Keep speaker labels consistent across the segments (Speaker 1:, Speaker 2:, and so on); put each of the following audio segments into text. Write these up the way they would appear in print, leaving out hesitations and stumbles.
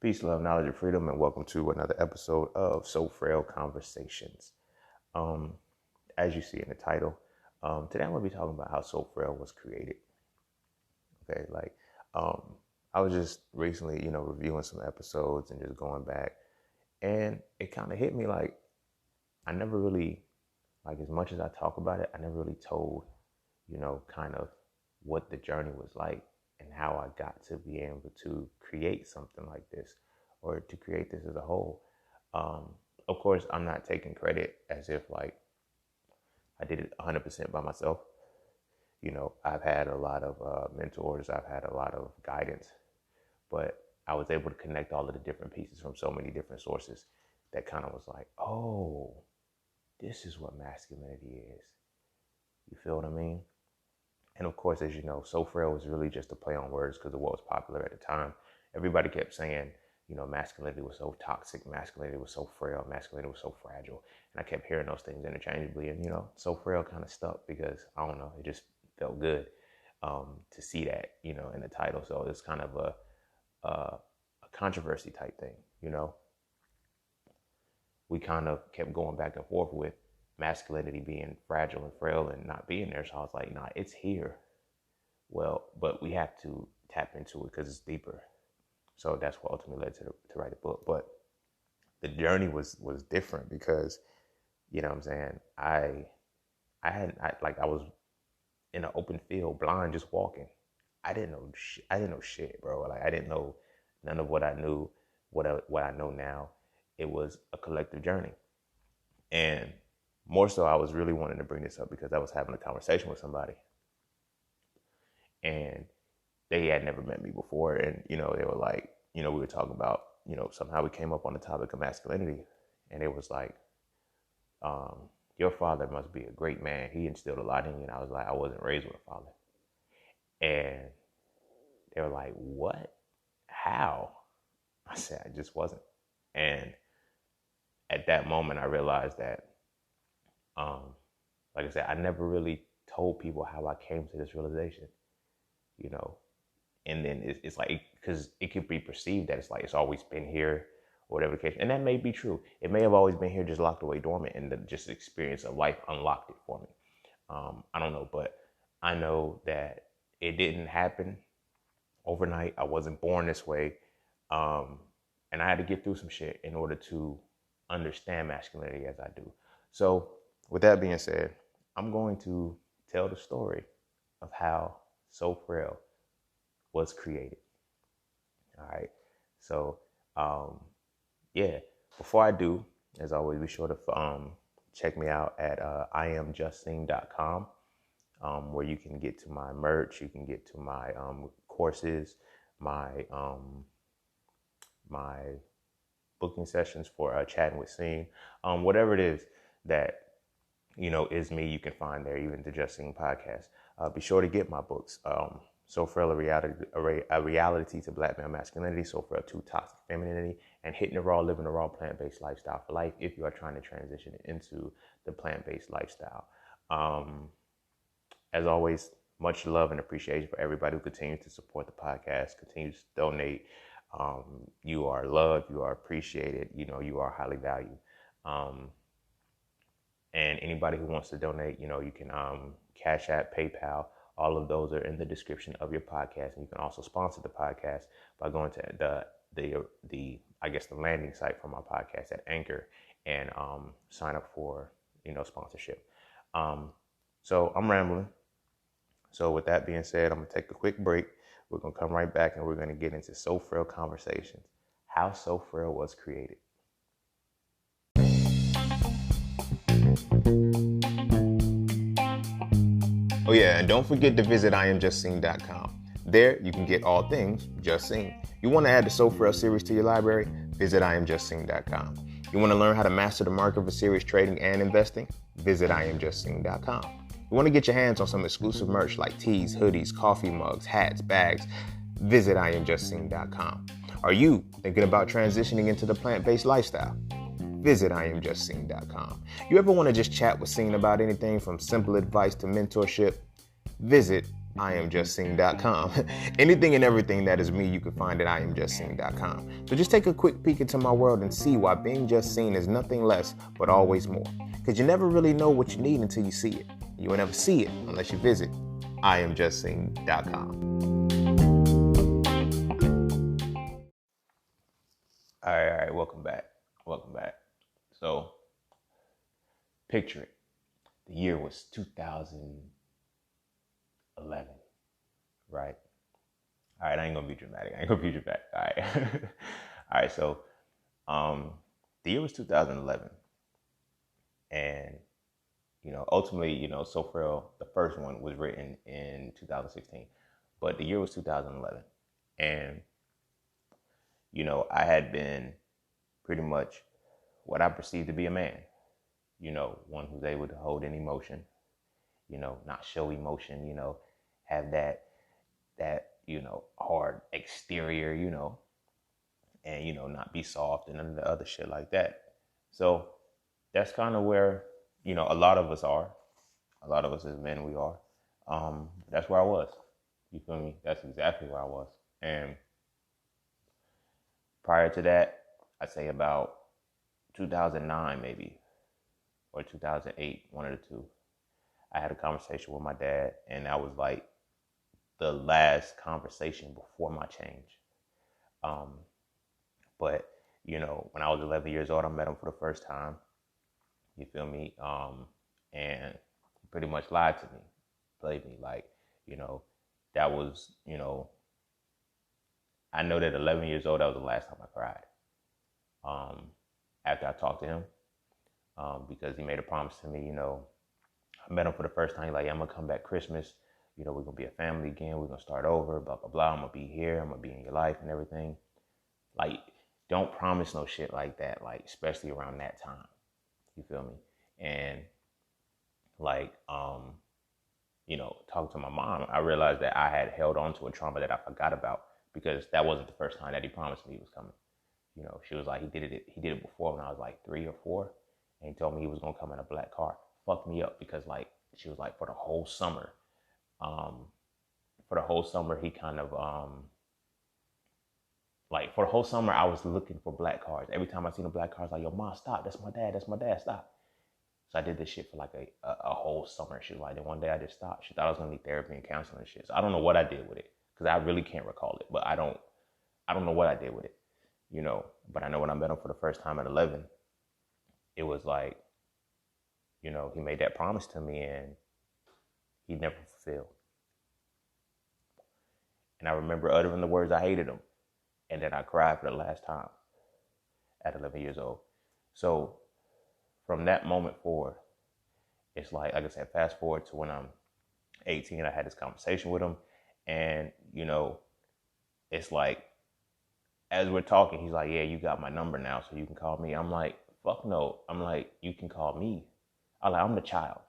Speaker 1: Peace, love, knowledge, and freedom, and welcome to another episode of So Frail Conversations. As you see in the title, today I'm going to be talking about how So Frail was created. Okay, I was just recently, reviewing some episodes and just going back, and it kind of hit me like I never really, as much as I talk about it, I never really told, kind of what the journey was like and how I got to be able to create something like this or to create this as a whole. Of course, I'm not taking credit as if I did it 100% by myself. I've had a lot of mentors, I've had a lot of guidance, but I was able to connect all of the different pieces from so many different sources that kind of was like, oh, this is what masculinity is. You feel what I mean? And of course, as you know, So Frail was really just a play on words because of what was popular at the time. Everybody kept saying, masculinity was so toxic, masculinity was so frail, masculinity was so fragile. And I kept hearing those things interchangeably. And, So Frail kind of stuck because, I don't know, it just felt good to see that, in the title. So it's kind of a controversy type thing, We kind of kept going back and forth with masculinity being fragile and frail and not being there. So I was like, nah, it's here. Well, but we have to tap into it because it's deeper. So that's what ultimately led to write the book. But the journey was different because, you know what I'm saying? I was in an open field, blind, just walking. I didn't know shit, bro. I didn't know none of what I knew, what I know now. It was a collective journey. And more so, I was really wanting to bring this up because I was having a conversation with somebody. And they had never met me before. And, they were like, we were talking about, somehow we came up on the topic of masculinity. And it was like, your father must be a great man. He instilled a lot in you. And I was like, I wasn't raised with a father. And they were like, what? How? I said, I just wasn't. And at that moment, I realized that, like I said, I never really told people how I came to this realization, and then it's like, because it could be perceived that it's like, it's always been here or whatever the case. And that may be true. It may have always been here, just locked away dormant, and just experience of life unlocked it for me. I don't know, but I know that it didn't happen overnight. I wasn't born this way. And I had to get through some shit in order to understand masculinity as I do. So with that being said, I'm going to tell the story of how So Frail was created. All right. So, before I do, as always, be sure to check me out at iamjustsing.com, where you can get to my merch, you can get to my courses, my booking sessions for chatting with Sing, whatever it is that is me, you can find there, even the Just Sing podcast. Be sure to get my books. So Frail, a reality to Black male masculinity. So Frail, to toxic femininity, and Hitting the Raw, living a raw plant-based lifestyle for life. If you are trying to transition into the plant-based lifestyle. As always, much love and appreciation for everybody who continues to support the podcast, continues to donate. You are loved, you are appreciated, you are highly valued. And anybody who wants to donate, you can Cash App, PayPal, all of those are in the description of your podcast. And you can also sponsor the podcast by going to the landing site for my podcast at Anchor and sign up for, sponsorship. So I'm rambling. So with that being said, I'm going to take a quick break. We're going to come right back and we're going to get into So Frail Conversations, how So Frail was created. Oh yeah, and don't forget to visit iamjustsing.com. There you can get all things Just Sing. You want to add the So Frail series to your library? Visit iamjustsing.com. You want to learn how to master the market for serious trading and investing? Visit iamjustsing.com. You want to get your hands on some exclusive merch like tees, hoodies, coffee mugs, hats, bags? Visit iamjustsing.com. Are you thinking about transitioning into the plant-based lifestyle? Visit iamjustsing.com. You ever want to just chat with Sing about anything from simple advice to mentorship? Visit IamJustSeen.com. Anything and everything that is me, you can find at IamJustSeen.com. So just take a quick peek into my world and see why being just seen is nothing less but always more. Because you never really know what you need until you see it. You will never see it unless you visit IamJustSeen.com. All right, welcome back. So, picture it. The year was 2011, right? All right, I ain't gonna be dramatic. All right. All right, so the year was 2011. And, ultimately, So Frail, the first one was written in 2016. But the year was 2011. And, I had been pretty much what I perceived to be a man. One who's able to hold an emotion, not show emotion, have that, hard exterior, and, not be soft and none of the other shit like that. So that's kind of where, a lot of us are. A lot of us as men, we are. That's where I was. You feel me? That's exactly where I was. And prior to that, I'd say about 2009 maybe, or 2008, one of the two, I had a conversation with my dad, and that was like the last conversation before my change. But, when I was 11 years old, I met him for the first time. You feel me? And he pretty much lied to me, played me. Like, that was, I know that 11 years old, that was the last time I cried. After I talked to him, because he made a promise to me, I met him for the first time. He's like, yeah, I'm going to come back Christmas. We're going to be a family again. We're going to start over, blah, blah, blah. I'm going to be here. I'm going to be in your life and everything. Like, don't promise no shit like that, like, especially around that time. You feel me? And, like, talking to my mom, I realized that I had held on to a trauma that I forgot about, because that wasn't the first time that he promised me he was coming. She was like, he did it before when I was like 3 or 4. And he told me he was going to come in a black car. Fucked me up, because like, she was like, for the whole summer, he kind of, for the whole summer, I was looking for black cars. Every time I seen a black car, I was like, yo, mom, stop. That's my dad, stop. So I did this shit for like a whole summer. She was like, then one day I just stopped. She thought I was going to need therapy and counseling and shit. So I don't know what I did with it, because I really can't recall it. But I don't know what I did with it, But I know when I met him for the first time at 11, it was like, he made that promise to me and he never fulfilled. And I remember uttering the words, I hated him. And then I cried for the last time at 11 years old. So from that moment forward, it's like I said, fast forward to when I'm 18, I had this conversation with him. And, it's like, as we're talking, he's like, yeah, you got my number now, so you can call me. I'm like, fuck no. I'm like, you can call me. I'm the child.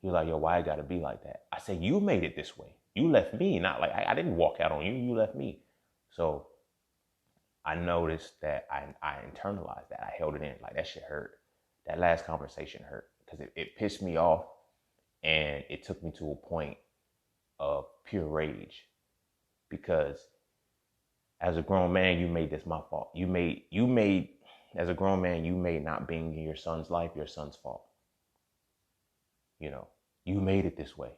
Speaker 1: He was like, yo, why it gotta be like that? I said, you made it this way. You left me, not like, I didn't walk out on you. You left me. So I noticed that I internalized that. I held it in. Like, that shit hurt. That last conversation hurt, because it pissed me off, and it took me to a point of pure rage, because as a grown man, you made this my fault. You made as a grown man, you made not being in your son's life your son's fault. You made it this way.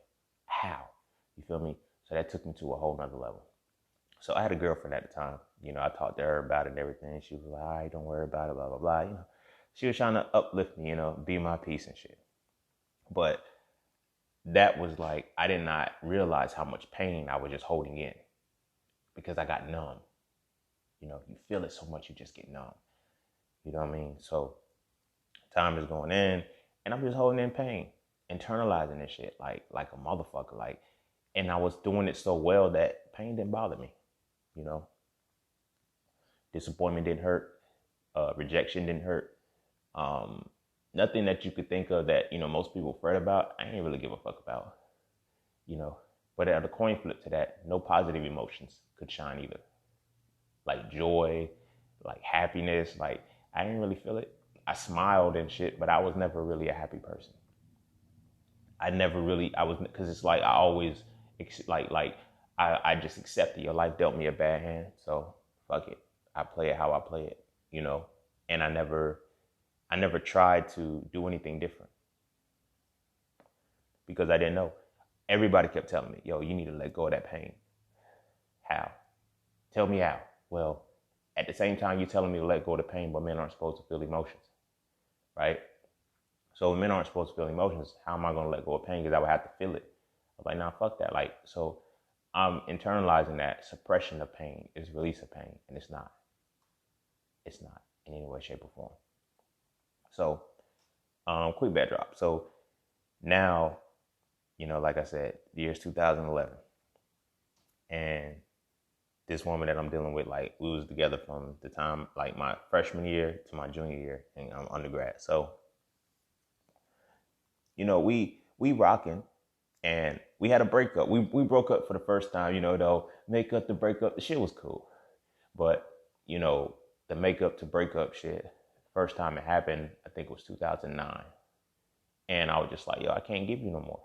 Speaker 1: How? You feel me? So that took me to a whole nother level. So I had a girlfriend at the time. I talked to her about it and everything. She was like, all right, don't worry about it, blah, blah, blah. She was trying to uplift me, be my peace and shit. But that was like, I did not realize how much pain I was just holding in, because I got numb. You feel it so much, you just get numb. You know what I mean? So time is going in, and I'm just holding in pain, internalizing this shit like a motherfucker. And I was doing it so well that pain didn't bother me. Disappointment didn't hurt. Rejection didn't hurt. Nothing that you could think of that, most people fret about, I ain't really give a fuck about. But at the coin flip to that, no positive emotions could shine either. Like joy, like happiness, like I didn't really feel it. I smiled and shit, but I was never really a happy person. Because it's like I just accepted your life dealt me a bad hand, so fuck it. I play it how I play it, and I never tried to do anything different because I didn't know. Everybody kept telling me, yo, you need to let go of that pain. How? Tell me how. Well, at the same time, you're telling me to let go of the pain, but men aren't supposed to feel emotions, right? So when men aren't supposed to feel emotions, how am I going to let go of pain? Because I would have to feel it. I was like, nah, fuck that. So I'm internalizing that suppression of pain is release of pain, and it's not. It's not in any way, shape, or form. So, quick backdrop. So now, like I said, the year's 2011, and this woman that I'm dealing with, like, we was together from the time, like, my freshman year to my junior year in undergrad. So, we rocking, and we had a breakup. We broke up for the first time, though, make up to break up. The shit was cool. But, the makeup to breakup shit, first time it happened, I think it was 2009. And I was just like, yo, I can't give you no more.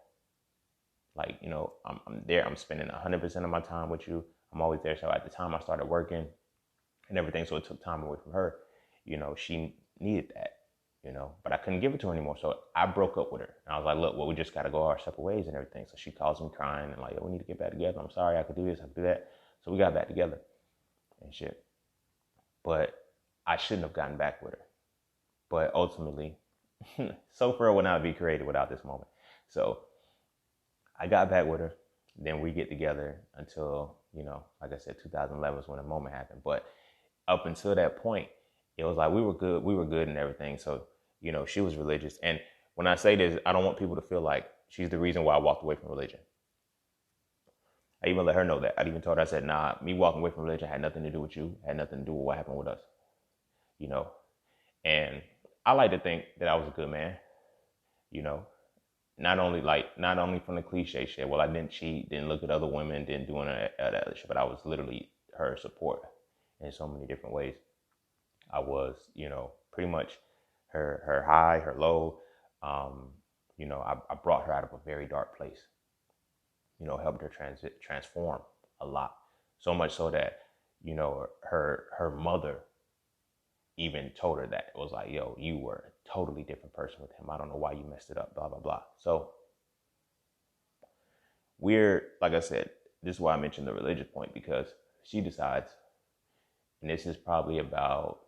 Speaker 1: Like, I'm there. I'm spending 100% of my time with you. I'm always there. So at the time I started working and everything, so it took time away from her. She needed that, but I couldn't give it to her anymore. So I broke up with her. And I was like, look, well, we just got to go our separate ways and everything. So she calls me crying and like, yo, we need to get back together. I'm sorry, I could do this, I could do that. So we got back together and shit. But I shouldn't have gotten back with her. But ultimately, So Frail would not be created without this moment. So I got back with her. Then we get together until, like I said, 2011 was when the moment happened. But up until that point, it was like we were good and everything. So, she was religious. And when I say this, I don't want people to feel like she's the reason why I walked away from religion. I even let her know that. I even told her, I said, nah, me walking away from religion had nothing to do with you, had nothing to do with what happened with us. And I like to think that I was a good man, not only from the cliche shit. Well, I didn't cheat, didn't look at other women, didn't do any of that other shit, but I was literally her support in so many different ways. I was, pretty much her high, her low. I brought her out of a very dark place, helped her transform a lot. So much so that, her mother even told her that. It was like, yo, you were a totally different person with him. I don't know why you messed it up, blah, blah, blah. So like I said, this is why I mentioned the religious point, because she decides, and this is probably about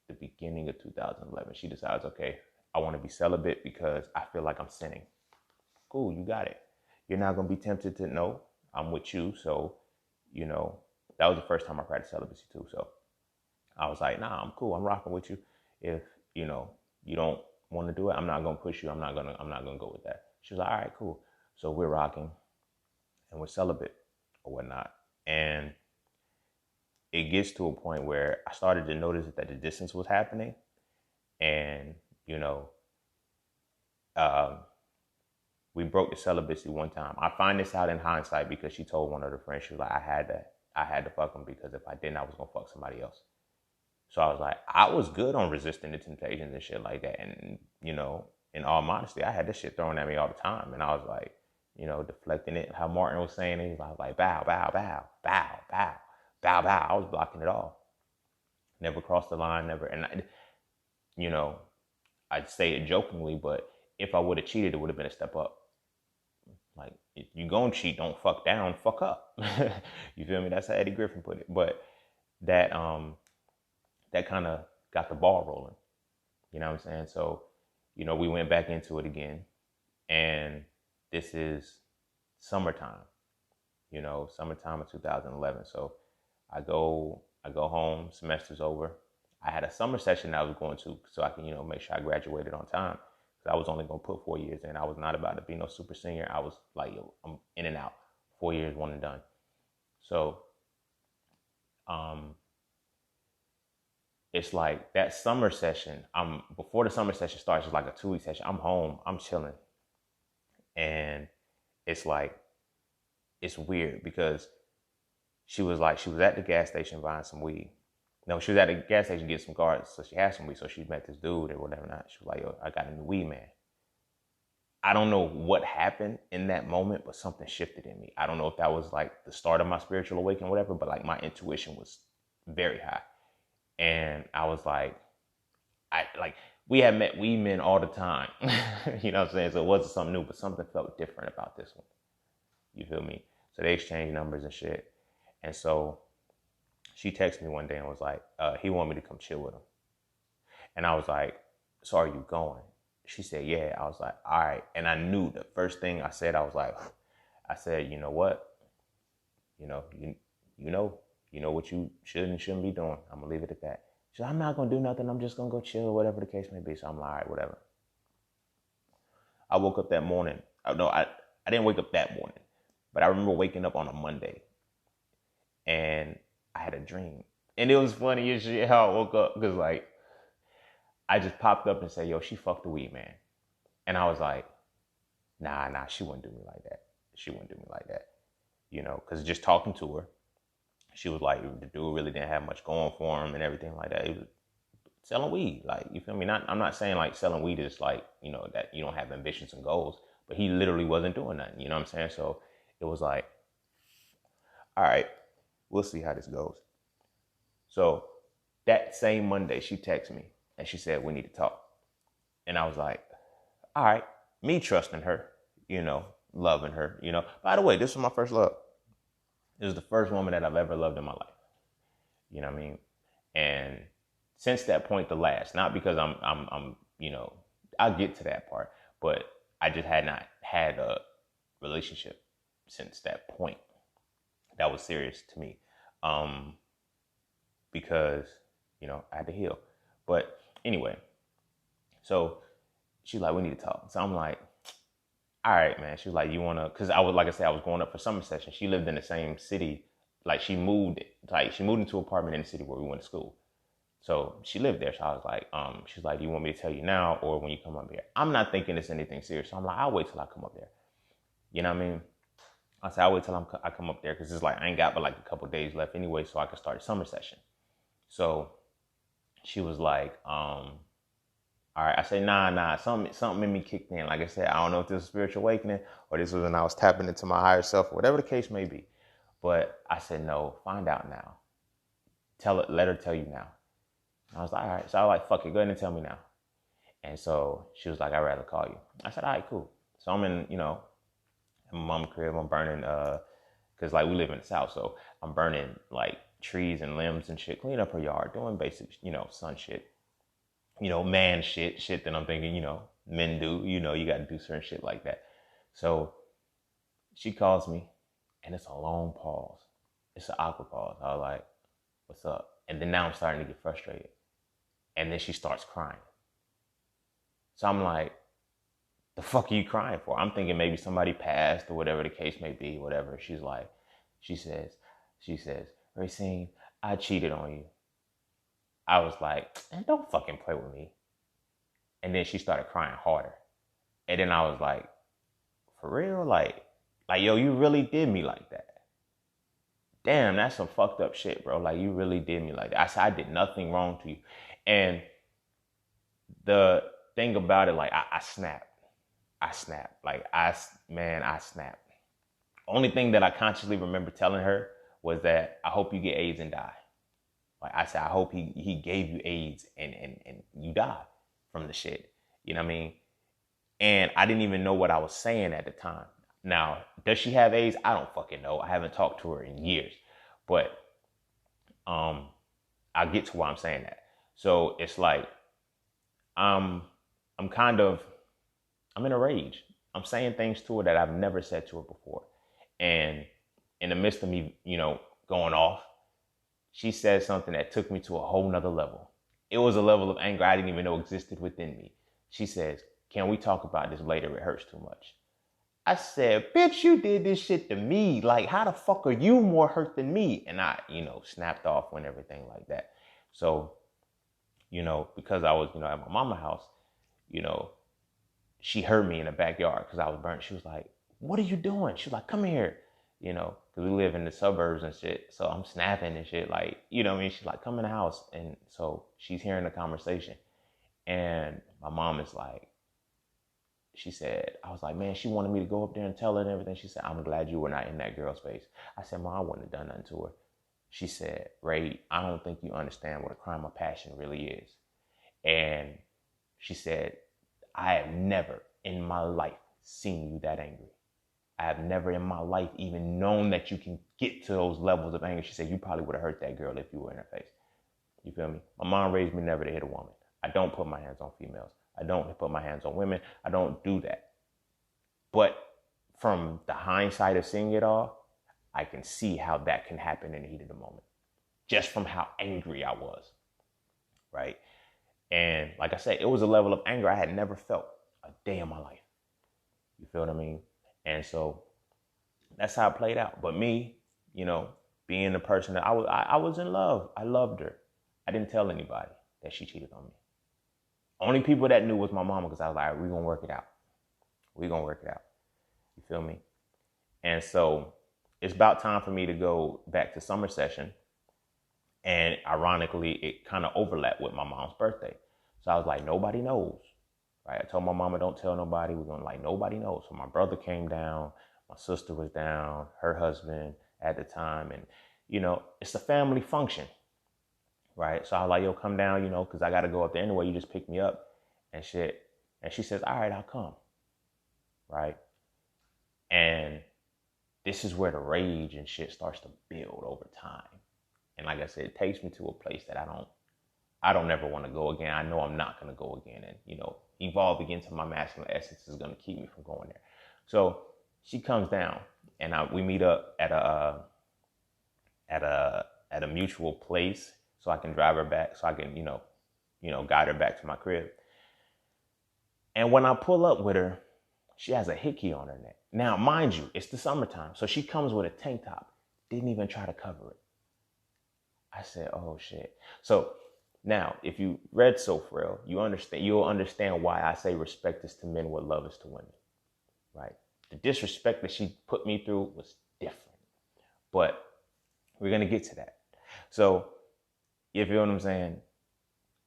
Speaker 1: the beginning of 2011, she decides, okay, I want to be celibate because I feel like I'm sinning. Cool, you got it. You're not going to be tempted to know I'm with you. So, that was the first time I practiced celibacy too. So I was like, nah, I'm cool. I'm rocking with you. If, you don't want to do it, I'm not going to push you. I'm not going to go with that. She was like, all right, cool. So we're rocking and we're celibate or whatnot. And it gets to a point where I started to notice that the distance was happening. And, we broke the celibacy one time. I find this out in hindsight because she told one of her friends, she was like, I had to fuck him because if I didn't, I was going to fuck somebody else. So I was like, I was good on resisting the temptations and shit like that. And, in all modesty, I had this shit thrown at me all the time. And I was like, deflecting it. How Martin was saying it, I was like, bow, bow, bow, bow, bow, bow, bow. I was blocking it all. Never crossed the line, never. And, I'd say it jokingly, but if I would have cheated, it would have been a step up. Like, if you gonna cheat, don't fuck down, fuck up. You feel me? That's how Eddie Griffin put it. But that kind of got the ball rolling. You know what I'm saying? So, we went back into it again. And this is summertime, summertime of 2011. So I go home, semester's over. I had a summer session I was going to so I can, make sure I graduated on time. Because I was only going to put 4 years in. I was not about to be no super senior. I was like, yo, I'm in and out. 4 years, one and done. So, it's like that summer session, before the summer session starts, it's like a 2-week session. I'm home, I'm chilling. And it's like, it's weird because she was at the gas station buying some weed. No, she was at the gas station getting some guards, so she had some weed. So she met this dude or whatever. Not. She was like, yo, I got a new weed man. I don't know what happened in that moment, but something shifted in me. I don't know if that was like the start of my spiritual awakening or whatever, but like my intuition was very high. And I was like, we men all the time. You know what I'm saying? So it wasn't something new, but something felt different about this one. You feel me? So they exchanged numbers and shit. And so she texted me one day and was like, he wanted me to come chill with him. And I was like, so are you going? She said, yeah. I was like, all right. And I knew the first thing I said, I said, you know what? You know, you know what you should and shouldn't be doing. I'm gonna leave it at that. She said, I'm not gonna do nothing. I'm just gonna go chill, whatever the case may be. So I'm like, all right, whatever. I woke up that morning. I didn't wake up that morning, but I remember waking up on a Monday and I had a dream. And it was funny as shit how I woke up because like I just popped up and said, yo, she fucked the weed man. And I was like, nah, she wouldn't do me like that. She wouldn't do me like that. You know, because just talking to her, she was like, the dude really didn't have much going for him and everything like that. He was selling weed. Like, you feel me? I'm not saying like selling weed is like, you know, that you don't have ambitions and goals, but he literally wasn't doing nothing. You know what I'm saying? So it was like, all right, we'll see how this goes. So that same Monday, she texted me and she said, we need to talk. And I was like, all right, me trusting her, you know, loving her, you know. By the way, this was my first love. This is the first woman that I've ever loved in my life. You know what I mean? And since that point, the last, not because I'm, you know, I'll get to that part, but I just had not had a relationship since that point that was serious to me. Because, you know, I had to heal. But anyway, so she's like, we need to talk. So I'm like, all right, man. She was like, you want to, because like I said, I was going up for summer session. She lived in the same city. Like she moved into an apartment in the city where we went to school. So she lived there. So I was like, she's like, do you want me to tell you now or when you come up here? I'm not thinking it's anything serious. So I'm like, I'll wait till I come up there. You know what I mean? I said, I'll wait till I come up there because it's like, I ain't got but like a couple days left anyway, so I can start a summer session. So she was like, all right. I said, nah. Something in me kicked in. Like I said, I don't know if this was spiritual awakening or this was when I was tapping into my higher self or whatever the case may be. But I said, no, find out now. Let her tell you now. I was like, all right. So I was like, fuck it, go ahead and tell me now. And so she was like, I'd rather call you. I said, all right, cool. So I'm in, you know, in my mom's crib. I'm burning, because like we live in the South. So I'm burning like trees and limbs and shit, cleaning up her yard, doing basic, you know, son shit. You know, man shit that I'm thinking, you know, men do, you know, you got to do certain shit like that. So she calls me and it's a long pause. It's an awkward pause. I was like, what's up? And then now I'm starting to get frustrated. And then she starts crying. So I'm like, the fuck are you crying for? I'm thinking maybe somebody passed or whatever the case may be, whatever. She says, Racine, I cheated on you. I was like, man, don't fucking play with me. And then she started crying harder. And then I was like, for real? Like, yo, you really did me like that. Damn, that's some fucked up shit, bro. Like, you really did me like that. I said, I did nothing wrong to you. And the thing about it, like, I snapped. I snapped. Like, I snapped. Only thing that I consciously remember telling her was that I hope you get AIDS and die. Like I said, I hope he gave you AIDS and you die from the shit. You know what I mean? And I didn't even know what I was saying at the time. Now, does she have AIDS? I don't fucking know. I haven't talked to her in years. But I'll get to why I'm saying that. So it's like I'm in a rage. I'm saying things to her that I've never said to her before. And in the midst of me, you know, going off, she said something that took me to a whole nother level. It was a level of anger I didn't even know existed within me. She says, can we talk about this later? It hurts too much. I said, bitch, you did this shit to me. Like, how the fuck are you more hurt than me? And I, you know, snapped off and everything like that. So, you know, because I was, you know, at my mama's house, you know, she heard me in the backyard because I was burnt. She was like, what are you doing? She was like, come here. You know, because we live in the suburbs and shit. So I'm snapping and shit. Like, you know what I mean? She's like, come in the house. And so she's hearing the conversation. And my mom is like, she said, I was like, man, she wanted me to go up there and tell her and everything. She said, I'm glad you were not in that girl's face. I said, Mom, I wouldn't have done nothing to her. She said, Ray, I don't think you understand what a crime of passion really is. And she said, I have never in my life seen you that angry. I have never in my life even known that you can get to those levels of anger. She said, you probably would have hurt that girl if you were in her face. You feel me? My mom raised me never to hit a woman. I don't put my hands on females. I don't put my hands on women. I don't do that. But from the hindsight of seeing it all, I can see how that can happen in the heat of the moment. Just from how angry I was. Right? And like I said, it was a level of anger I had never felt a day in my life. You feel what I mean? And so that's how it played out. But me, being the person that I was in love. I loved her. I didn't tell anybody that she cheated on me. Only people that knew was my mama, because I was like, all right, we're going to work it out. We're going to work it out. You feel me? And so it's about time for me to go back to summer session. And ironically, it kind of overlapped with my mom's birthday. So I was like, nobody knows. Right? I told my mama, don't tell nobody. We're going to nobody knows. So my brother came down. My sister was down. Her husband at the time. And, it's a family function. Right? So I was like, yo, come down, because I got to go up there anyway. You just pick me up and shit. And she says, all right, I'll come. Right? And this is where the rage and shit starts to build over time. And like I said, it takes me to a place that I don't ever want to go again. I know I'm not going to go again. And, evolve again to my masculine essence is going to keep me from going there. So she comes down and we meet up at a mutual place so I can drive her back, so I can, guide her back to my crib. And when I pull up with her, she has a hickey on her neck. Now, mind you, it's the summertime. So she comes with a tank top. Didn't even try to cover it. I said, oh, shit. So now, if you read So Frail, you'll understand why I say respect is to men what love is to women. Right? The disrespect that she put me through was different. But we're going to get to that. So, you feel what I'm saying?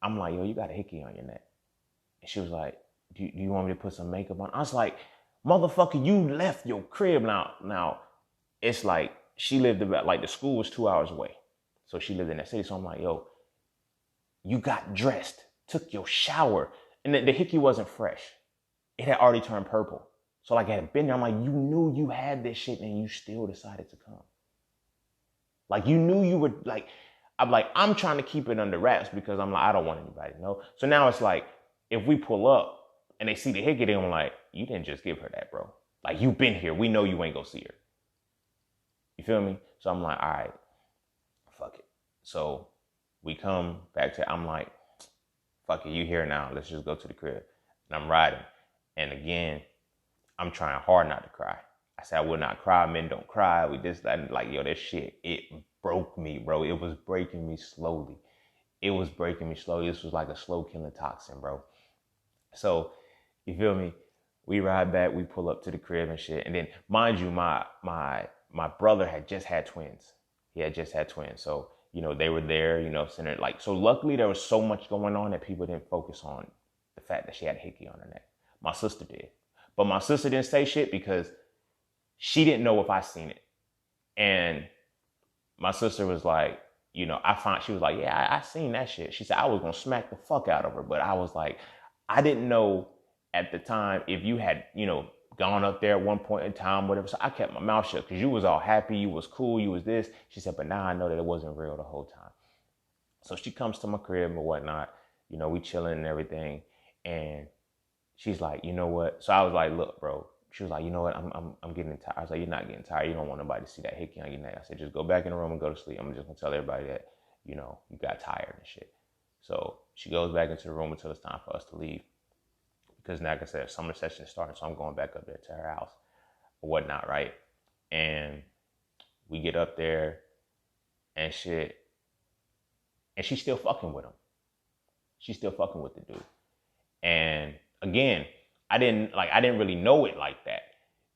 Speaker 1: I'm like, yo, you got a hickey on your neck. And she was like, do you want me to put some makeup on? I was like, motherfucker, you left your crib. Now, it's like she lived about, the school was 2 hours away. So she lived in that city. So I'm like, yo, you got dressed, took your shower. And the hickey wasn't fresh. It had already turned purple. So it had been there. I'm like, you knew you had this shit and you still decided to come. You knew you were I'm trying to keep it under wraps because I'm like, I don't want anybody to know. So now it's like, if we pull up and they see the hickey, they're like, you didn't just give her that, bro. You've been here. We know you ain't go see her. You feel me? So I'm like, all right, fuck it. So we come back to, I'm like, fuck it, you here now. Let's just go to the crib. And I'm riding. And again, I'm trying hard not to cry. I said, I will not cry. Men don't cry. We this, that, and this shit, it broke me, bro. It was breaking me slowly. This was like a slow killing toxin, bro. So, you feel me? We ride back, we pull up to the crib and shit. And then, mind you, my brother had just had twins. He had just had twins. So, they were there, centered. So luckily there was so much going on that people didn't focus on the fact that she had a hickey on her neck. My sister did. But my sister didn't say shit because she didn't know if I seen it. And my sister was like, she was like, yeah, I seen that shit. She said, I was going to smack the fuck out of her. But I was like, I didn't know at the time if you had, gone up there at one point in time, whatever. So I kept my mouth shut because you was all happy. You was cool. You was this. She said, but now I know that it wasn't real the whole time. So she comes to my crib and whatnot. We chilling and everything. And she's like, you know what? So I was like, look, bro. She was like, you know what? I'm getting tired. I was like, you're not getting tired. You don't want nobody to see that hickey on your neck. I said, just go back in the room and go to sleep. I'm just going to tell everybody that, you got tired and shit. So she goes back into the room until it's time for us to leave. Because like I said, summer session is starting. So I'm going back up there to her house or whatnot, right? And we get up there and shit. And she's still fucking with him. She's still fucking with the dude. And again, I didn't really know it like that.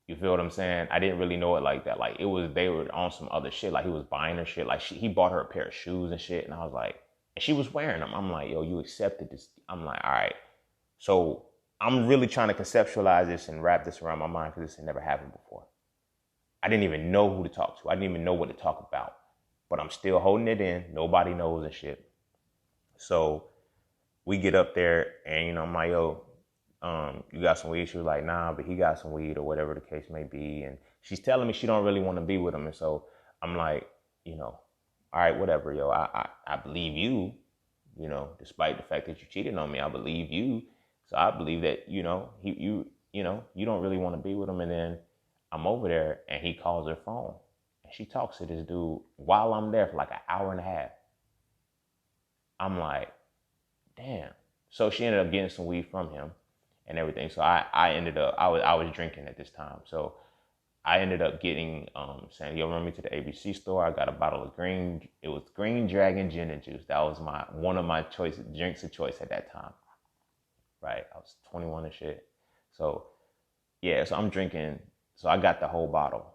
Speaker 1: You feel what I'm saying? I didn't really know it like that. They were on some other shit. He was buying her shit. He bought her a pair of shoes and shit. And I was like, and she was wearing them. I'm like, yo, you accepted this. I'm like, all right. So I'm really trying to conceptualize this and wrap this around my mind because this had never happened before. I didn't even know who to talk to. I didn't even know what to talk about. But I'm still holding it in. Nobody knows and shit. So we get up there and, I'm like, yo, you got some weed? She was like, nah, but he got some weed or whatever the case may be. And she's telling me she don't really want to be with him. And so I'm like, all right, whatever, yo. I believe you, despite the fact that you cheated on me, I believe you. So I believe that, you don't really want to be with him. And then I'm over there and he calls her phone. And she talks to this dude while I'm there for like an hour and a half. I'm like, damn. So she ended up getting some weed from him and everything. So I ended up, I was drinking at this time. So I ended up getting, saying, yo, run me to the ABC store. I got a bottle of Green Dragon gin and juice. That was one of my drinks of choice at that time. Right. I was 21 and shit. So yeah, so I'm drinking. So I got the whole bottle.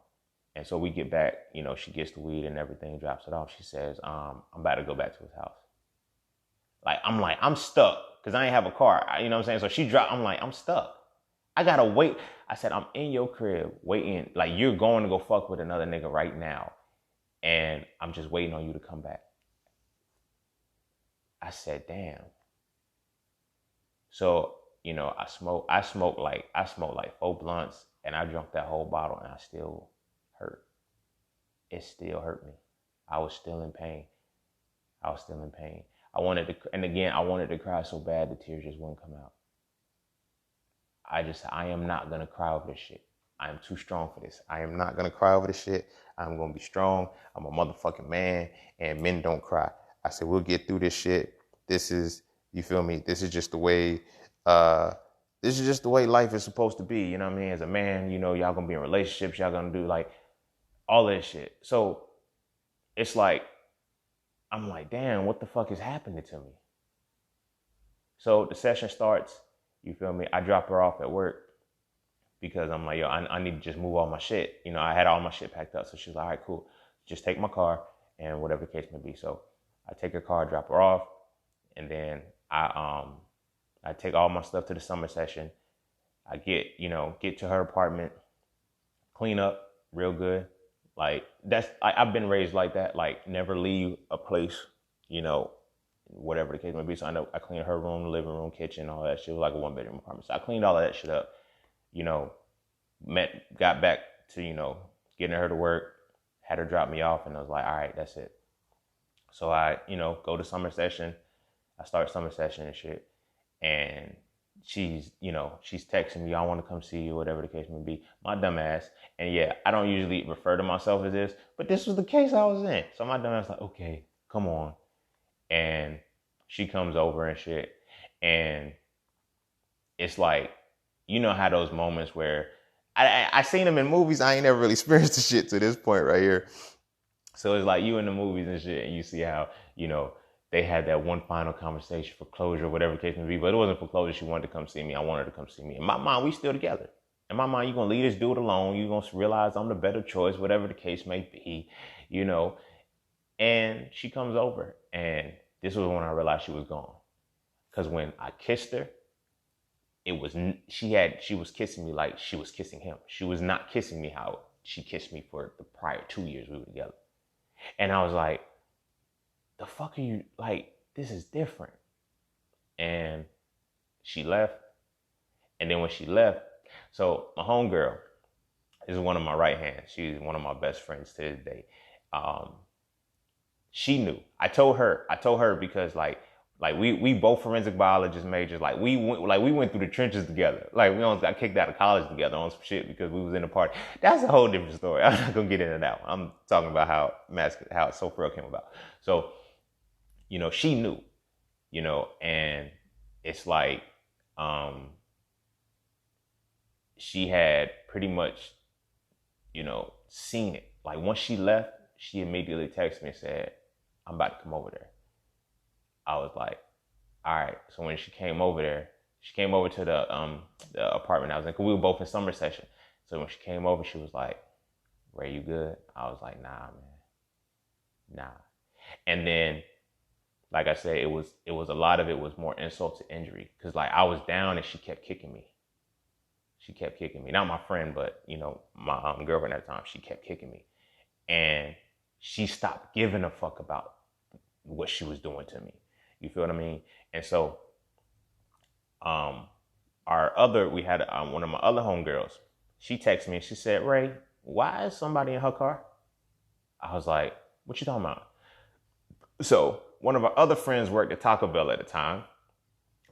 Speaker 1: And so we get back, she gets the weed and everything, drops it off. She says, I'm about to go back to his house. I'm stuck because I ain't have a car. You know what I'm saying? So she dropped, I'm stuck. I gotta wait. I said, I'm in your crib waiting. Like, you're going to go fuck with another nigga right now. And I'm just waiting on you to come back. I said, damn. So, I smoked like 4 blunts and I drank that whole bottle and I still hurt. It still hurt me. I was still in pain. I wanted to cry so bad the tears just wouldn't come out. I am not going to cry over this shit. I am too strong for this. I am not going to cry over this shit. I'm going to be strong. I'm a motherfucking man and men don't cry. I said, we'll get through this shit. This is, you feel me? This is just the way, life is supposed to be. You know what I mean? As a man, y'all going to be in relationships. Y'all going to do like all that shit. So it's like, I'm like, damn, what the fuck is happening to me? So the session starts, you feel me? I drop her off at work because I'm like, yo, I need to just move all my shit. I had all my shit packed up. So she's like, all right, cool. Just take my car and whatever the case may be. So I take her car, drop her off. And then I take all my stuff to the summer session. I get to her apartment, clean up real good. Like I've been raised like that. Like never leave a place, whatever the case may be. So I cleaned her room, living room, kitchen, all that shit. It was like a 1-bedroom apartment. So I cleaned all of that shit up, got back to, getting her to work, had her drop me off. And I was like, all right, that's it. So I, go to summer session. I start summer session and shit. And she's texting me, I want to come see you, whatever the case may be. My dumb ass. And yeah, I don't usually refer to myself as this, but this was the case I was in. So my dumb ass like, okay, come on. And she comes over and shit. And it's like, how those moments where I seen them in movies. I ain't never really experienced the shit to this point right here. So it's like you in the movies and shit, and you see how, they had that one final conversation for closure, whatever the case may be. But it wasn't for closure. She wanted to come see me. I wanted her to come see me. In my mind, we still together. In my mind, you're going to leave this dude alone. You're going to realize I'm the better choice, whatever the case may be, And she comes over. And this was when I realized she was gone. Because when I kissed her, she was kissing me like she was kissing him. She was not kissing me how she kissed me for the prior 2 years we were together. And I was like, the fuck are you, like, this is different. And she left. And then when she left, so my homegirl is one of my right hands. She's one of my best friends to this day. She knew. I told her because like we both forensic biologist majors. Like we went through the trenches together. Like we almost got kicked out of college together on some shit because we was in a party. That's a whole different story. I'm not gonna get into that one. I'm talking about how So Frail came about. So, she knew, and it's like, she had pretty much, seen it. Like once she left, she immediately texted me and said, I'm about to come over there. I was like, all right. So when she came over to the apartment I was in, because we were both in summer session. So when she came over, she was like, Ray, you good? I was like, nah, man. Nah. And then like I said, it was a lot of it was more insult to injury. Cause like I was down and she kept kicking me. She kept kicking me. Not my friend, but you know, my girlfriend at the time, she kept kicking me. And she stopped giving a fuck about what she was doing to me. You feel what I mean? And so, we had one of my other homegirls. She texted me and she said, "Ray, why is somebody in her car?" I was like, "What you talking about?" So one of our other friends worked at Taco Bell at the time.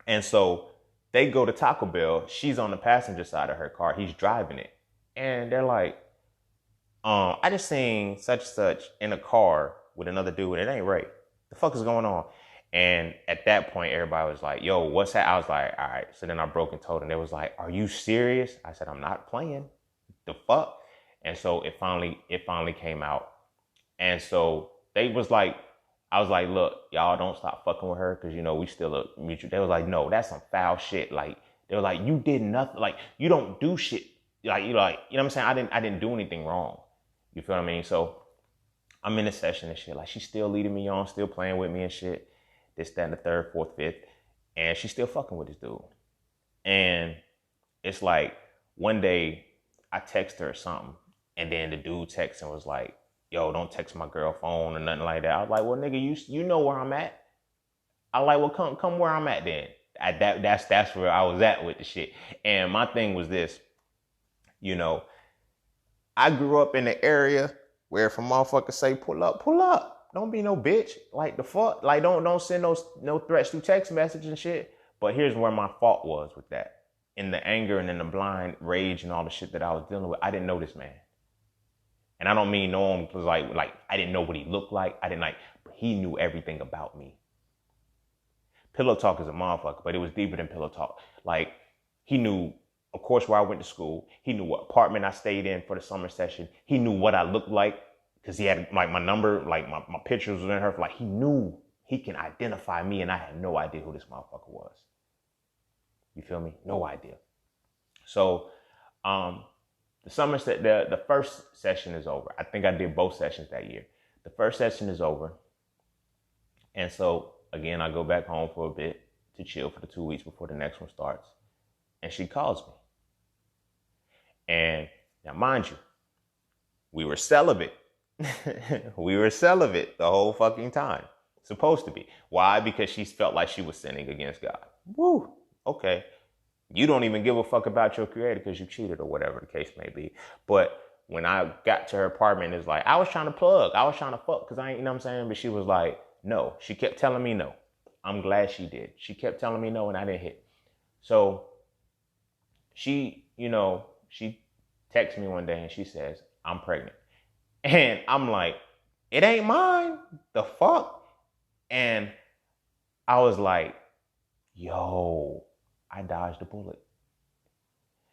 Speaker 1: And so they go to Taco Bell. She's on the passenger side of her car. He's driving it. And they're like, I just seen such and such in a car with another dude. It ain't right. The fuck is going on? And at that point, everybody was like, yo, what's that? I was like, all right. So then I broke and told them. They was like, are you serious? I said, I'm not playing. The fuck? And so it finally came out. And so they was like, I was like, look, y'all don't stop fucking with her because, you know, we still a mutual. They was like, no, that's some foul shit. Like, they were like, you did nothing. Like, you don't do shit. Like, you know what I'm saying? I didn't do anything wrong. You feel what I mean? So I'm in a session and shit. Like, she's still leading me on, still playing with me and shit. This, that, and the third, fourth, fifth. And she's still fucking with this dude. And it's like, one day I text her or something. And then the dude texts and was like, yo, don't text my girl phone or nothing like that. I was like, well, nigga, you know where I'm at. I like, well, come where I'm at then. That's where I was at with the shit. And my thing was this, you know, I grew up in the area where if a motherfucker say pull up, pull up. Don't be no bitch. Like the fuck, like don't send no threats through text message and shit. But here's where my fault was with that. In the anger and in the blind rage and all the shit that I was dealing with, I didn't know this man. And I don't mean know him because like I didn't know what he looked like. But he knew everything about me. Pillow talk is a motherfucker, but it was deeper than pillow talk. Like he knew, of course, where I went to school. He knew what apartment I stayed in for the summer session. He knew what I looked like because he had like my number, like my pictures was in her. Like he knew he can identify me, and I had no idea who this motherfucker was. You feel me? No idea. So, the first session is over. I think I did both sessions that year. The first session is over. And so, again, I go back home for a bit to chill for the 2 weeks before the next one starts. And she calls me. And now, mind you, we were celibate. We were celibate the whole fucking time. Supposed to be. Why? Because she felt like she was sinning against God. Woo. Okay. You don't even give a fuck about your creator because you cheated or whatever the case may be. But when I got to her apartment, it's like, I was trying to plug. I was trying to fuck because I ain't, you know what I'm saying? But she was like, no. She kept telling me no. I'm glad she did. She kept telling me no and I didn't hit. So she texts me one day and she says, I'm pregnant. And I'm like, it ain't mine. The fuck? And I was like, yo, I dodged a bullet.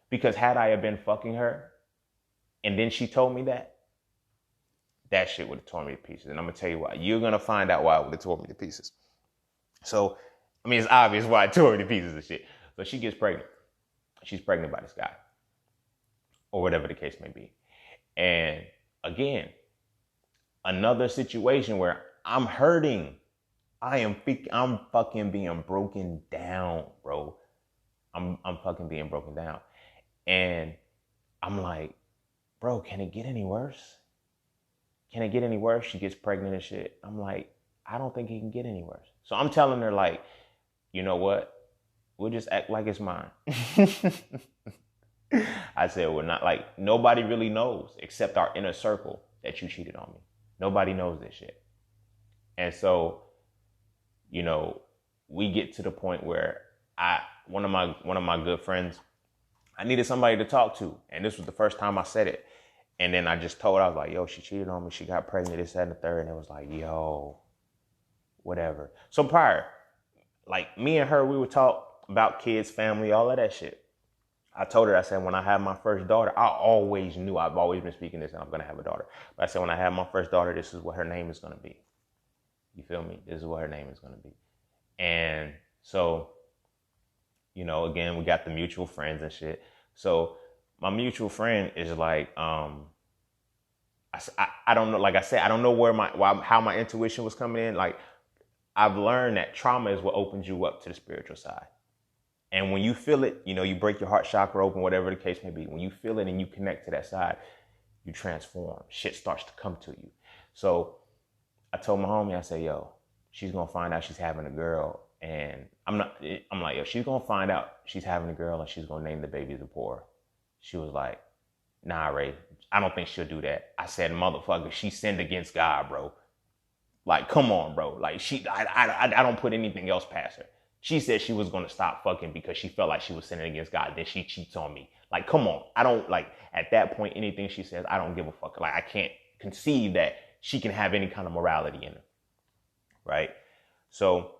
Speaker 1: Because had I have been fucking her and then she told me that shit would have torn me to pieces. And I'm going to tell you why. You're going to find out why it would have torn me to pieces. So, I mean, it's obvious why it tore me to pieces and shit. So she gets pregnant. She's pregnant by this guy. Or whatever the case may be. And again, another situation where I'm hurting. I'm fucking being broken down, bro. I'm fucking being broken down. And I'm like, bro, can it get any worse? Can it get any worse? She gets pregnant and shit. I'm like, I don't think it can get any worse. So I'm telling her like, you know what? We'll just act like it's mine. I said, we're not like, nobody really knows except our inner circle that you cheated on me. Nobody knows this shit. And so, you know, we get to the point where one of my good friends, I needed somebody to talk to. And this was the first time I said it. And then I just told her, I was like, yo, she cheated on me. She got pregnant, this, that, and the third. And it was like, yo, whatever. So prior, like me and her, we would talk about kids, family, all of that shit. I told her, I said, when I have my first daughter, I always knew, I've always been speaking this and I'm going to have a daughter. But I said, when I have my first daughter, this is what her name is going to be. You feel me? This is what her name is going to be. And so, you know, again, we got the mutual friends and shit. So my mutual friend is like, I don't know. Like I said, I don't know how my intuition was coming in. Like I've learned that trauma is what opens you up to the spiritual side. And when you feel it, you break your heart chakra open, whatever the case may be. When you feel it and you connect to that side, you transform. Shit starts to come to you. So I told my homie, I said, yo, she's going to find out she's having a girl. And I'm like, yo, she's going to find out she's having a girl and she's going to name the baby Zipporah. She was like, nah, Ray, I don't think she'll do that. I said, motherfucker, she sinned against God, bro. Like, come on, bro. Like, I don't put anything else past her. She said she was going to stop fucking because she felt like she was sinning against God. Then she cheats on me. Like, come on. I don't, like, at that point, anything she says, I don't give a fuck. Like, I can't conceive that she can have any kind of morality in her. Right? So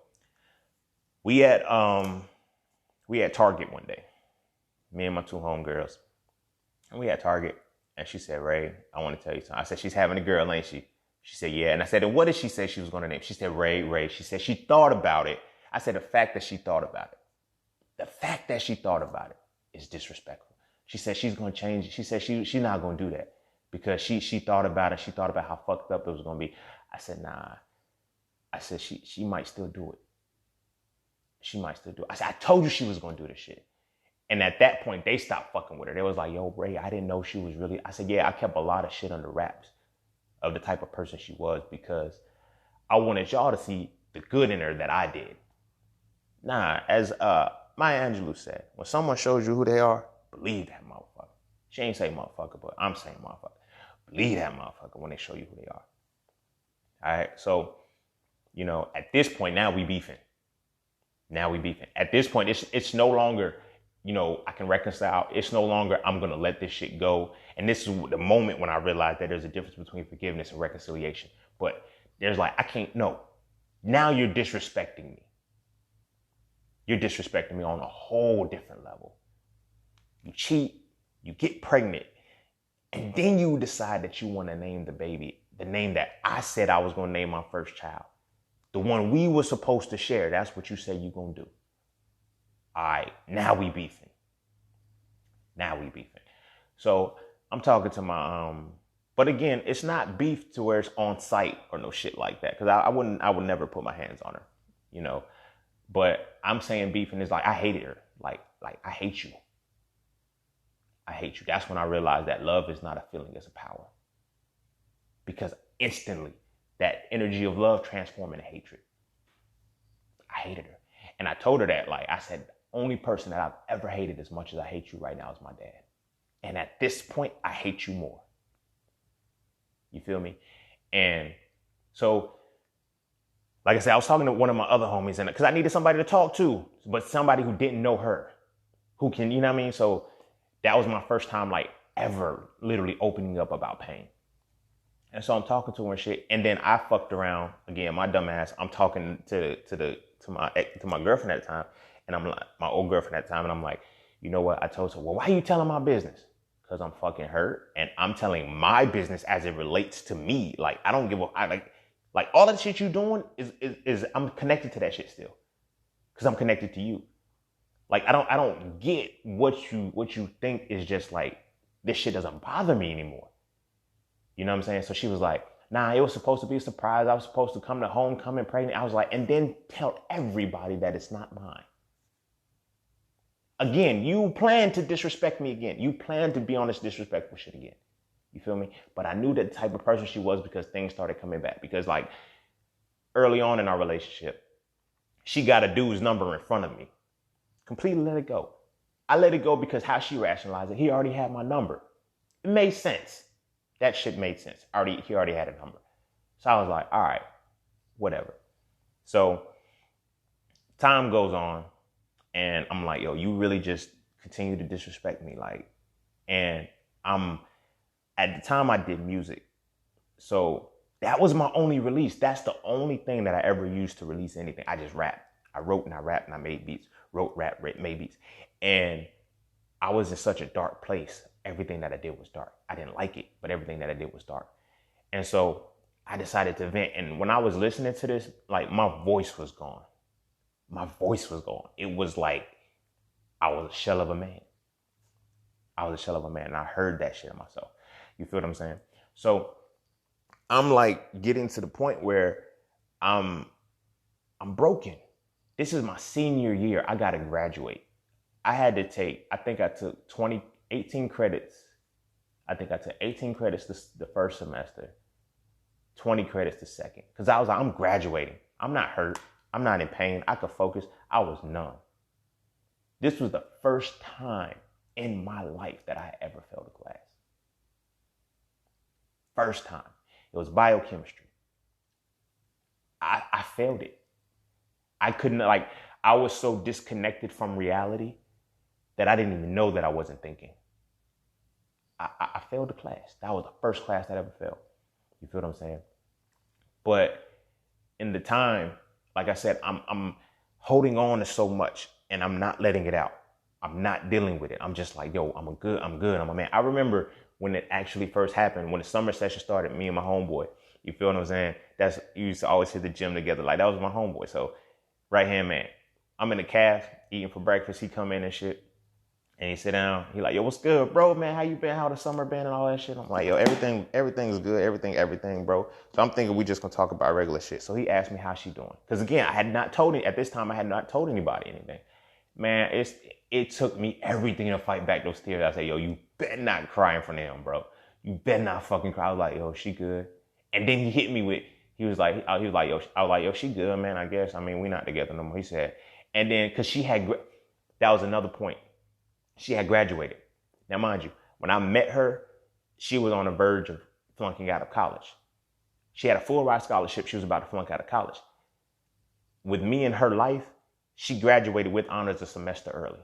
Speaker 1: we at Target one day. Me and my two homegirls. And we at Target. And she said, Ray, I want to tell you something. I said, she's having a girl, ain't she? She said, yeah. And I said, and what did she say she was going to name? She said, Ray. She said she thought about it. I said, the fact that she thought about it is disrespectful. She said she's going to change it. She said she's not going to do that because she thought about it. She thought about how fucked up it was going to be. I said, nah. I said, she might still do it. She might still do it. I said, I told you she was going to do this shit. And at that point, they stopped fucking with her. They was like, yo, Ray, I didn't know she was really. I said, yeah, I kept a lot of shit under wraps of the type of person she was because I wanted y'all to see the good in her that I did. Nah, as Maya Angelou said, when someone shows you who they are, believe that motherfucker. She ain't say motherfucker, but I'm saying motherfucker. Believe that motherfucker when they show you who they are. All right, so, at this point, now we beefing. At this point, it's no longer, I can reconcile. It's no longer, I'm going to let this shit go. And this is the moment when I realized that there's a difference between forgiveness and reconciliation. But there's like, I can't, no. Now you're disrespecting me. You're disrespecting me on a whole different level. You cheat, you get pregnant, and then you decide that you want to name the baby the name that I said I was going to name my first child. The one we were supposed to share. That's what you said you're going to do. All right, now we beefing. So I'm talking to my, but again, it's not beef to where it's on site or no shit like that. Cause I would never put my hands on her, but I'm saying beefing is like, I hated her. Like I hate you. That's when I realized that love is not a feeling, it's a power. Because instantly that energy of love transformed into hatred. I hated her. And I told her that, like I said, the only person that I've ever hated as much as I hate you right now is my dad. And at this point, I hate you more. You feel me? And so, like I said, I was talking to one of my other homies, and because I needed somebody to talk to, but somebody who didn't know her, who can, you know what I mean? So that was my first time, like ever, literally opening up about pain. And so I'm talking to her and shit, and then I fucked around again. My dumb ass. I'm talking to my girlfriend at the time, and I'm like, my old girlfriend at the time, and I'm like, you know what? I told her, well, why are you telling my business? Because I'm fucking hurt, and I'm telling my business as it relates to me. Like I don't give a. Like all that shit you doing is I'm connected to that shit still, because I'm connected to you. Like I don't get what you think is just like this shit doesn't bother me anymore. You know what I'm saying? So she was like, nah, it was supposed to be a surprise. I was supposed to come to homecoming pregnant. I was like, and then tell everybody that it's not mine. Again, you plan to disrespect me again. You plan to be on this disrespectful shit again. You feel me? But I knew the type of person she was because things started coming back. Because like early on in our relationship, she got a dude's number in front of me. Completely let it go. I let it go because how she rationalized it, he already had my number. It made sense. That shit made sense. He already had a number. So I was like, all right, whatever. So time goes on and I'm like, yo, you really just continue to disrespect me. Like, and at the time I did music. So that was my only release. That's the only thing that I ever used to release anything. I just rapped. I wrote and I rapped and I made beats. Wrote, rap, made beats. And I was in such a dark place. Everything that I did was dark. I didn't like it, but everything that I did was dark. And so I decided to vent. And when I was listening to this, like my voice was gone. It was like I was a shell of a man. And I heard that shit in myself. You feel what I'm saying? So I'm like getting to the point where I'm I'm broken. This is my senior year. I got to graduate. I think I took 18 credits. I think I took 18 credits the first semester, 20 credits the second. Because I was like, I'm graduating. I'm not hurt. I'm not in pain. I could focus. I was numb. This was the first time in my life that I ever failed a class. First time. It was biochemistry. I failed it. I couldn't, I was so disconnected from reality that I didn't even know that I wasn't thinking. I failed the class. That was the first class that I ever failed. You feel what I'm saying? But in the time, like I said, I'm holding on to so much and I'm not letting it out. I'm not dealing with it. I'm just like, yo, I'm good. I'm a man. I remember when it actually first happened, when the summer session started, me and my homeboy, you feel what I'm saying? You used to always hit the gym together. Like, that was my homeboy. So, right hand man. I'm in the calf eating for breakfast. He come in and shit. And he sit down. He like, yo, what's good, bro, man? How you been? How the summer been and all that shit? I'm like, yo, everything's good. Everything, bro. So I'm thinking we just gonna talk about regular shit. So he asked me how she doing. Because again, I had not told anybody anything. Man, it took me everything to fight back those tears. I said, yo, you better not cry in front of him, bro. You better not fucking cry. I was like, yo, she good. And then he hit me with, he was like, yo, she good, man, I guess. I mean, we not together no more. He said, and then, cause that was another point. She had graduated. Now, mind you, when I met her, she was on the verge of flunking out of college. She had a full ride scholarship. She was about to flunk out of college. With me in her life, she graduated with honors a semester early.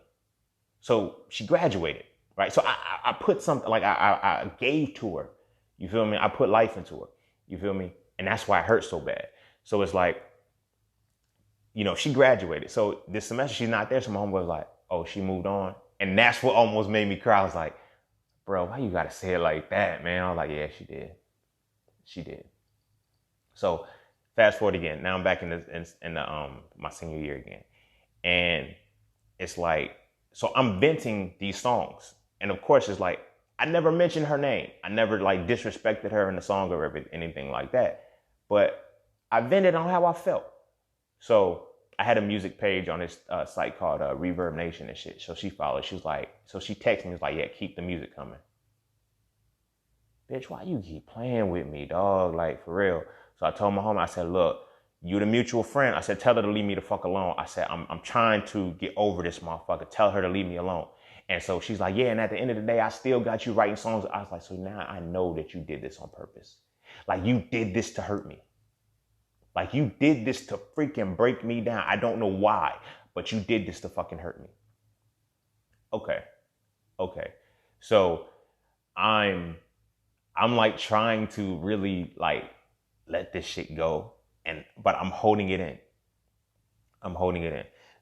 Speaker 1: So she graduated, right? So I put something, like I gave to her. You feel me? I put life into her. You feel me? And that's why it hurts so bad. So it's like, you know, she graduated. So this semester she's not there. So my homeboy was like, oh, she moved on. And that's what almost made me cry. I was like, bro, why you gotta say it like that, man? I was like, yeah, she did. She did. So fast forward again. Now I'm back in my senior year again. And it's like, so I'm venting these songs. And of course it's like, I never mentioned her name. I never like disrespected her in the song or anything like that. But I vented on how I felt. So I had a music page on this site called Reverb Nation and shit. So she followed. She was like, so she texted me, was like, yeah, keep the music coming. Bitch, why you keep playing with me, dog? Like, for real. So I told my homie, I said, look, you the mutual friend. I said, tell her to leave me the fuck alone. I said, I'm trying to get over this motherfucker. Tell her to leave me alone. And so she's like, yeah, and at the end of the day, I still got you writing songs. I was like, so now I know that you did this on purpose. Like, you did this to hurt me. Like, you did this to freaking break me down. I don't know why, but you did this to fucking hurt me. Okay. So I'm like trying to really like let this shit go, but I'm holding it in.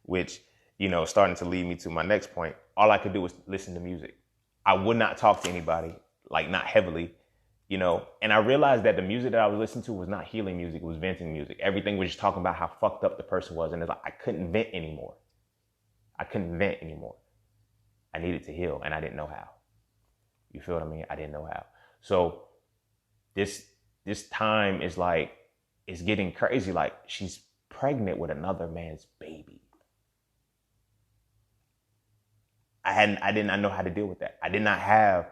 Speaker 1: Which, you know, starting to lead me to my next point. All I could do was listen to music. I would not talk to anybody, like not heavily. You know, and I realized that the music that I was listening to was not healing music. It was venting music. Everything was just talking about how fucked up the person was. And it's like, I couldn't vent anymore. I needed to heal, and I didn't know how. You feel what I mean? I didn't know how. So this time is like, it's getting crazy. Like, she's pregnant with another man's baby. I did not know how to deal with that. I did not have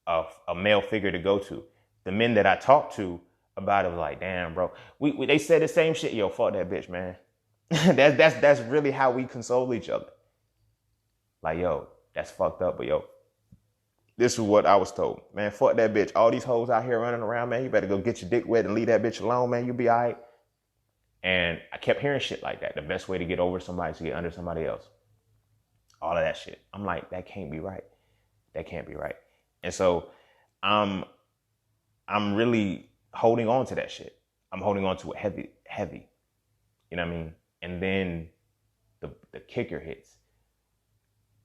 Speaker 1: a male figure to go to. The men that I talked to about it was like, damn, bro. They said the same shit. Yo, fuck that bitch, man. that's really how we console each other. Like, yo, that's fucked up, but yo, this is what I was told. Man, fuck that bitch. All these hoes out here running around, man, you better go get your dick wet and leave that bitch alone, man. You be all right. And I kept hearing shit like that. The best way to get over somebody is to get under somebody else. All of that shit. I'm like, that can't be right. And so I'm really holding on to that shit. I'm holding on to it heavy. You know what I mean? And then the kicker hits.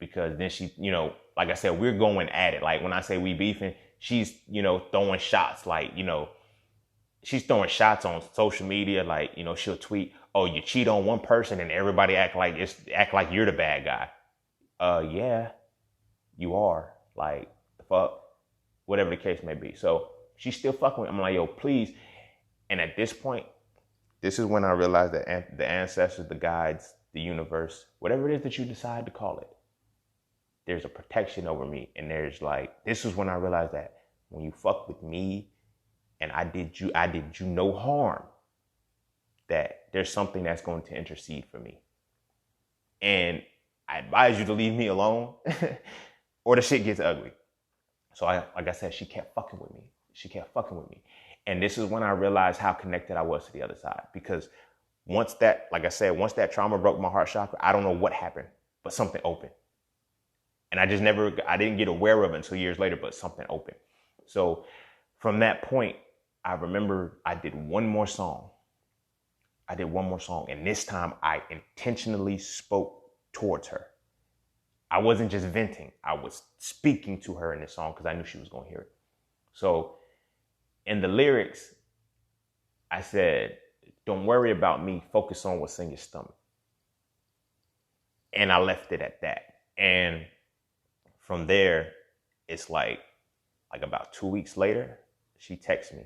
Speaker 1: Because then she, you know, like I said, we're going at it. Like, when I say we beefing, she's, you know, throwing shots. Like, you know, she's throwing shots on social media. Like, you know, she'll tweet, oh, you cheat on one person and everybody act like you're the bad guy. Yeah, you are. Like, the fuck, whatever the case may be. So she's still fucking with me. I'm like, yo, please. And at this point, This is when I realized that the ancestors, the guides, the universe, whatever it is that you decide to call it, there's a protection over me. And there's like, this is when I realized that when you fuck with me and I did you no harm, that there's something that's going to intercede for me. And I advise you to leave me alone or the shit gets ugly. So like I said, she kept fucking with me. And this is when I realized how connected I was to the other side. Because once that trauma broke my heart chakra, I don't know what happened, but something opened. And I didn't get aware of it until years later, but something opened. So from that point, I remember I did one more song. And this time I intentionally spoke towards her. I wasn't just venting. I was speaking to her in this song because I knew she was going to hear it. So in the lyrics, I said, don't worry about me. Focus on what's in your stomach. And I left it at that. And from there, it's like about 2 weeks later, she texts me.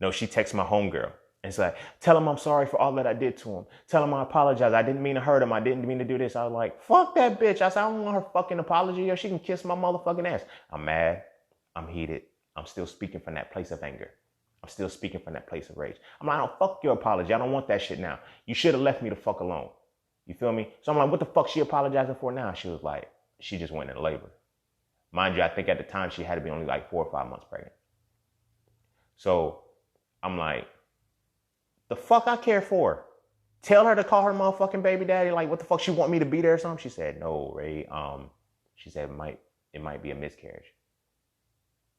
Speaker 1: No, she texts my homegirl. And it's like, tell him I'm sorry for all that I did to him. Tell him I apologize. I didn't mean to hurt him. I didn't mean to do this. I was like, fuck that bitch. I said, I don't want her fucking apology or she can kiss my motherfucking ass. I'm mad. I'm heated. I'm still speaking from that place of anger. I'm still speaking from that place of rage. I'm like, I don't fuck your apology. I don't want that shit now. You should have left me the fuck alone. You feel me? So I'm like, what the fuck she apologizing for now? She was like, she just went into labor. Mind you, I think at the time she had to be only like 4 or 5 months pregnant. So I'm like, the fuck I care for? Tell her to call her motherfucking baby daddy. Like, what the fuck? She want me to be there or something? She said, no, Ray. She said it might be a miscarriage.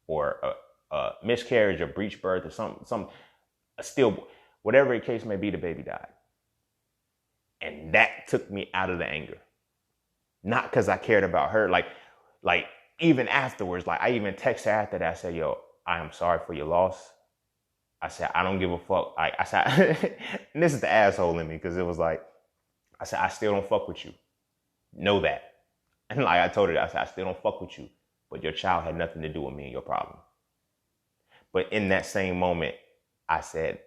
Speaker 1: Or a miscarriage or breech birth or something, still, whatever the case may be, the baby died. And that took me out of the anger. Not because I cared about her. Like even afterwards, like I even texted her after that. I said, yo, I am sorry for your loss. I said, I don't give a fuck. I said, and this is the asshole in me, because it was like, I said, I still don't fuck with you. Know that. And like I told her, I said, I still don't fuck with you. But your child had nothing to do with me and your problem. But in that same moment, I said,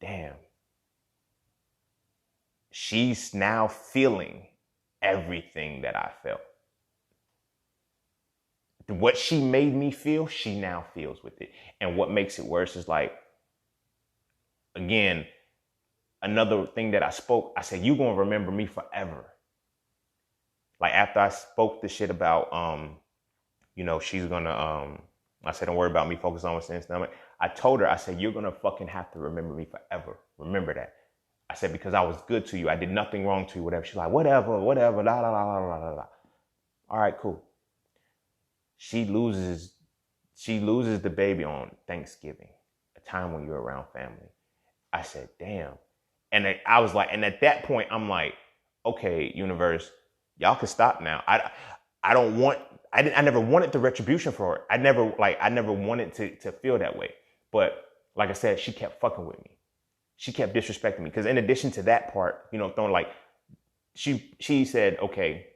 Speaker 1: damn, she's now feeling everything that I felt. What she made me feel, she now feels with it. And what makes it worse is like, again, another thing that I spoke, I said, you gonna remember me forever. Like after I spoke the shit about, she's gonna, I said, don't worry about me, focus on what's in the stomach. I told her, I said, you're gonna fucking have to remember me forever. Remember that. I said, because I was good to you. I did nothing wrong to you, whatever. She's like, whatever, la, la, la, la, la, la. All right, cool. She loses the baby on Thanksgiving, a time when you're around family. I said, damn. And I was like, and at that point, I'm like, okay, universe, y'all can stop now. I never wanted the retribution for it. I never wanted to feel that way. But like I said, she kept fucking with me. She kept disrespecting me. Because in addition to that part, she said, okay,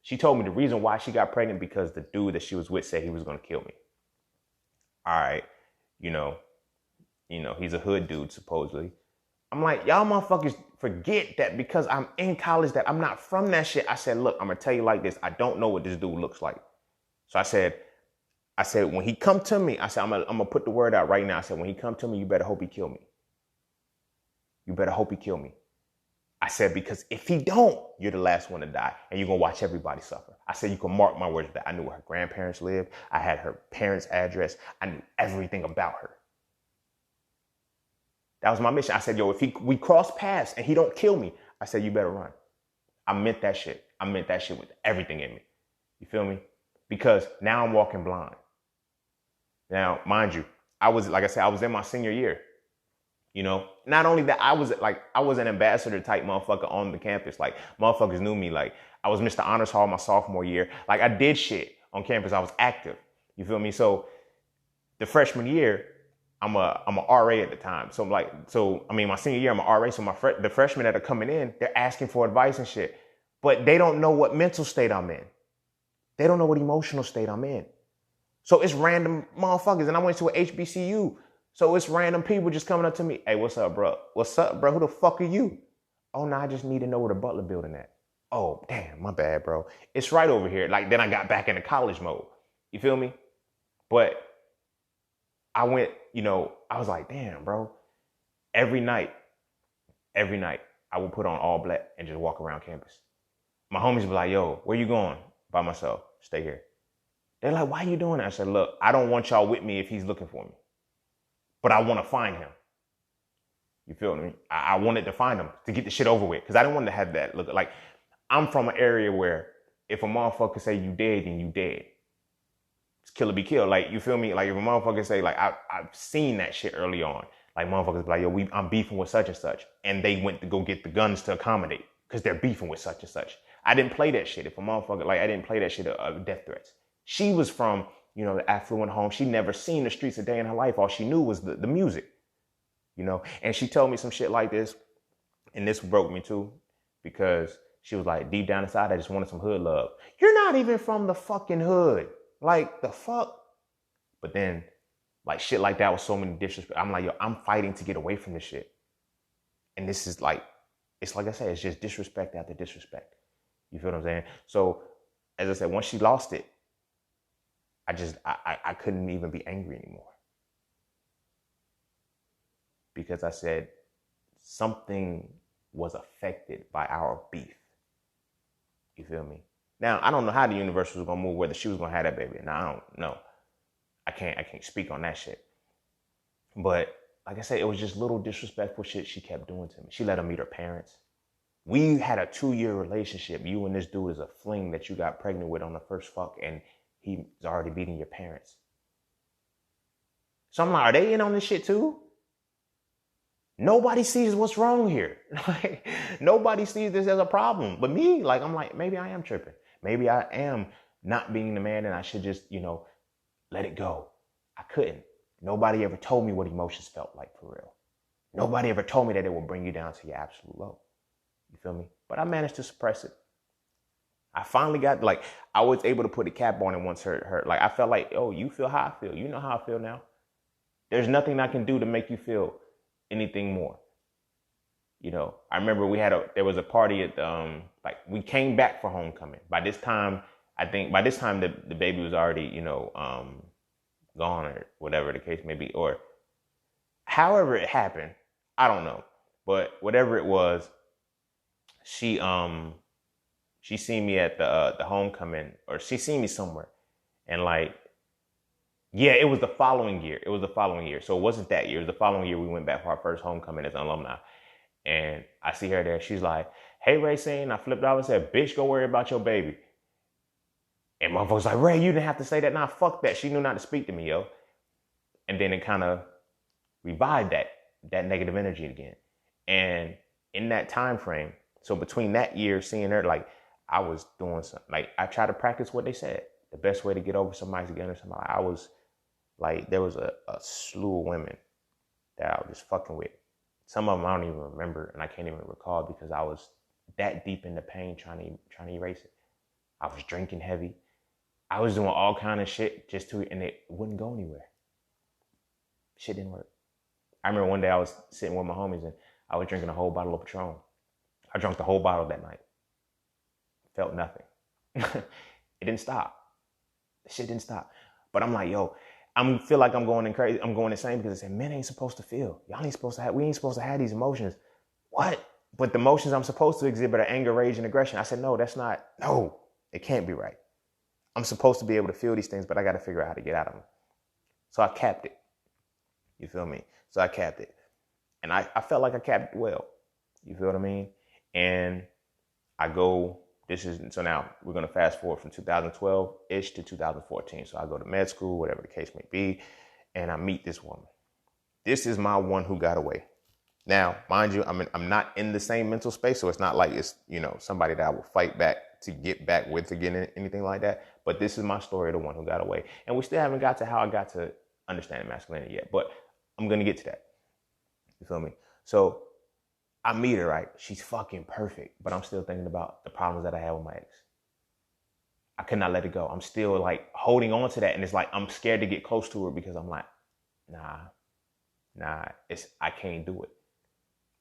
Speaker 1: she told me the reason why she got pregnant because the dude that she was with said he was going to kill me. All right. He's a hood dude, supposedly. I'm like, y'all motherfuckers forget that because I'm in college that I'm not from that shit. I said, look, I'm going to tell you like this. I don't know what this dude looks like. So I said, when he come to me, I said, I'm going to put the word out right now. I said, when he come to me, you better hope he kill me. You better hope he kill me. I said, because if he don't, you're the last one to die and you're going to watch everybody suffer. I said, you can mark my words that I knew where her grandparents lived. I had her parents' address. I knew everything about her. That was my mission. I said, yo, if we cross paths and he don't kill me, I said, you better run. I meant that shit. I meant that shit with everything in me. You feel me? Because now I'm walking blind. Now, mind you, I was in my senior year. Not only that, I was an ambassador type motherfucker on the campus. Like, motherfuckers knew me. Like, I was Mr. Honors Hall my sophomore year. Like, I did shit on campus. I was active. You feel me? So the freshman year, I'm a RA at the time. So my senior year, I'm a RA. So the freshmen that are coming in, they're asking for advice and shit. But they don't know what mental state I'm in. They don't know what emotional state I'm in. So it's random motherfuckers. And I went to an HBCU. So it's random people just coming up to me. Hey, what's up, bro? What's up, bro? Who the fuck are you? Oh, no, I just need to know where the Butler building at. Oh, damn, my bad, bro. It's right over here. Like, then I got back into college mode. You feel me? But I went, I was like, damn, bro. Every night, I would put on all black and just walk around campus. My homies would be like, yo, where you going? By myself. Stay here. They're like, why are you doing that? I said, look, I don't want y'all with me if he's looking for me. But I want to find him. You feel me? I wanted to find him to get the shit over with. Because I didn't want to have that look. Like, I'm from an area where if a motherfucker say you dead, then you dead. It's kill or be killed. Like, you feel me? Like, if a motherfucker say, like, I've seen that shit early on. Like, motherfuckers be like, yo, I'm beefing with such and such. And they went to go get the guns to accommodate. Because they're beefing with such and such. I didn't play that shit. If a motherfucker, like, I didn't play that shit of death threats. She was from, the affluent home. She never seen the streets a day in her life. All she knew was the music, And she told me some shit like this. And this broke me too. Because she was like, deep down inside, I just wanted some hood love. You're not even from the fucking hood. Like, the fuck? But then, like, shit like that was so many disrespect. I'm like, yo, I'm fighting to get away from this shit. And this is like, it's like I said, it's just disrespect after disrespect. You feel what I'm saying? So, as I said, once she lost it, I couldn't even be angry anymore. Because I said something was affected by our beef. You feel me? Now, I don't know how the universe was going to move, whether she was going to have that baby. Now, I don't know. I can't speak on that shit. But like I said, it was just little disrespectful shit she kept doing to me. She let him meet her parents. We had a 2-year relationship. You and this dude is a fling that you got pregnant with on the first fuck, and he's already beating your parents. So I'm like, are they in on this shit too? Nobody sees what's wrong here. Like, nobody sees this as a problem. But me, like, I'm like, maybe I am tripping. Maybe I am not being the man and I should just, let it go. I couldn't. Nobody ever told me what emotions felt like for real. Nobody ever told me that it will bring you down to your absolute low. You feel me? But I managed to suppress it. I finally got, like, I was able to put a cap on it once her. Like, I felt like, oh, you feel how I feel. You know how I feel now. There's nothing I can do to make you feel anything more. I remember there was a party at, we came back for homecoming. By this time, the baby was already, gone or whatever the case may be. Or however it happened, I don't know. But whatever it was, she seen me at the homecoming, or she seen me somewhere. And it was the following year. So it wasn't that year. It was the following year we went back for our first homecoming as an alumni. And I see her there. She's like, hey, Racine. I flipped out and said, bitch, go worry about your baby. And motherfuckers like, Ray, you didn't have to say that. Nah, fuck that. She knew not to speak to me, yo. And then it kind of revived that negative energy again. And in that time frame, so between that year, seeing her, like, I was doing something. Like, I tried to practice what they said. The best way to get over somebody's again or something. I was like, there was a slew of women that I was just fucking with. Some of them I don't even remember, and I can't even recall because I was that deep in the pain trying to erase it. I was drinking heavy. I was doing all kind of shit and it wouldn't go anywhere. Shit didn't work. I remember one day I was sitting with my homies and I was drinking a whole bottle of Patron. I drank the whole bottle that night. Felt nothing. It didn't stop. The shit didn't stop. But I'm like, yo, I feel like I'm going crazy. I'm going insane because I said, men ain't supposed to feel. We ain't supposed to have these emotions. What? But the emotions I'm supposed to exhibit are anger, rage, and aggression. I said, no, it can't be right. I'm supposed to be able to feel these things, but I got to figure out how to get out of them. So I capped it. You feel me? So I capped it. And I felt like I capped it well. You feel what I mean? And I go, so now we're going to fast forward from 2012-ish to 2014. So I go to med school, whatever the case may be, and I meet this woman. This is my one who got away. Now, mind you, I'm not in the same mental space, so it's not like it's, somebody that I will fight back to get back with again, anything like that. But this is my story of the one who got away. And we still haven't got to how I got to understanding masculinity yet, but I'm going to get to that. You feel me? So I meet her, right? She's fucking perfect, but I'm still thinking about the problems that I had with my ex. I could not let it go. I'm still like holding on to that. And it's like, I'm scared to get close to her because I'm like, nah, Nah, I can't do it.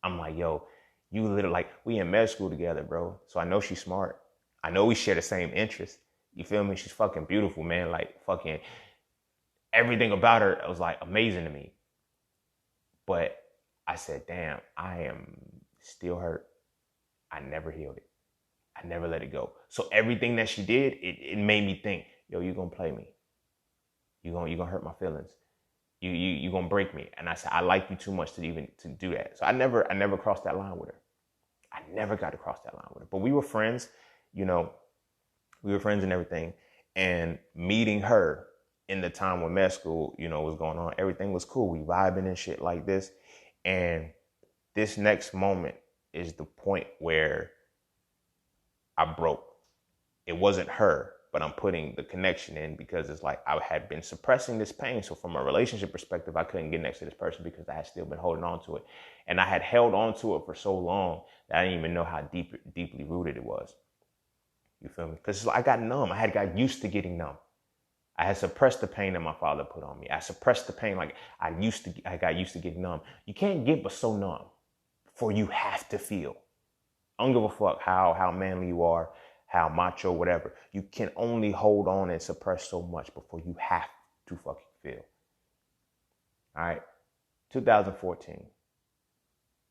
Speaker 1: I'm like, yo, you literally, like, we in med school together, bro. So I know she's smart. I know we share the same interests. You feel me? She's fucking beautiful, man. Like, fucking everything about her was like amazing to me. But I said, damn, I am still hurt. I never healed it. I never let it go. So everything that she did, it made me think, yo, you gonna play me. You gonna hurt my feelings. You gonna break me. And I said, I like you too much to even to do that. So I never crossed that line with her. I never got to cross that line with her. But we were friends, you know, we were friends and everything. And meeting her in the time when med school, you know, was going on, everything was cool. We vibing and shit like this. And this next moment is the point where I broke. It wasn't her, but I'm putting the connection in because it's like I had been suppressing this pain. So from a relationship perspective, I couldn't get next to this person because I had still been holding on to it. And I had held on to it for so long that I didn't even know how deeply rooted it was. You feel me? Because I got numb. I had got used to getting numb. I had suppressed the pain that my father put on me. I suppressed the pain like I got used to getting numb. You can't get but so numb, for you have to feel. I don't give a fuck how manly you are, how macho, whatever. You can only hold on and suppress so much before you have to fucking feel. All right, 2014.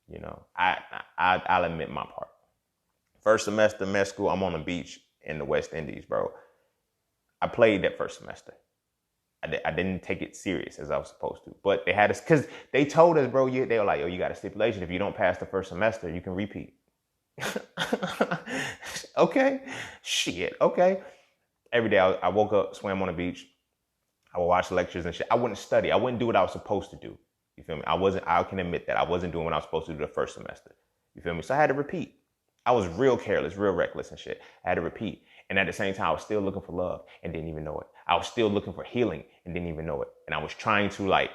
Speaker 1: You know, I'll admit my part. First semester med school, I'm on the beach in the West Indies, bro. I played that first semester. I didn't take it serious as I was supposed to. But they had us, because they told us, bro, they were like, yo, you got a stipulation. If you don't pass the first semester, you can repeat. Okay. Shit. Okay. Every day I woke up, swam on the beach. I would watch lectures and shit. I wouldn't study. I wouldn't do what I was supposed to do. You feel me? I can admit that I wasn't doing what I was supposed to do the first semester. You feel me? So I had to repeat. I was real careless, real reckless and shit. I had to repeat. And at the same time, I was still looking for love and didn't even know it. I was still looking for healing and didn't even know it. And I was trying to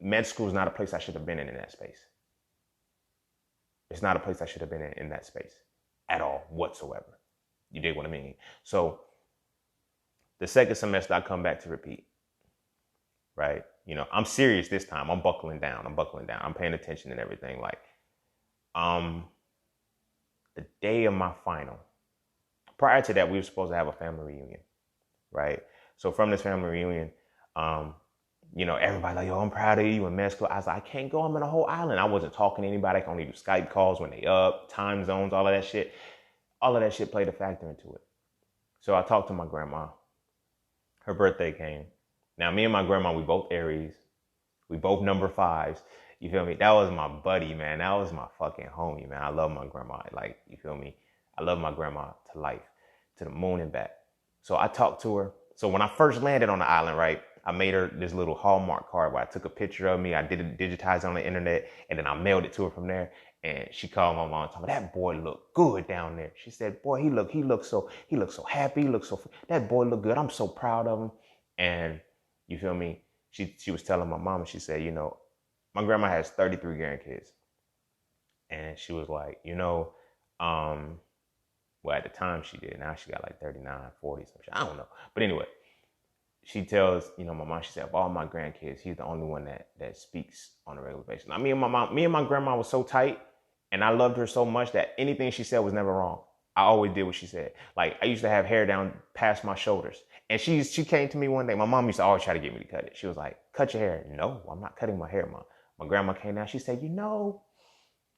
Speaker 1: med school is not a place I should have been in that space. It's not a place I should have been in that space at all, whatsoever. You dig what I mean? So the second semester, I come back to repeat, right? You know, I'm serious this time. I'm buckling down. I'm paying attention and everything. Like, the day of my final, prior to that, we were supposed to have a family reunion, right? So from this family reunion, you know, everybody like, yo, I'm proud of you in med school. I was like, I can't go. I'm in a whole island. I wasn't talking to anybody. I can only do Skype calls when they up, time zones, all of that shit. All of that shit played a factor into it. So I talked to my grandma. Her birthday came. Now, me and my grandma, we both Aries. We both number 5s. You feel me? That was my buddy, man. That was my fucking homie, man. I love my grandma. Like, you feel me? I love my grandma to life, to the moon and back. So I talked to her. So when I first landed on the island, right, I made her this little Hallmark card where I took a picture of me. I did it digitized on the internet, and then I mailed it to her from there. And she called my mom and told me, that boy looked good down there. She said, boy, he looked so happy. That boy looked good. I'm so proud of him. And you feel me? She was telling my mom, and she said, you know, my grandma has 33 grandkids. And she was like, you know, well, at the time she did. Now she got like 39, 40, some shit. I don't know. But anyway, she tells, you know, my mom, she said, of all my grandkids, he's the only one that speaks on a regular basis. Now, me and my grandma was so tight, and I loved her so much that anything she said was never wrong. I always did what she said. Like, I used to have hair down past my shoulders. And she came to me one day. My mom used to always try to get me to cut it. She was like, cut your hair. No, I'm not cutting my hair, Mom. My grandma came down. She said, you know,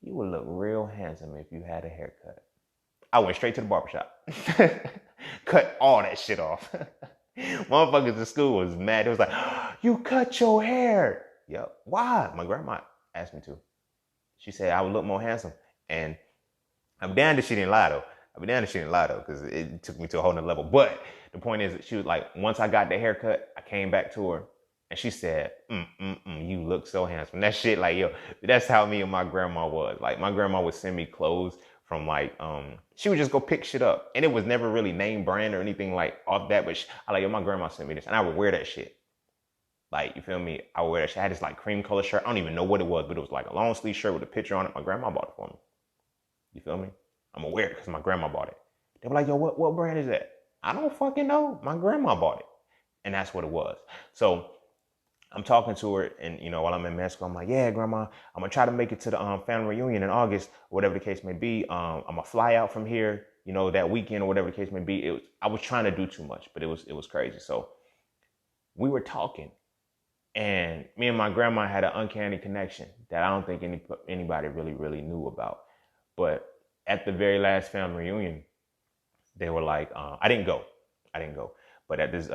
Speaker 1: you would look real handsome if you had a haircut. I went straight to the barbershop. Cut all that shit off. Motherfuckers in school was mad. It was like, you cut your hair. Yep. Why? My grandma asked me to. She said I would look more handsome. And I'm damned if she didn't lie, though. Because it took me to a whole nother level. But the point is, she was like, once I got the haircut, I came back to her. And she said, you look so handsome. That shit, like, yo, that's how me and my grandma was. Like, my grandma would send me clothes from, like, she would just go pick shit up. And it was never really name brand or anything like off that. But yo, my grandma sent me this. And I would wear that shit. Like, you feel me? I would wear that shit. I had this, like, cream color shirt. I don't even know what it was, but it was, like, a long sleeve shirt with a picture on it. My grandma bought it for me. You feel me? I'm gonna wear it because my grandma bought it. They were like, yo, what brand is that? I don't fucking know. My grandma bought it. And that's what it was. So I'm talking to her, and while I'm in med school, I'm like, yeah, grandma, I'm gonna try to make it to the family reunion in August, whatever the case may be. I'm gonna fly out from here, that weekend or whatever the case may be. I was trying to do too much, but it was crazy. So we were talking, and me and my grandma had an uncanny connection that I don't think anybody really knew about. But at the very last family reunion, they were like, I didn't go, but at this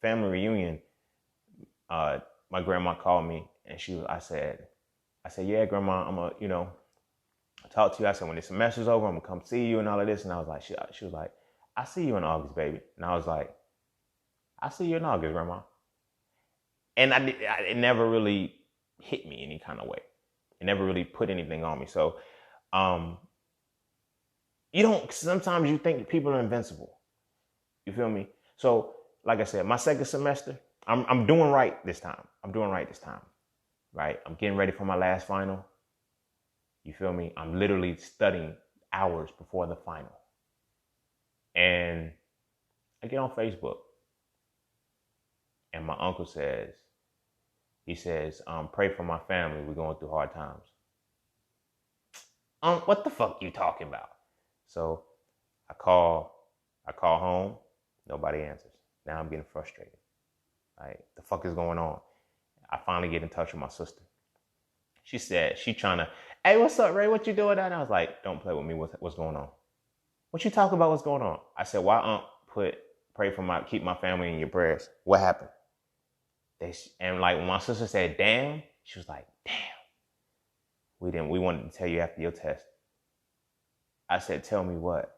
Speaker 1: family reunion, my grandma called me, and I said, yeah, grandma, I'm gonna, talk to you. I said, when the semester's over, I'm gonna come see you and all of this. And I was like, she was like, I see you in August, baby. And I was like, I see you in August, grandma. And it never really hit me any kind of way. It never really put anything on me. So, sometimes you think people are invincible. You feel me? So, like I said, my second semester, I'm doing right this time. Right? I'm getting ready for my last final. You feel me? I'm literally studying hours before the final. And I get on Facebook, and my uncle says, pray for my family. We're going through hard times. What the fuck you talking about? So I call home. Nobody answers. Now I'm getting frustrated. Like, the fuck is going on? I finally get in touch with my sister. She said, she trying to, hey, what's up, Ray? What you doing? And I was like, don't play with me. What's going on? What you talking about? What's going on? I said, why keep my family in your prayers? What happened? And like when my sister said, damn, she was like, damn. We wanted to tell you after your test. I said, tell me what?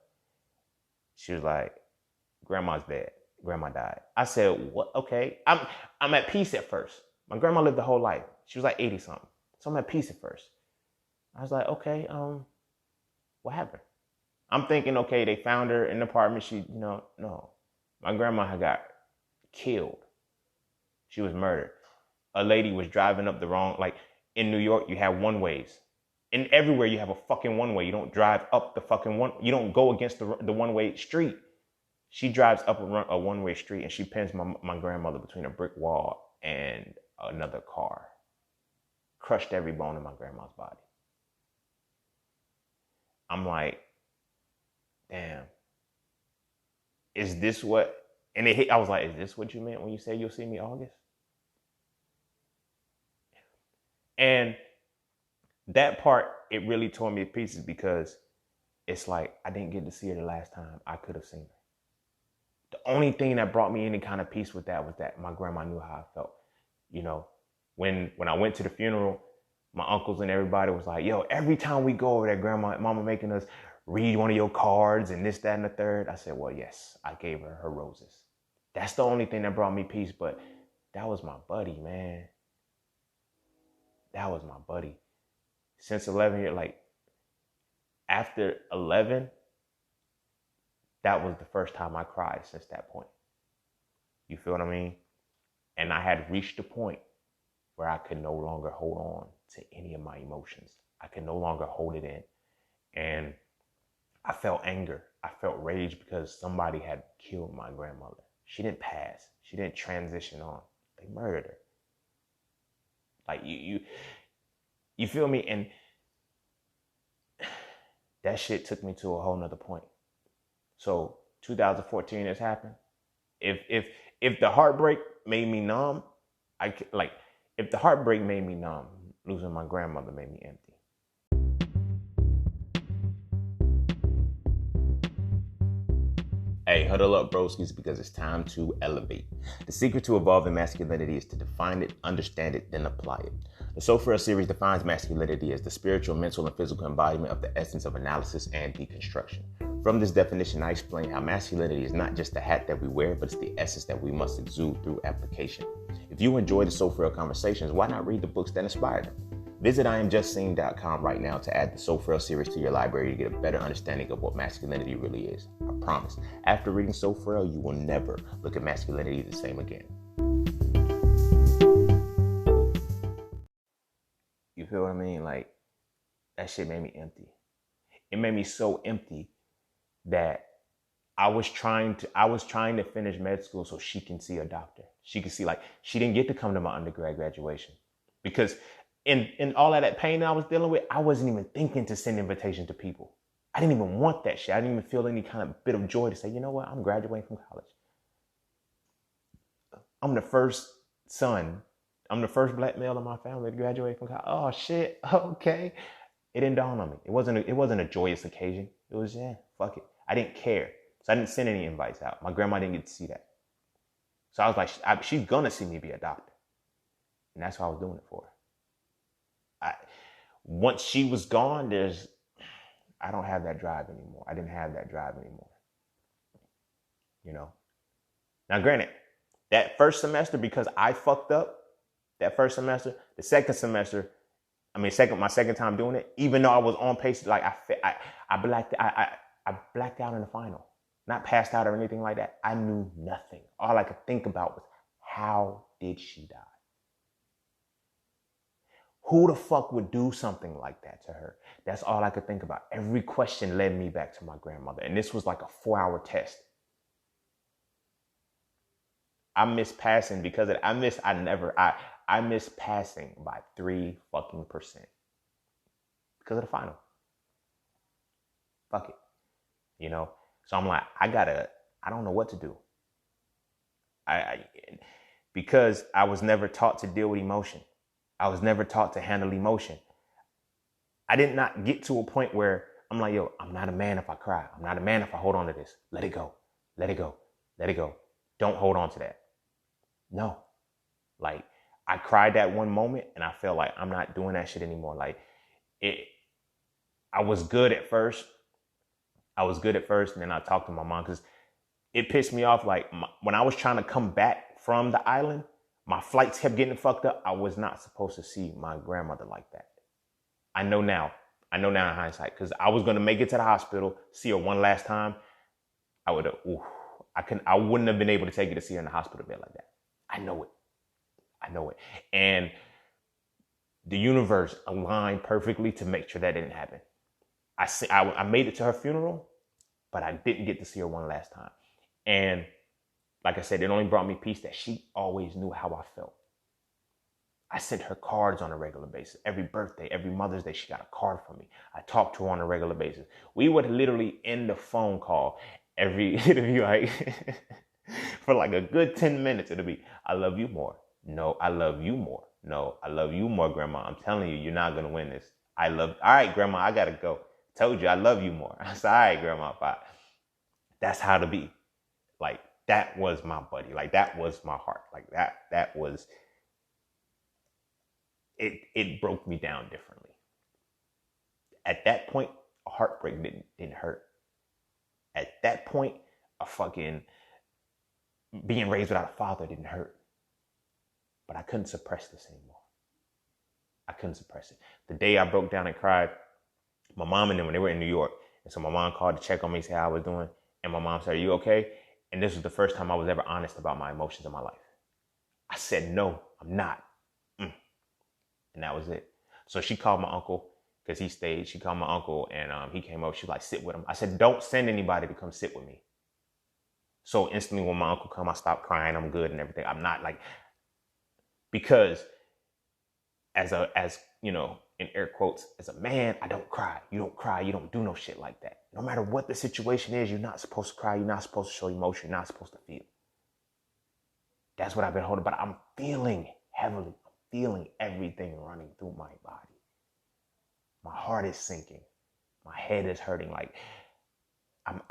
Speaker 1: She was like, grandma's dead. Grandma died. I said, what? Okay. I'm at peace at first. My grandma lived the whole life. She was like 80 something. So I'm at peace at first. I was like, okay, what happened? I'm thinking, okay, they found her in the apartment. No. My grandma had got killed. She was murdered. A lady was driving up the wrong, like in New York, you have one ways. And everywhere you have a fucking one way. You don't drive up the fucking one. You don't go against the one way street. She drives up a one way street, and she pins my grandmother between a brick wall and another car. Crushed every bone in my grandma's body. I'm like, damn. Is this what? And I was like, is this what you meant when you said you'll see me August? And that part, it really tore me to pieces, because it's like I didn't get to see her the last time I could have seen her. The only thing that brought me any kind of peace with that was that my grandma knew how I felt. When I went to the funeral, my uncles and everybody was like, yo, every time we go over there, mama making us read one of your cards and this, that, and the third. I said, well, yes, I gave her roses. That's the only thing that brought me peace. But that was my buddy, man. That was my buddy. Since 11 years, like after 11, that was the first time I cried since that point. You feel what I mean? And I had reached a point where I could no longer hold on to any of my emotions. I could no longer hold it in. And I felt anger. I felt rage because somebody had killed my grandmother. She didn't pass. She didn't transition on. They murdered her. Like you feel me? And that shit took me to a whole nother point. So 2014 has happened. If the heartbreak made me numb, if the heartbreak made me numb, losing my grandmother made me empty. Hey, huddle up, broskies, because it's time to elevate. The secret to evolving masculinity is to define it, understand it, then apply it. The So Frail series defines masculinity as the spiritual, mental, and physical embodiment of the essence of analysis and deconstruction. From this definition, I explain how masculinity is not just the hat that we wear, but it's the essence that we must exude through application. If you enjoy the So Frail conversations, why not read the books that inspire them? Visit IamJustSeen.com right now to add the So Frail series to your library to get a better understanding of what masculinity really is. I promise, after reading So Frail, you will never look at masculinity the same again. You feel what I mean? Like, that shit made me empty. It made me so empty that I was trying to finish med school so she can see a doctor. She could see, like, she didn't get to come to my undergrad graduation because in all of that pain I was dealing with, I wasn't even thinking to send invitations to people. I didn't even want that shit. I didn't even feel any kind of bit of joy to say, you know what, I'm graduating from college. I'm the first son. I'm the first black male in my family to graduate from college. Oh shit, okay. It didn't dawn on me. It wasn't a joyous occasion. It was, yeah, fuck it. I didn't care. So I didn't send any invites out. My grandma didn't get to see that. So I was like, she's gonna see me be a doctor. And that's what I was doing it for. Once she was gone, I don't have that drive anymore. I didn't have that drive anymore. You know? Now, granted, that first semester, because I fucked up that first semester, the second semester, my second time doing it, even though I was on pace, like I blacked out in the final. Not passed out or anything like that. I knew nothing. All I could think about was, how did she die? Who the fuck would do something like that to her? That's all I could think about. Every question led me back to my grandmother. And this was like a 4-hour test. I missed passing because of that. I missed passing by 3% because of the final. Fuck it. You know? So I'm like, I don't know what to do. Because I was never taught to deal with emotion. I was never taught to handle emotion. I did not get to a point where I'm like, yo, I'm not a man if I cry. I'm not a man if I hold on to this. Let it go. Let it go. Let it go. Don't hold on to that. No. Like, I cried that one moment and I felt like I'm not doing that shit anymore. Like, I was good at first. And then I talked to my mom because it pissed me off. Like, when I was trying to come back from the island, my flights kept getting fucked up. I was not supposed to see my grandmother like that. I know now in hindsight, because I was going to make it to the hospital, see her one last time. I wouldn't have been able to take her to see her in the hospital bed like that. I know it. And the universe aligned perfectly to make sure that didn't happen. I made it to her funeral, but I didn't get to see her one last time. And like I said, it only brought me peace that she always knew how I felt. I sent her cards on a regular basis. Every birthday, every Mother's Day, she got a card from me. I talked to her on a regular basis. We would literally end the phone call every interview, like for like a good 10 minutes. It'll be, I love you more. No, I love you more. No, I love you more, Grandma. I'm telling you, you're not going to win this. All right, Grandma, I got to go. Told you, I love you more. I said, all right, Grandma, bye. That's how to be. Like, that was my buddy. Like, that was my heart. Like, that was, it broke me down differently. At that point, a heartbreak didn't hurt. At that point, a fucking being raised without a father didn't hurt. But I couldn't suppress this anymore. I couldn't suppress it. The day I broke down and cried, my mom and them, when they were in New York, and so my mom called to check on me, see how I was doing, and my mom said, are you okay? And this was the first time I was ever honest about my emotions in my life. I said, no, I'm not. And that was it. So she called my uncle, because he stayed. She called my uncle, and he came over. She was like, sit with him. I said, don't send anybody to come sit with me. So instantly when my uncle come, I stopped crying. I'm good and everything. I'm not like, because as you know, in air quotes, as a man, I don't cry. You don't cry. You don't do no shit like that. No matter what the situation is, you're not supposed to cry. You're not supposed to show emotion. You're not supposed to feel. That's what I've been holding. But I'm feeling heavily. I'm feeling everything running through my body. My heart is sinking. My head is hurting. Like, I'm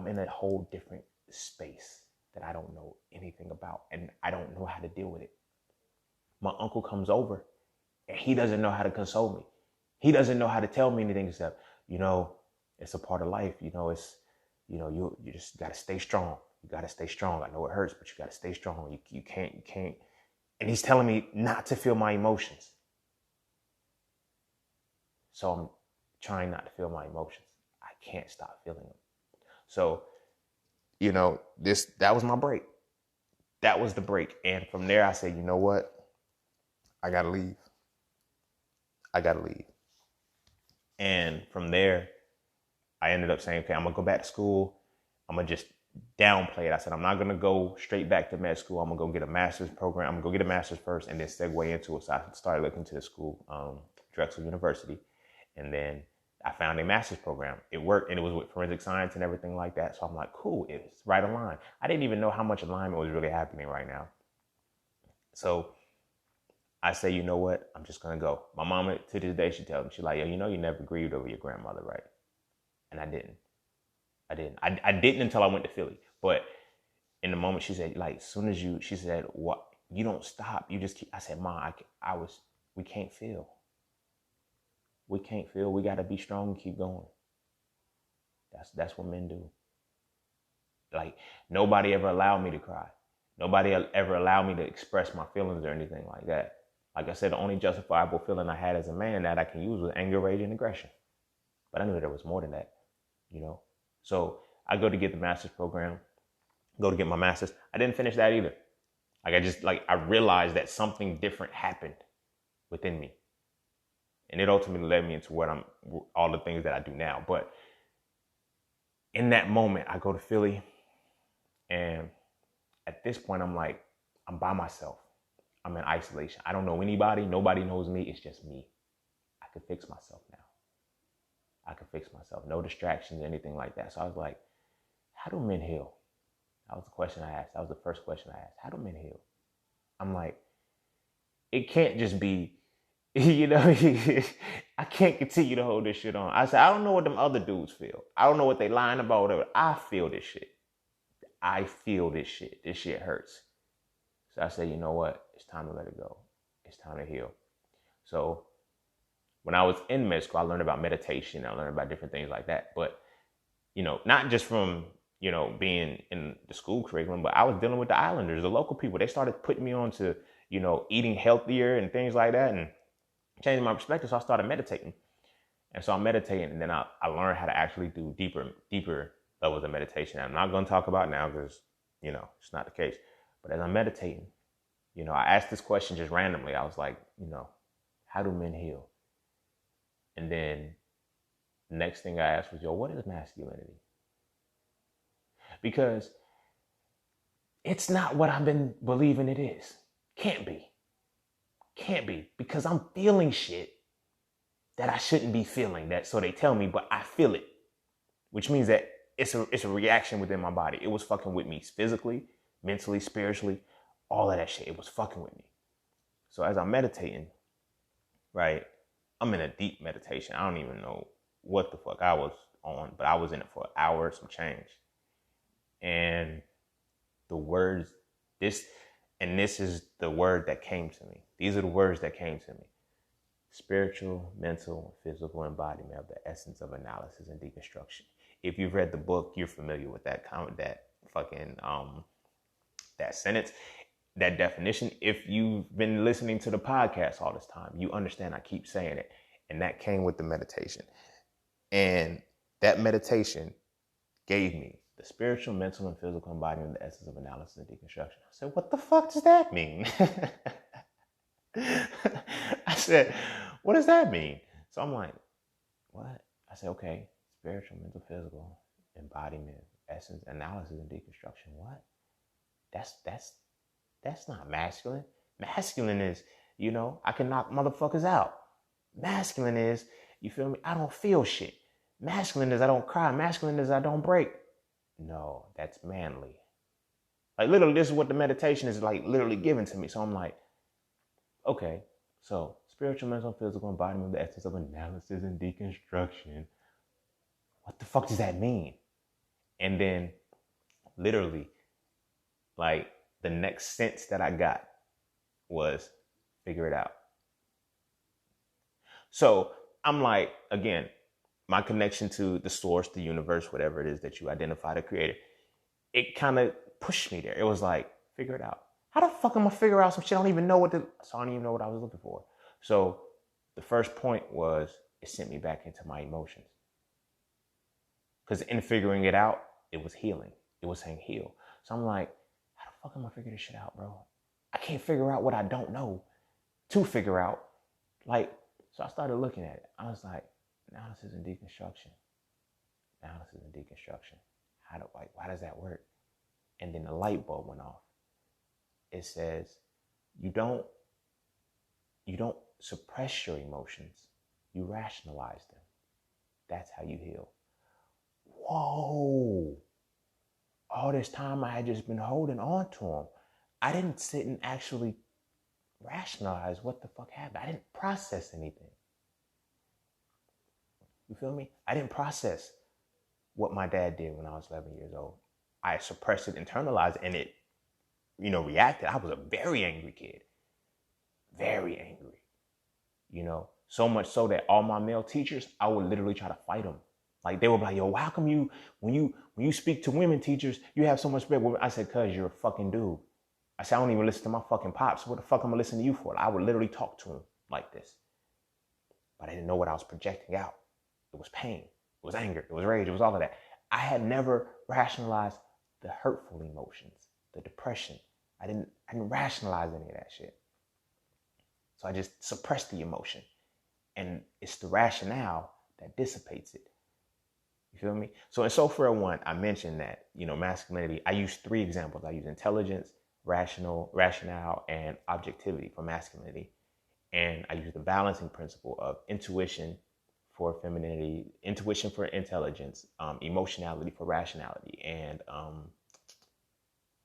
Speaker 1: in a whole different space that I don't know anything about. And I don't know how to deal with it. My uncle comes over and he doesn't know how to console me. He doesn't know how to tell me anything except, you know, it's a part of life. You know, it's, you know, you just got to stay strong. You got to stay strong. I know it hurts, but you got to stay strong. You can't. And he's telling me not to feel my emotions. So I'm trying not to feel my emotions. I can't stop feeling them. So, you know, that was my break. That was the break. And from there, I said, you know what? I got to leave. And from there, I ended up saying, okay, I'm going to go back to school. I'm going to just downplay it. I said, I'm not going to go straight back to med school. I'm going to go get a master's program. I'm going to go get a master's first and then segue into it. So I started looking to the school, Drexel University. And then I found a master's program. It worked, and it was with forensic science and everything like that. So I'm like, cool, it's right aligned. I didn't even know how much alignment was really happening right now. So I say, you know what? I'm just going to go. My mama, to this day, she tells me, she's like, yo, you know, you never grieved over your grandmother, right? And I didn't. I didn't until I went to Philly. But in the moment, she said, like, as soon as she said, what? You don't stop. You just keep. I said, Ma, we can't feel. We can't feel. We got to be strong and keep going. That's what men do. Like, nobody ever allowed me to cry. Nobody ever allowed me to express my feelings or anything like that. Like I said, the only justifiable feeling I had as a man that I can use was anger, rage, and aggression. But I knew there was more than that, you know? So I go to get the master's program, go to get my master's. I didn't finish that either. I realized that something different happened within me. And it ultimately led me into all the things that I do now. But in that moment, I go to Philly, and at this point, I'm like, I'm by myself. I'm in isolation. I don't know anybody. Nobody knows me. It's just me. I can fix myself now. I can fix myself. No distractions, anything like that. So I was like, how do men heal? That was the question I asked. That was the first question I asked. How do men heal? I'm like, it can't just be, you know, I can't continue to hold this shit on. I said, I don't know what them other dudes feel. I don't know what they lying about, whatever. I feel this shit. I feel this shit. This shit hurts. So I said, you know what? It's time to let it go. It's time to heal. So when I was in med school, I learned about meditation. I learned about different things like that. But, you know, not just from, you know, being in the school curriculum, but I was dealing with the islanders, the local people. They started putting me on to, you know, eating healthier and things like that and changing my perspective. So I started meditating. And so I'm meditating, and then I learned how to actually do deeper levels of meditation. I'm not going to talk about now because, you know, it's not the case. But as I'm meditating, you know, I asked this question just randomly. I was like, you know, how do men heal? And then the next thing I asked was, yo, what is masculinity? Because it's not what I've been believing it is. Can't be. Because I'm feeling shit that I shouldn't be feeling. That, so they tell me, but I feel it. Which means that it's a reaction within my body. It was fucking with me physically, mentally, spiritually, all of that shit. It was fucking with me. So as I'm meditating, right, I'm in a deep meditation. I don't even know what the fuck I was on, but I was in it for an hour, some change. And the words, this is the word that came to me. These are the words that came to me. Spiritual, mental, physical embodiment of the essence of analysis and deconstruction. If you've read the book, you're familiar with that comment, that sentence, that definition. If you've been listening to the podcast all this time, you understand I keep saying it. And that came with the meditation. And that meditation gave me the spiritual, mental, and physical embodiment of the essence of analysis and deconstruction. I said, what the fuck does that mean? I said, what does that mean? So I'm like, what? I said, okay, spiritual, mental, physical, embodiment, essence, analysis, and deconstruction. What? That's not masculine. Masculine is, you know, I can knock motherfuckers out. Masculine is, you feel me? I don't feel shit. Masculine is I don't cry. Masculine is I don't break. No, that's manly. Like literally, this is what the meditation is like literally given to me. So I'm like, okay, so spiritual, mental, physical embodiment of the essence of analysis and deconstruction. What the fuck does that mean? And then literally, like the next sense that I got was figure it out. So I'm like, again, my connection to the source, the universe, whatever it is that you identify the creator, it kind of pushed me there. It was like, figure it out. How the fuck am I figure out some shit? I don't even know so I don't even know what I was looking for. So the first point was it sent me back into my emotions. Because in figuring it out, it was healing. It was saying heal. So I'm like, how the fuck am I figure this shit out, bro? I can't figure out what I don't know to figure out. Like, so I started looking at it. I was like, analysis and deconstruction. Analysis and deconstruction. why does that work? And then the light bulb went off. It says, you don't suppress your emotions. You rationalize them. That's how you heal. Whoa. All this time I had just been holding on to them. I didn't sit and actually rationalize what the fuck happened. I didn't process anything. You feel me? I didn't process what my dad did when I was 11 years old. I suppressed it, internalized it, and it, reacted. I was a very angry kid. Very angry. So much so that all my male teachers, I would literally try to fight them. Like, they would be like, yo, how come when you speak to women teachers, you have so much respect? I said, cause you're a fucking dude. I said, I don't even listen to my fucking pops. What the fuck am I listening to you for? I would literally talk to him like this. But I didn't know what I was projecting out. It was pain. It was anger. It was rage. It was all of that. I had never rationalized the hurtful emotions, the depression. I didn't rationalize any of that shit. So I just suppressed the emotion. And it's the rationale that dissipates it. You feel me? So in So Frail 1, I mentioned that, masculinity, I use 3 examples. I use intelligence, rationale, and objectivity for masculinity. And I use the balancing principle of intuition for femininity, intuition for intelligence, emotionality for rationality, and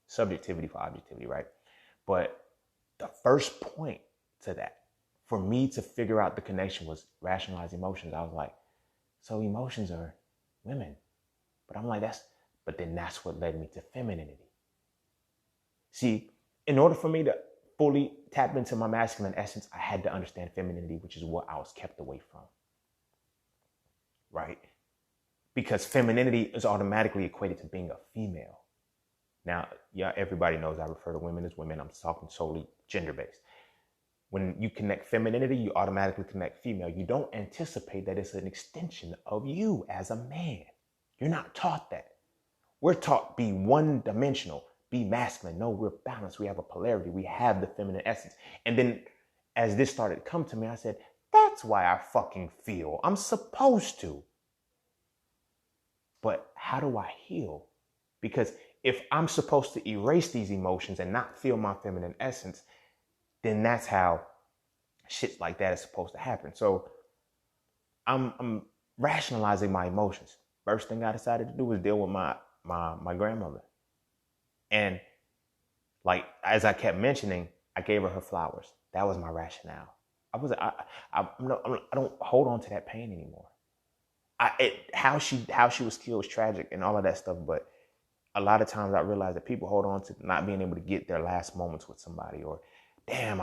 Speaker 1: subjectivity for objectivity, right? But the first point to that, for me to figure out the connection, was rationalize emotions. I was like, so emotions are women. But I'm like, but then that's what led me to femininity. See, in order for me to fully tap into my masculine essence, I had to understand femininity, which is what I was kept away from. Right? Because femininity is automatically equated to being a female. Now, yeah, everybody knows I refer to women as women. I'm talking solely gender-based. When you connect femininity, you automatically connect female. You don't anticipate that it's an extension of you as a man. You're not taught that. We're taught be one-dimensional, be masculine. No, we're balanced. We have a polarity. We have the feminine essence. And then as this started to come to me, I said, that's why I fucking feel. I'm supposed to. But how do I heal? Because if I'm supposed to erase these emotions and not feel my feminine essence, then that's how shit like that is supposed to happen. So I'm rationalizing my emotions. First thing I decided to do was deal with my grandmother. And like, as I kept mentioning, I gave her flowers. That was my rationale. I don't hold on to that pain anymore. How she was killed was tragic and all of that stuff. But a lot of times I realized that people hold on to not being able to get their last moments with somebody, or damn,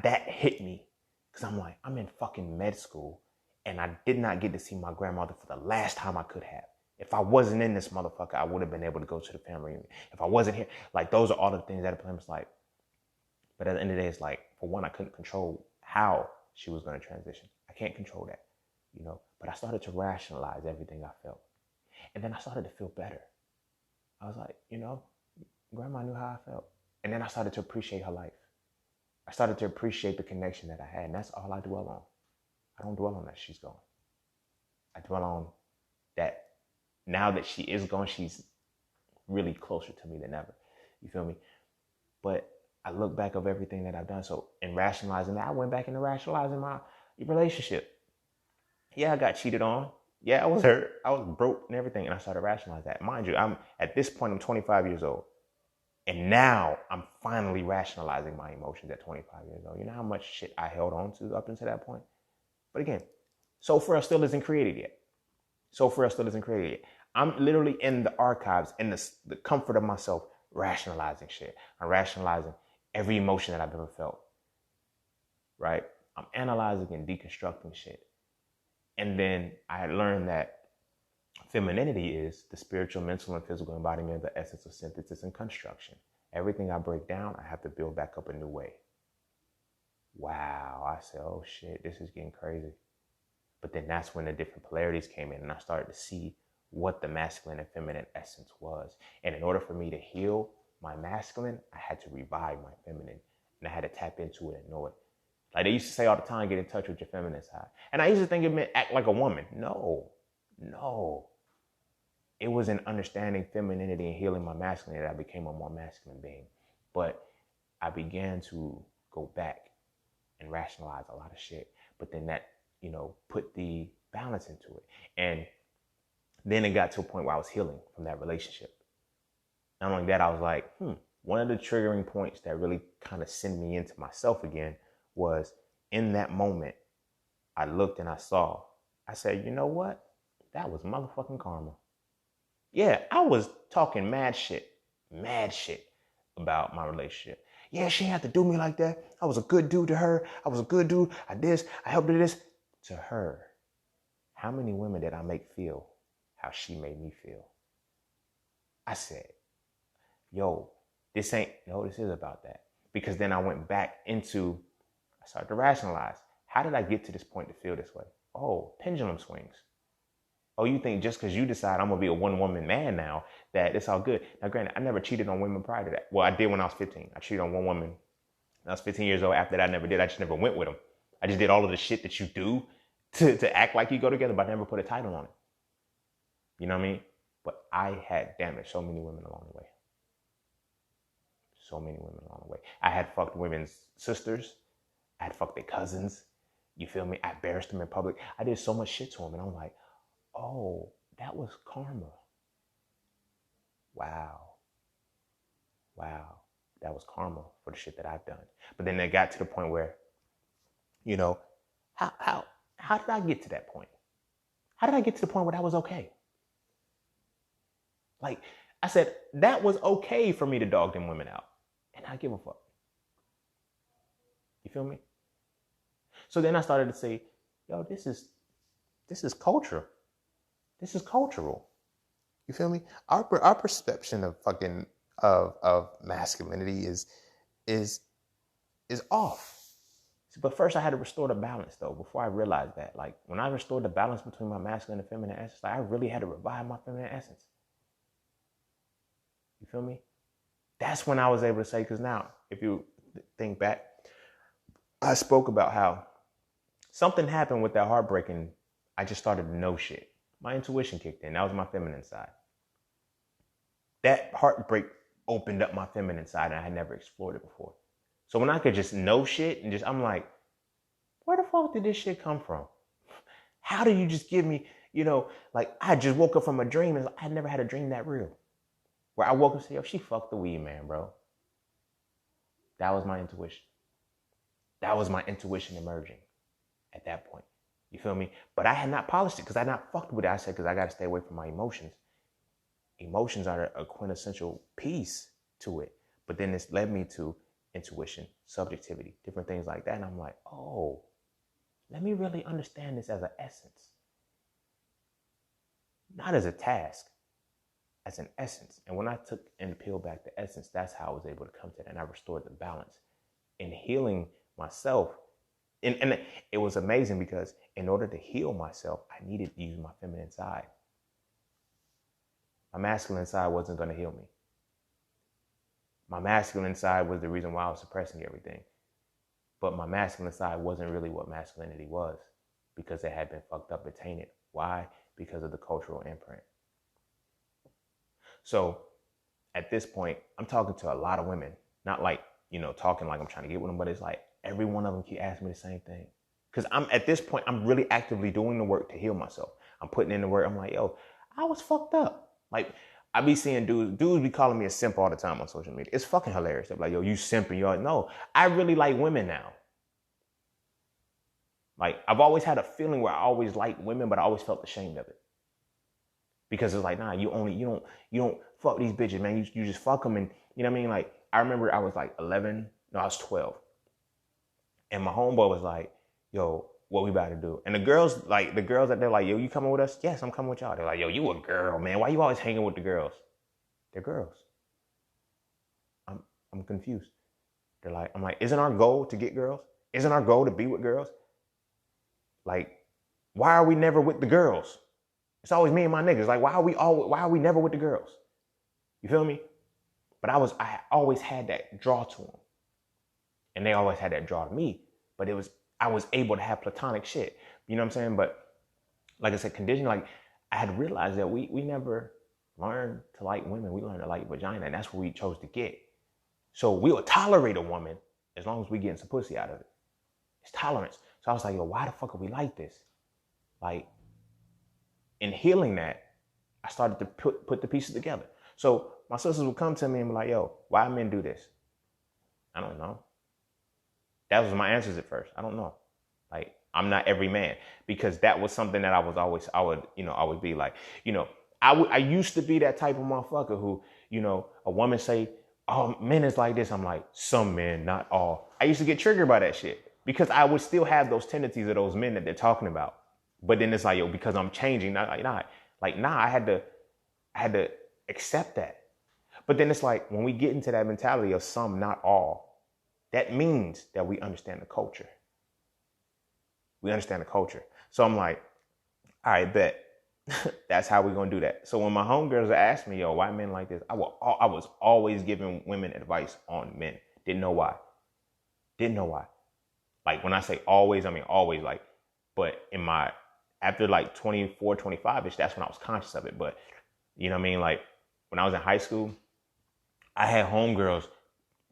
Speaker 1: that hit me, because I'm like, I'm in fucking med school and I did not get to see my grandmother for the last time I could have. If I wasn't in this motherfucker, I would have been able to go to the family reunion. If I wasn't here, like, those are all the things that I was like. But at the end of the day, it's like, for one, I couldn't control how she was going to transition. I can't control that, But I started to rationalize everything I felt. And then I started to feel better. I was like, Grandma knew how I felt. And then I started to appreciate her life. I started to appreciate the connection that I had. And that's all I dwell on. I don't dwell on that she's gone. I dwell on that now that she is gone, she's really closer to me than ever. You feel me? But I look back of everything that I've done. So in rationalizing that, I went back into rationalizing my relationship. Yeah, I got cheated on. Yeah, I was hurt. I was broke and everything. And I started rationalizing that. Mind you, at this point, I'm 25 years old. And now I'm finally rationalizing my emotions at 25 years old. You know how much shit I held on to up until that point? But again, So Frail still isn't created yet. So Frail still isn't created yet. I'm literally in the archives, in the comfort of myself, rationalizing shit. I'm rationalizing every emotion that I've ever felt. Right? I'm analyzing and deconstructing shit. And then I had learned that femininity is the spiritual, mental, and physical embodiment of the essence of synthesis and construction. Everything I break down, I have to build back up a new way. Wow. I said, oh shit, this is getting crazy. But then that's when the different polarities came in, and I started to see what the masculine and feminine essence was. And in order for me to heal my masculine, I had to revive my feminine, and I had to tap into it and know it. Like they used to say all the time, get in touch with your feminine side. And I used to think it meant act like a woman. No. it was in understanding femininity and healing my masculinity that I became a more masculine being. But I began to go back and rationalize a lot of shit. But then that, put the balance into it. And then it got to a point where I was healing from that relationship. Not only that, I was like, one of the triggering points that really kind of sent me into myself again was in that moment, I looked and I said, you know what? That was motherfucking karma. Yeah, I was talking mad shit about my relationship. Yeah, she didn't have to do me like that. I was a good dude to her. I was a good dude. I helped her this. To her, how many women did I make feel how she made me feel? I said, this is about that. Because then I went back I started to rationalize. How did I get to this point to feel this way? Oh, pendulum swings. Oh, you think just because you decide I'm going to be a one-woman man now, that it's all good. Now, granted, I never cheated on women prior to that. Well, I did when I was 15. I cheated on one woman when I was 15 years old. After that, I never did. I just never went with them. I just did all of the shit that you do to act like you go together, but I never put a title on it. You know what I mean? But I had damaged so many women along the way. So many women along the way. I had fucked women's sisters. I had fucked their cousins. You feel me? I embarrassed them in public. I did so much shit to them. And I'm like, oh, that was karma. Wow. That was karma for the shit that I've done. But then it got to the point where, how did I get to that point? How did I get to the point where that was okay? Like I said, that was okay for me to dog them women out. And I give a fuck. You feel me? So then I started to say, this is culture. This is cultural. You feel me? Our perception of of masculinity is off. But first I had to restore the balance though, before I realized that. Like when I restored the balance between my masculine and feminine essence, I really had to revive my feminine essence. You feel me? That's when I was able to say, because now, if you think back, I spoke about how something happened with that heartbreak and I just started to know shit. My intuition kicked in. That was my feminine side. That heartbreak opened up my feminine side and I had never explored it before. So when I could just know shit and I'm like, where the fuck did this shit come from? How do you just give me, like I just woke up from a dream and I had never had a dream that real. Where I woke up and said, she fucked the weed man, bro. That was my intuition. That was my intuition emerging at that point. You feel me? But I had not polished it because I had not fucked with it. I said, because I got to stay away from my emotions. Emotions are a quintessential piece to it. But then this led me to intuition, subjectivity, different things like that. And I'm like, oh, let me really understand this as an essence. Not as a task, as an essence. And when I took and peeled back the essence, that's how I was able to come to that. And I restored the balance. In healing myself, and it was amazing because in order to heal myself, I needed to use my feminine side. My masculine side wasn't going to heal me. My masculine side was the reason why I was suppressing everything. But my masculine side wasn't really what masculinity was because it had been fucked up and tainted. Why? Because of the cultural imprint. So at this point, I'm talking to a lot of women, not like, talking like I'm trying to get with them, but it's like every one of them keep asking me the same thing. Because at this point, I'm really actively doing the work to heal myself. I'm putting in the work. I'm like, I was fucked up. Like, I be seeing dudes be calling me a simp all the time on social media. It's fucking hilarious. They're like, you simping. You're like, no, I really like women now. Like, I've always had a feeling where I always liked women, but I always felt ashamed of it. Because it's like, nah, you don't fuck these bitches, man. You just fuck them. And you know what I mean? Like, I remember I was like 11. No, I was 12. And my homeboy was like, what we about to do? And the girls that they're like, you coming with us? Yes, I'm coming with y'all. They're like, you a girl, man. Why you always hanging with the girls? They're girls. I'm confused. I'm like, isn't our goal to get girls? Isn't our goal to be with girls? Like, why are we never with the girls? It's always me and my niggas. Like, why are we never with the girls? You feel me? But I always had that draw to them. And they always had that draw to me. But I was able to have platonic shit. You know what I'm saying? But like I said, conditioning, like I had realized that we never learn to like women. We learn to like vagina, and that's what we chose to get. So we'll tolerate a woman as long as we getting some pussy out of it. It's tolerance. So I was like, yo, why the fuck are we like this? Like, in healing that, I started to put the pieces together. So my sisters would come to me and be like, yo, why men do this? I don't know. That was my answers at first. I don't know. Like, I'm not every man, because that was something that I would always be like, I used to be that type of motherfucker who, a woman say, oh, men is like this. I'm like, some men, not all. I used to get triggered by that shit because I would still have those tendencies of those men that they're talking about. But then it's like, yo, because I'm changing, I had to accept that. But then it's like, when we get into that mentality of some, not all, that means that we understand the culture. We understand the culture. So I'm like, all right, bet. That's how we're going to do that. So when my homegirls asked me, yo, why men like this? I was always giving women advice on men. Didn't know why. Like, when I say always, I mean always. Like, but after like 24, 25-ish, that's when I was conscious of it. But, you know what I mean? Like, when I was in high school, I had homegirls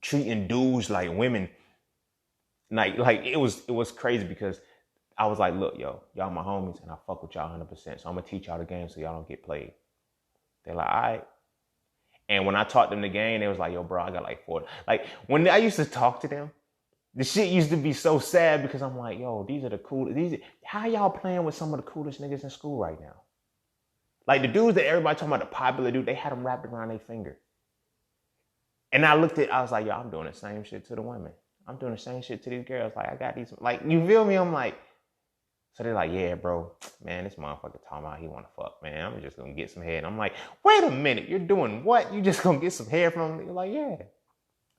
Speaker 1: treating dudes like women. Like it was crazy, because I was like, look, yo, y'all my homies, and I fuck with y'all 100%. So I'm going to teach y'all the game so y'all don't get played. They're like, all right. And when I taught them the game, they was like, yo, bro, I got like 4. Like, when I used to talk to them, the shit used to be so sad, because I'm like, yo, these are the coolest. How y'all playing with some of the coolest niggas in school right now? Like, the dudes that everybody talking about, the popular dude, they had them wrapped around their finger. And I was like, yo, I'm doing the same shit to the women. I'm doing the same shit to these girls. Like, I got these, like, you feel me? I'm like, so they're like, yeah, bro, man, this motherfucker talking about he want to fuck, man. I'm just going to get some head. And I'm like, wait a minute, you're doing what? You just going to get some hair from him? You're like, yeah.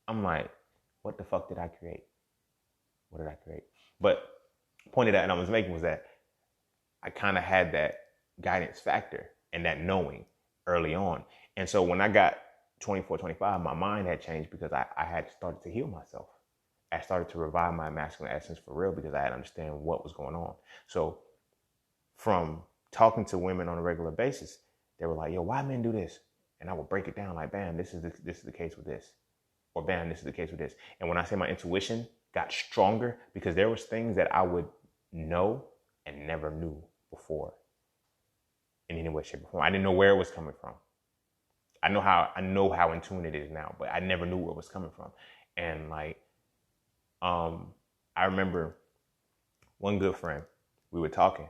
Speaker 1: I'm like, what the fuck did I create? What did I create? But the point of that I was making was that I kind of had that guidance factor and that knowing early on. And so when I got 24, 25, my mind had changed, because I had started to heal myself. I started to revive my masculine essence for real, because I had to understand what was going on. So from talking to women on a regular basis, they were like, yo, why men do this? And I would break it down like, bam, this is the case with this. Or bam, this is the case with this. And when I say my intuition got stronger, because there was things that I would know and never knew before in any way, shape, or form. I didn't know where it was coming from. I know how in tune it is now, but I never knew where it was coming from. And like, I remember one good friend, we were talking,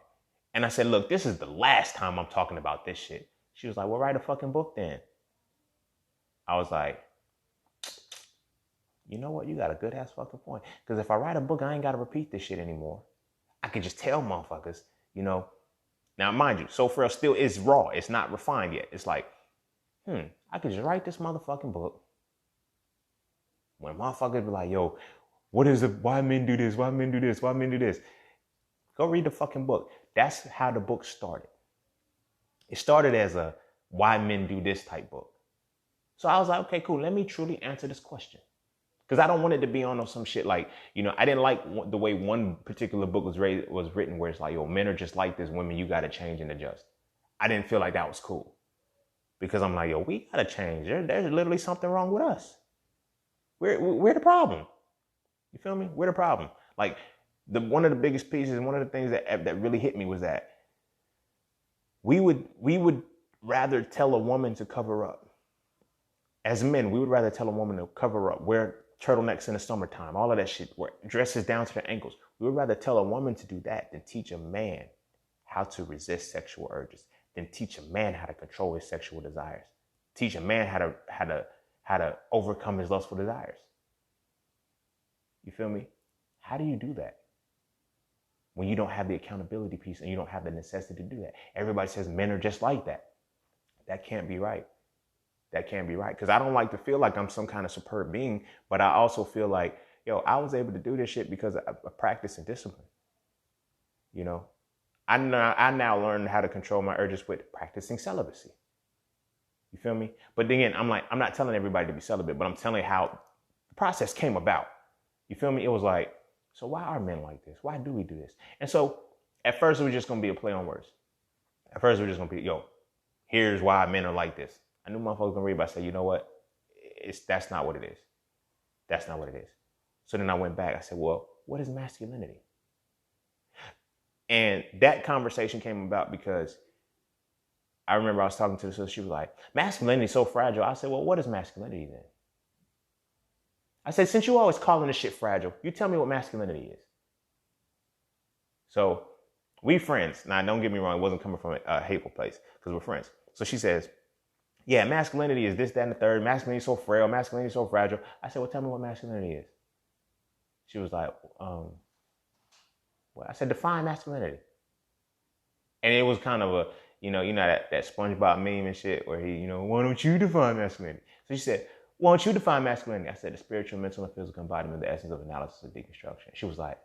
Speaker 1: and I said, look, this is the last time I'm talking about this shit. She was like, well, write a fucking book then. I was like, you know what? You got a good ass fucking point. Because if I write a book, I ain't got to repeat this shit anymore. I can just tell motherfuckers, Now, mind you, So Frail still is raw. It's not refined yet. It's like, I could just write this motherfucking book. When motherfuckers be like, yo, what is it? Why men do this? Why men do this? Why men do this? Go read the fucking book. That's how the book started. It started as a why men do this type book. So I was like, okay, cool. Let me truly answer this question. Because I don't want it to be on some shit like, I didn't like the way one particular book was written, where it's like, yo, men are just like this, women, you got to change and adjust. I didn't feel like that was cool. Because I'm like, yo, we got to change. There's literally something wrong with us. We're the problem. You feel me? We're the problem. Like, one of the biggest pieces, and one of the things that really hit me was that we would rather tell a woman to cover up. As men, we would rather tell a woman to cover up, wear turtlenecks in the summertime, all of that shit, wear dresses down to their ankles. We would rather tell a woman to do that than teach a man how to resist sexual urges, than teach a man how to control his sexual desires, teach a man how to overcome his lustful desires. You feel me? How do you do that when you don't have the accountability piece and you don't have the necessity to do that? Everybody says men are just like that. That can't be right. That can't be right. Because I don't like to feel like I'm some kind of superb being, but I also feel like, yo, I was able to do this shit because of practice and discipline. I now learned how to control my urges with practicing celibacy. You feel me? But then again, I'm not telling everybody to be celibate, but I'm telling you how the process came about. You feel me? It was like, so why are men like this? Why do we do this? And so at first it was just going to be a play on words. At first it was just going to be, yo, Here's why men are like this. I knew motherfuckers gonna read, but I said, you know what? That's not what it is. That's not what it is. So then I went back. I said, well, what is masculinity? And that conversation came about because I remember I was talking to her, so she was like, masculinity is so fragile. I said, well, what is masculinity then? I said, since you always calling this shit fragile, you tell me what masculinity is. So we friends. Now, don't get me wrong. It wasn't coming from a hateful place because we're friends. So she says, yeah, masculinity is this, that, and the third. Masculinity is so frail. Masculinity is so fragile. I said, well, tell me what masculinity is. She was like, well, I said, define masculinity. And it was kind of a, that SpongeBob meme and shit where he, why don't you define masculinity? So she said, why don't you define masculinity? I said, the spiritual, mental, and physical embodiment, the essence of analysis and deconstruction. She was like,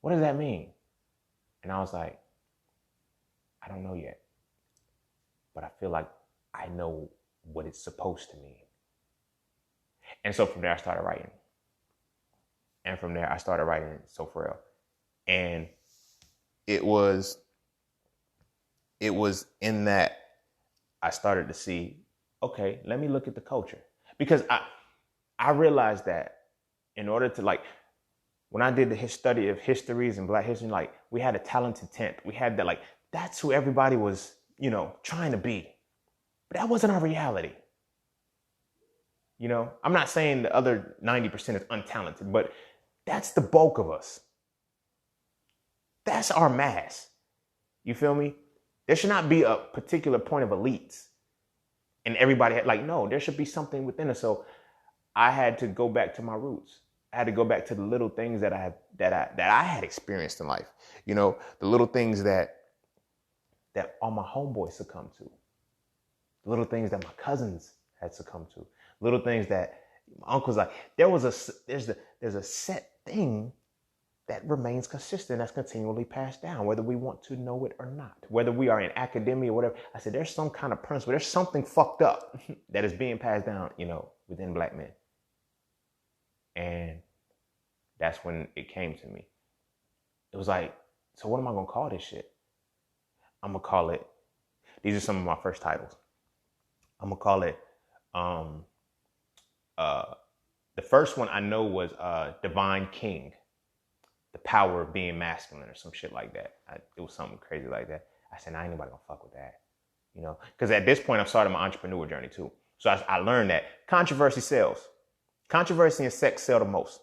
Speaker 1: what does that mean? And I was like, I don't know yet, but I feel like I know what it's supposed to mean. And so from there, I started writing. And from there, I started writing So Frail. And it was in that I started to see, okay, let me look at the culture. Because I realized that in order to when I did the study of histories and Black history, we had a talented tenth. We had that, that's who everybody was, trying to be. But that wasn't our reality. I'm not saying the other 90% is untalented, but that's the bulk of us. That's our mass. You feel me? There should not be a particular point of elites. And everybody no, there should be something within us. So I had to go back to my roots. I had to go back to the little things that I had experienced in life. The little things that all my homeboys succumbed to. The little things that my cousins had succumbed to. Little things that my uncle's there's a set thing that remains consistent, that's continually passed down, whether we want to know it or not, whether we are in academia or whatever. I said, there's some kind of principle, there's something fucked up that is being passed down, within Black men. And that's when it came to me. It was so what am I going to call this shit? I'm going to call it, these are some of my first titles. I'm going to call it, the first one I know was Divine King, the power of being masculine or some shit like that. It was something crazy like that. I said, nah, ain't nobody gonna fuck with that. Because at this point, I've started my entrepreneur journey too. So I learned that controversy sells. Controversy and sex sell the most.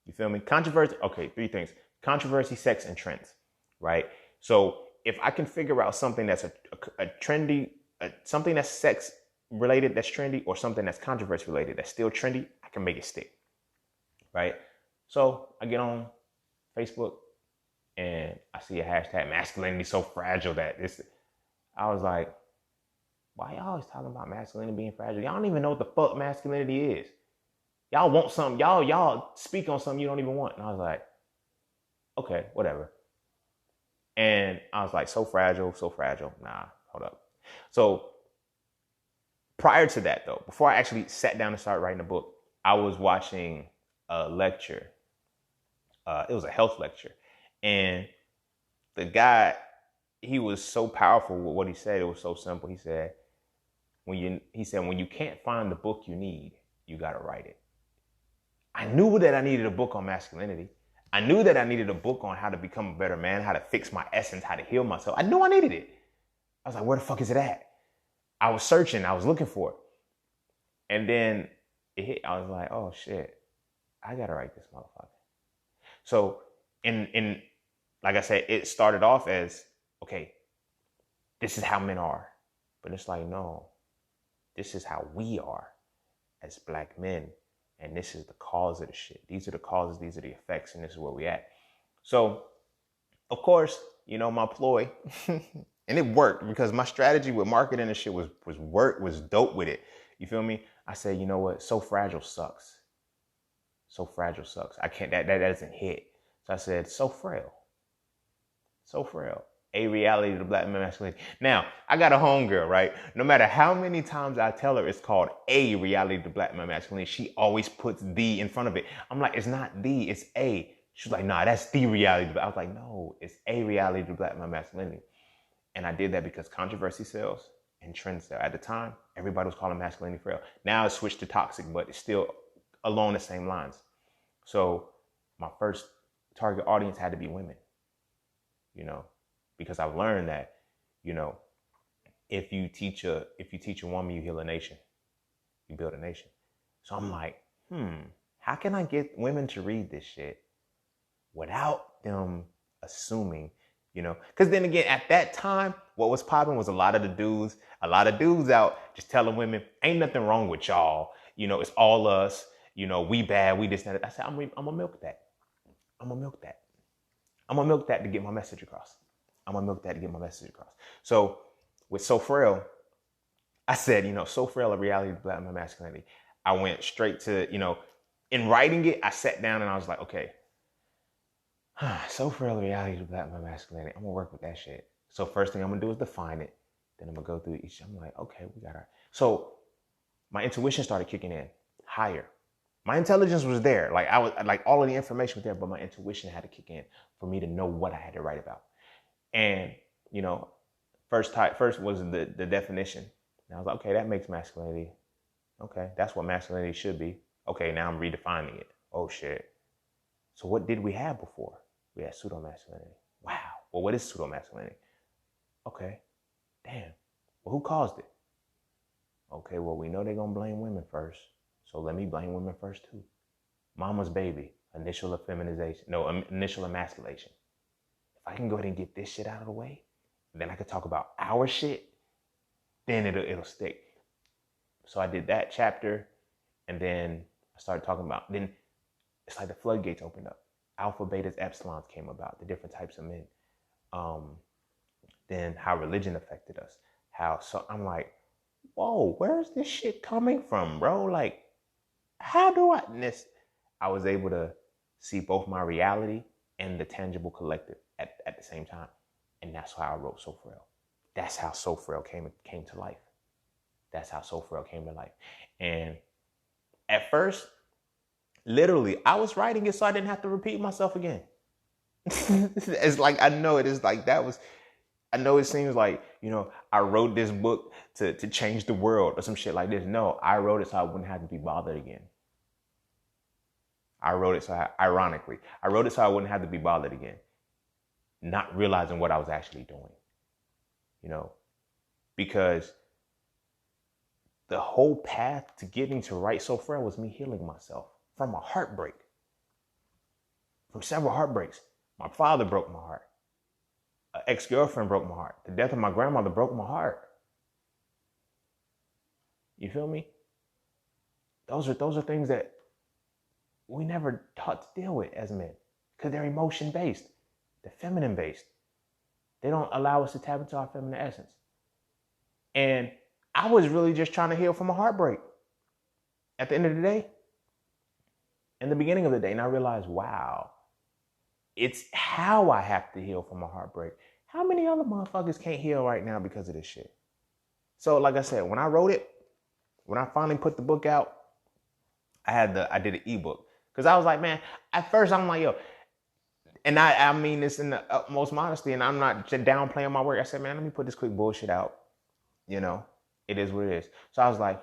Speaker 1: You feel me? Controversy, okay, three things. Controversy, sex, and trends, right? So if I can figure out something that's a trendy, something that's sex related that's trendy, or something that's controversy related that's still trendy, I can make it stick, right? So I get on Facebook and I see a hashtag, masculinity so fragile that this. I was like, why y'all always talking about masculinity being fragile? Y'all don't even know what the fuck masculinity is. Y'all want something, y'all speak on something you don't even want. And I was like, okay, whatever. And I was like, so fragile. Nah, hold up. So prior to that though, before I actually sat down and started writing a book, I was watching a lecture. It was a health lecture. And the guy, he was so powerful with what he said. It was so simple. He said, when you can't find the book you need, you got to write it. I knew that I needed a book on masculinity. I knew that I needed a book on how to become a better man, how to fix my essence, how to heal myself. I knew I needed it. I was like, where the fuck is it at? I was searching. I was looking for it. And then it hit. I was like, oh shit, I got to write this motherfucker. So in like I said, it started off as, okay, this is how men are. But it's like, no, this is how we are as Black men. And this is the cause of the shit. These are the causes, these are the effects, and this is where we at. So, of course, my ploy, and it worked because my strategy with marketing and shit was dope with it. You feel me? I said, you know what? So fragile sucks. So fragile sucks. I can't, that doesn't hit. So I said, so frail. So frail. A reality of the Black man masculinity. Now, I got a homegirl, right? No matter how many times I tell her it's called a reality of the Black man masculinity, she always puts the in front of it. I'm like, it's not the, it's a. She was like, nah, that's the reality. I was like, no, it's a reality to black masculinity. And I did that because controversy sells and trends sell. At the time, everybody was calling masculinity frail. Now it's switched to toxic, but it's still along the same lines. So my first target audience had to be women, because I've learned that, if you teach a woman, you heal a nation, you build a nation. So I'm like, how can I get women to read this shit without them assuming, because then again, at that time, what was popping was a lot of dudes out just telling women, ain't nothing wrong with y'all. It's all us, we bad, we this, that. I said, I'm gonna milk that. I'm gonna milk that to get my message across. So with So Frail, I said, So Frail, a reality of black masculinity. I went straight to, in writing it, I sat down and I was like, okay, So Frail, a reality of black masculinity. I'm gonna work with that shit. So first thing I'm gonna do is define it. Then I'm gonna go through each. I'm like, okay, we got our. So my intuition started kicking in higher. My intelligence was there. Like I was like all of the information was there, but my intuition had to kick in for me to know what I had to write about. And, first was the definition. And I was like, okay, that makes masculinity. Okay, that's what masculinity should be. Okay, now I'm redefining it. Oh shit. So what did we have before? We had pseudo-masculinity. Wow. Well, what is pseudo-masculinity? Okay. Damn. Well, who caused it? Okay, well, we know they're going to blame women first. So let me blame women first too. Mama's baby, initial emasculation. If I can go ahead and get this shit out of the way, then I could talk about our shit, then it'll stick. So I did that chapter, and then I started talking about, then it's like the floodgates opened up. Alpha, betas, epsilons came about, the different types of men. Then how religion affected us. So I'm like, whoa, where's this shit coming from, bro? Like, how do I was able to see both my reality and the tangible collective at the same time. And that's how I wrote So Frail. That's how So Frail came to life. And at first, literally, I was writing it so I didn't have to repeat myself again. It's like, I know it is like I know it seems like, I wrote this book to change the world or some shit like this. No, I wrote it so I wouldn't have to be bothered again. Ironically, I wrote it so I wouldn't have to be bothered again. Not realizing what I was actually doing, because the whole path to getting to write So Frail was me healing myself from a heartbreak, from several heartbreaks. My father broke my heart. An ex-girlfriend broke my heart. The death of my grandmother broke my heart. You feel me? Those are things that we never taught to deal with as men, because they're emotion-based. They're feminine-based. They don't allow us to tap into our feminine essence. And I was really just trying to heal from a heartbreak at the end of the day, in the beginning of the day. And I realized, wow, it's how I have to heal from a heartbreak. How many other motherfuckers can't heal right now because of this shit? So like I said, when I wrote it, when I finally put the book out, I did an ebook. Because I was like, man, at first I'm like, yo, and I mean this in the utmost modesty, and I'm not just downplaying my work. I said, man, let me put this quick bullshit out. It is what it is. So I was like,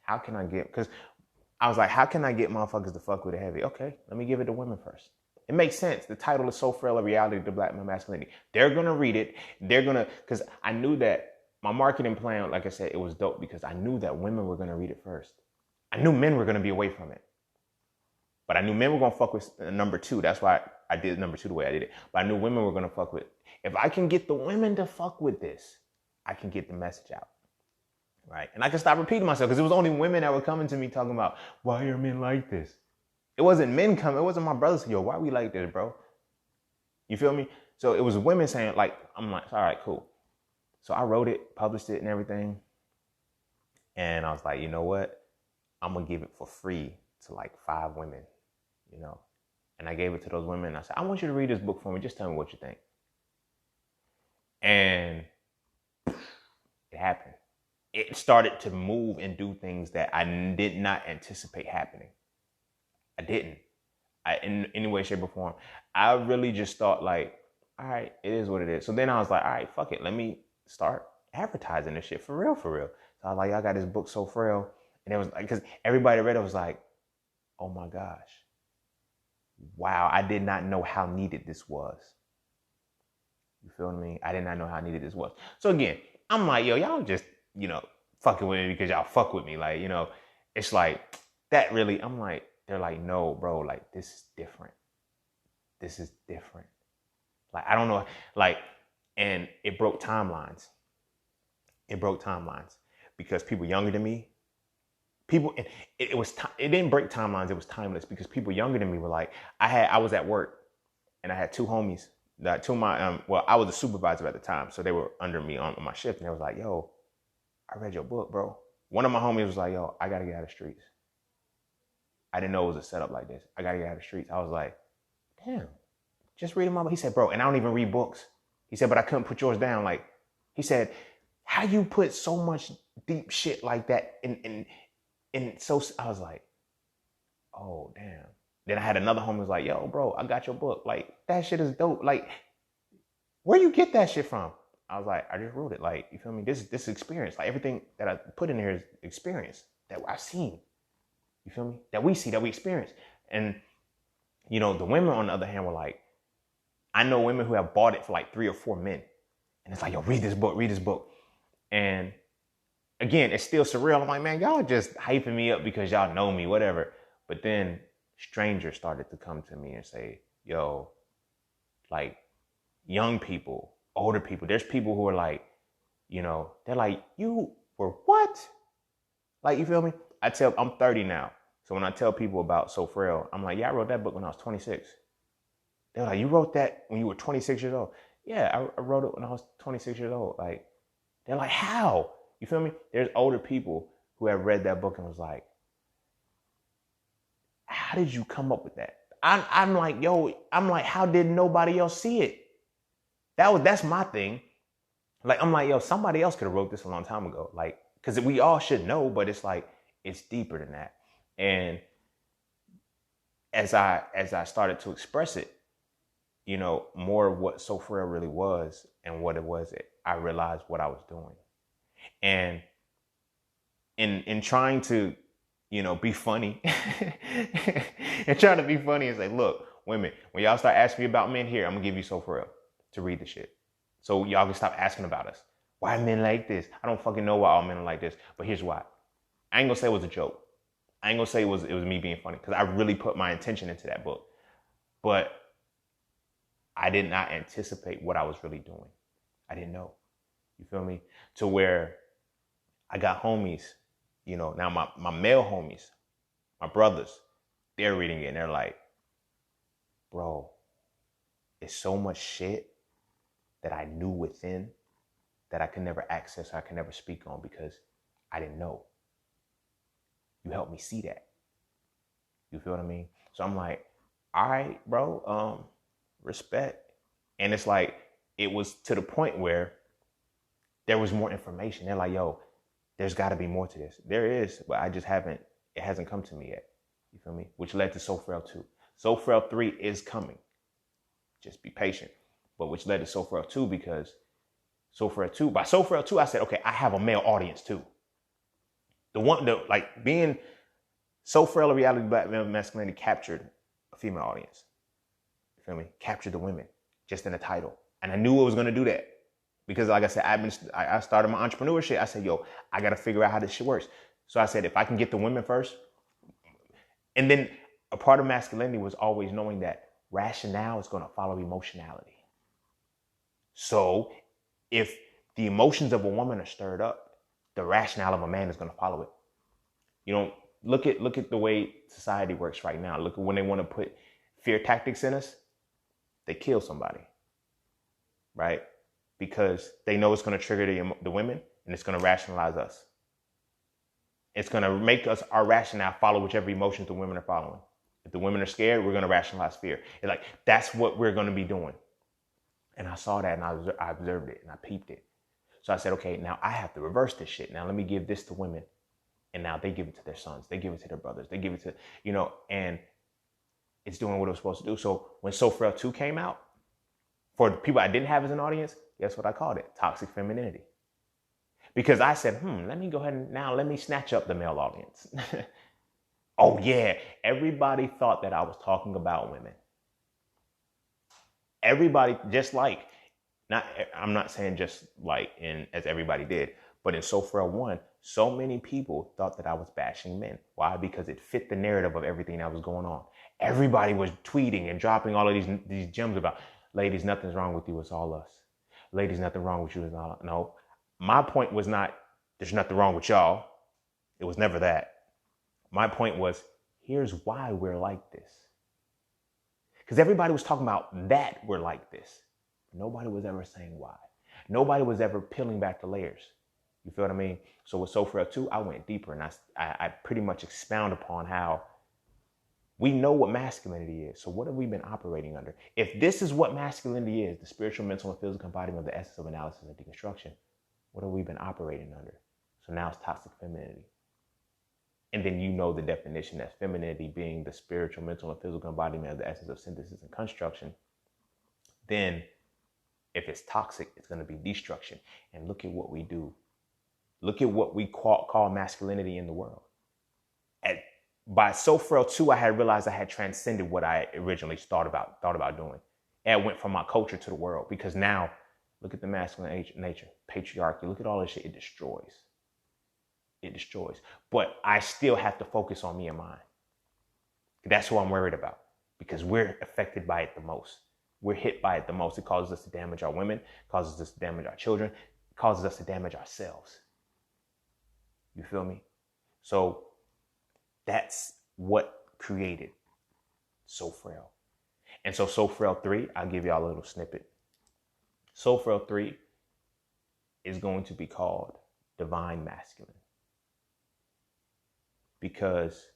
Speaker 1: how can I get motherfuckers to fuck with it heavy? Okay, let me give it to women first. It makes sense. The title is So Frail, a reality of the black masculinity. They're going to read it. Because I knew that my marketing plan, like I said, it was dope because I knew that women were going to read it first. I knew men were going to be away from it. But I knew men were going to fuck with number 2. That's why I did number 2 the way I did it. But I knew women were going to fuck with it. If I can get the women to fuck with this, I can get the message out. Right? And I can stop repeating myself, because it was only women that were coming to me talking about, why are men like this? It wasn't men coming. It wasn't my brothers saying, yo, why we like this, bro? You feel me? So it was women saying, like, I'm like, all right, cool. So I wrote it, published it and everything. And I was like, you know what? I'm going to give it for free to like 5 women, And I gave it to those women. And I said, I want you to read this book for me. Just tell me what you think. And it happened. It started to move and do things that I did not anticipate happening. I didn't. in any way, shape, or form. I really just thought like, all right, it is what it is. So then I was like, all right, fuck it. Let me start advertising this shit for real, for real. So I was like, I got this book, So Frail. And it was like, because everybody read it was like, oh my gosh. Wow, I did not know how needed this was. You feel me? I did not know how needed this was. So again, I'm like, yo, y'all just, fucking with me because y'all fuck with me. Like, it's like, that really, I'm like, they're like, no, bro, like, this is different. This is different. Like, I don't know, like, and it broke timelines. It broke timelines because people younger than me, it didn't break timelines. It was timeless because people younger than me were like, I was at work and I had two homies that two of my, I was a supervisor at the time. So they were under me on my shift and they was like, yo, I read your book, bro. One of my homies was like, yo, I got to get out of the streets. I didn't know it was a setup like this. I got to get out of the streets. I was like, damn, just reading my book. He said, bro, and I don't even read books. He said, but I couldn't put yours down. Like, he said, how you put so much deep shit like that in so, I was like, oh, damn. Then I had another homie was like, yo, bro, I got your book. Like, that shit is dope. Like, where you get that shit from? I was like, I just wrote it. Like, you feel me? This experience, like everything that I put in here is experience that I've seen. You feel me? That we see, that we experience. And, the women on the other hand were like, I know women who have bought it for like 3 or 4 men. And it's like, yo, read this book. And again, it's still surreal. I'm like, man, y'all just hyping me up because y'all know me, whatever. But then strangers started to come to me and say, yo, like young people, older people, there's people who are like, they're like, you were what? Like, you feel me? I'm 30 now. So when I tell people about So Frail, I'm like, yeah, I wrote that book when I was 26. They're like, you wrote that when you were 26 years old? Yeah, I wrote it when I was 26 years old. Like, they're like, how? You feel me? There's older people who have read that book and was like, how did you come up with that? I'm like, how did nobody else see it? That's my thing. Like, I'm like, yo, somebody else could have wrote this a long time ago. Like, because we all should know, but it's like, it's deeper than that. And as I started to express it, more of what So Frail really was and what it was, I realized what I was doing. And in trying to, be funny and trying to be funny and say, look, women, when y'all start asking me about men here, I'm gonna give you So Frail to read the shit. So y'all can stop asking about us. Why are men like this? I don't fucking know why all men are like this, but here's why. I ain't gonna say it was a joke. I ain't gonna say it was me being funny because I really put my intention into that book. But I did not anticipate what I was really doing. I didn't know. You feel me? To where I got homies, now my male homies, my brothers, they're reading it and they're like, bro, it's so much shit that I knew within that I could never access, I could never speak on because I didn't know. You helped me see that. You feel what I mean? So I'm like, all right, bro, respect. And it's like, it was to the point where there was more information. They're like, yo, there's got to be more to this. There is, but it hasn't come to me yet. You feel me? Which led to So Frail 2. So Frail 3 is coming. Just be patient. But which led to So Frail 2 because by So Frail 2, I said, okay, I have a male audience too. Being So Frail, a reality black male masculinity captured a female audience. You feel me? Captured the women just in the title. And I knew it was going to do that. Because like I said, I started my entrepreneurship. I said, yo, I got to figure out how this shit works. So I said, if I can get the women first. And then a part of masculinity was always knowing that rationale is going to follow emotionality. So if the emotions of a woman are stirred up, the rationale of a man is going to follow it. Look at the way society works right now. Look at when they want to put fear tactics in us, they kill somebody, right? Because they know it's going to trigger the women and it's going to rationalize us. It's going to make us, our rationale, follow whichever emotions the women are following. If the women are scared, we're going to rationalize fear. It's like, that's what we're going to be doing. And I saw that and I observed it and I peeped it. So I said, okay, now I have to reverse this shit. Now let me give this to women. And now they give it to their sons. They give it to their brothers. They give it to, and it's doing what it was supposed to do. So when So Frail 2 came out, for the people I didn't have as an audience, guess what I called it? Toxic femininity. Because I said, let me go ahead and let me snatch up the male audience. Oh yeah, everybody thought that I was talking about women. Everybody, just like, I'm not saying just like as everybody did, but in So Frail 1, so many people thought that I was bashing men. Why? Because it fit the narrative of everything that was going on. Everybody was tweeting and dropping all of these gems about, ladies, nothing's wrong with you, it's all us. Ladies, nothing wrong with you, it's all. No, my point was not, there's nothing wrong with y'all. It was never that. My point was, here's why we're like this. Because everybody was talking about that we're like this. Nobody was ever saying why. Nobody was ever peeling back the layers. You feel what I mean? So with So Frail 2, I went deeper and I pretty much expound upon how we know what masculinity is. So what have we been operating under? If this is what masculinity is, the spiritual, mental, and physical embodiment of the essence of analysis and deconstruction, what have we been operating under? So now it's toxic femininity. And then you know the definition as femininity being the spiritual, mental, and physical embodiment of the essence of synthesis and construction. Then if it's toxic, it's going to be destruction. And look at what we do. Look at what we call masculinity in the world. By So Frail 2, I had realized I had transcended what I originally thought about doing. And I went from my culture to the world, because now look at the masculine nature, patriarchy. Look at all this shit. It destroys. It destroys. But I still have to focus on me and mine. That's who I'm worried about, because we're affected by it the most. We're hit by it the most. It causes us to damage our women, causes us to damage our children, causes us to damage ourselves. You feel me? So that's what created So Frail. And so Frail 3, I'll give y'all a little snippet. So Frail 3 is going to be called Divine Masculine, because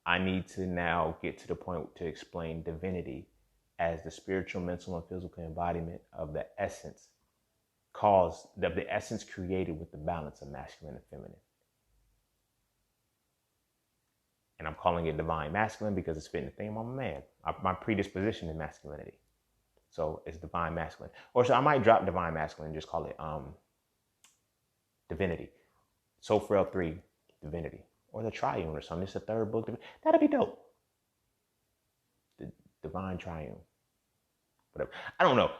Speaker 1: I need to now get to the point to explain divinity as the spiritual, mental, and physical embodiment of the essence created with the balance of masculine and feminine. And I'm calling it divine masculine because it's fitting the theme. I'm a man. My predisposition is masculinity. So it's divine masculine. Or so I might drop divine masculine and just call it divinity. So Frail 3, divinity. Or the triune or something. It's the third book. That'd be dope. The divine triune. Whatever. I don't know.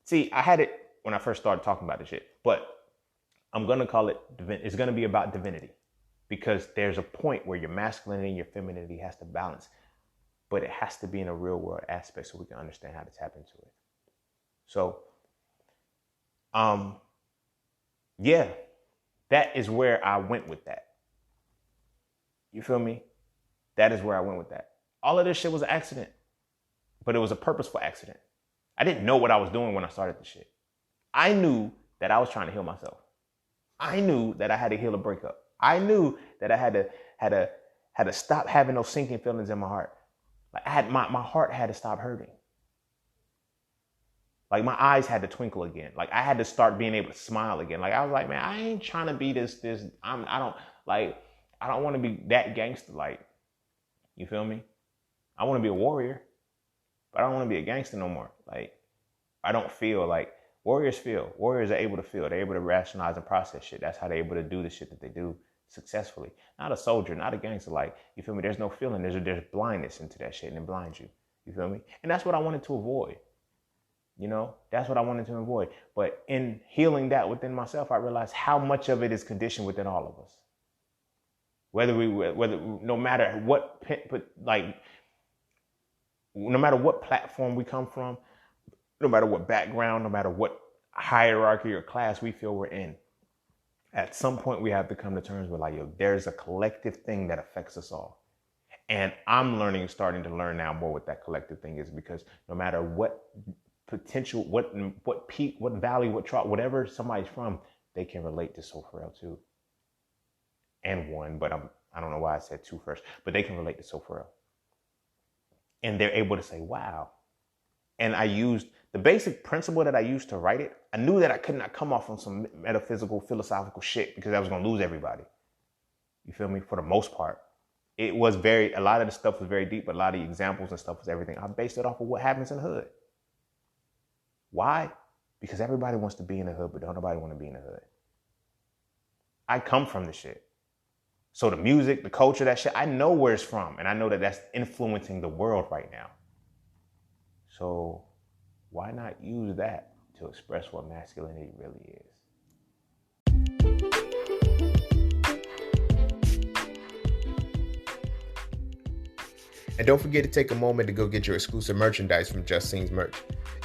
Speaker 1: See, I had it when I first started talking about this shit. But I'm going to call it, it's going to be about divinity. Because there's a point where your masculinity and your femininity has to balance. But it has to be in a real world aspect so we can understand how to tap into it. So, yeah, that is where I went with that. You feel me? That is where I went with that. All of this shit was an accident, but it was a purposeful accident. I didn't know what I was doing when I started this shit. I knew that I was trying to heal myself. I knew that I had to heal a breakup. I knew that I had to stop having those sinking feelings in my heart. Like I had my heart had to stop hurting. Like my eyes had to twinkle again. Like I had to start being able to smile again. Like I was like, man, I ain't trying to be this. I don't want to be that gangster. Like, you feel me? I want to be a warrior, but I don't want to be a gangster no more. Like, I don't feel like warriors feel. Warriors are able to feel. They're able to rationalize and process shit. That's how they're able to do the shit that they do successfully. Not a soldier, not a gangster. Like, you feel me? There's no feeling. There's blindness into that shit, and it blinds you. You feel me? And that's what I wanted to avoid. You know, that's what I wanted to avoid. But in healing that within myself, I realized how much of it is conditioned within all of us. No matter what platform we come from, no matter what background, no matter what hierarchy or class we feel we're in, at some point we have to come to terms with like, yo, there's a collective thing that affects us all. And I'm starting to learn now more what that collective thing is, because no matter what potential, what peak, what valley, what trough, whatever somebody's from, they can relate to So Frail too. And one, but I don't know why I said two first, but they can relate to So Frail. And they're able to say, wow. And I used the basic principle that I used to write it. I knew that I could not come off on some metaphysical, philosophical shit, because I was going to lose everybody. You feel me? For the most part, it was a lot of the stuff was very deep, but a lot of the examples and stuff was everything. I based it off of what happens in the hood. Why? Because everybody wants to be in the hood, but don't nobody want to be in the hood. I come from the shit. So the music, the culture, that shit, I know where it's from. And I know that that's influencing the world right now. So why not use that to express what masculinity really is? And don't forget to take a moment to go get your exclusive merchandise from Just Scenes merch.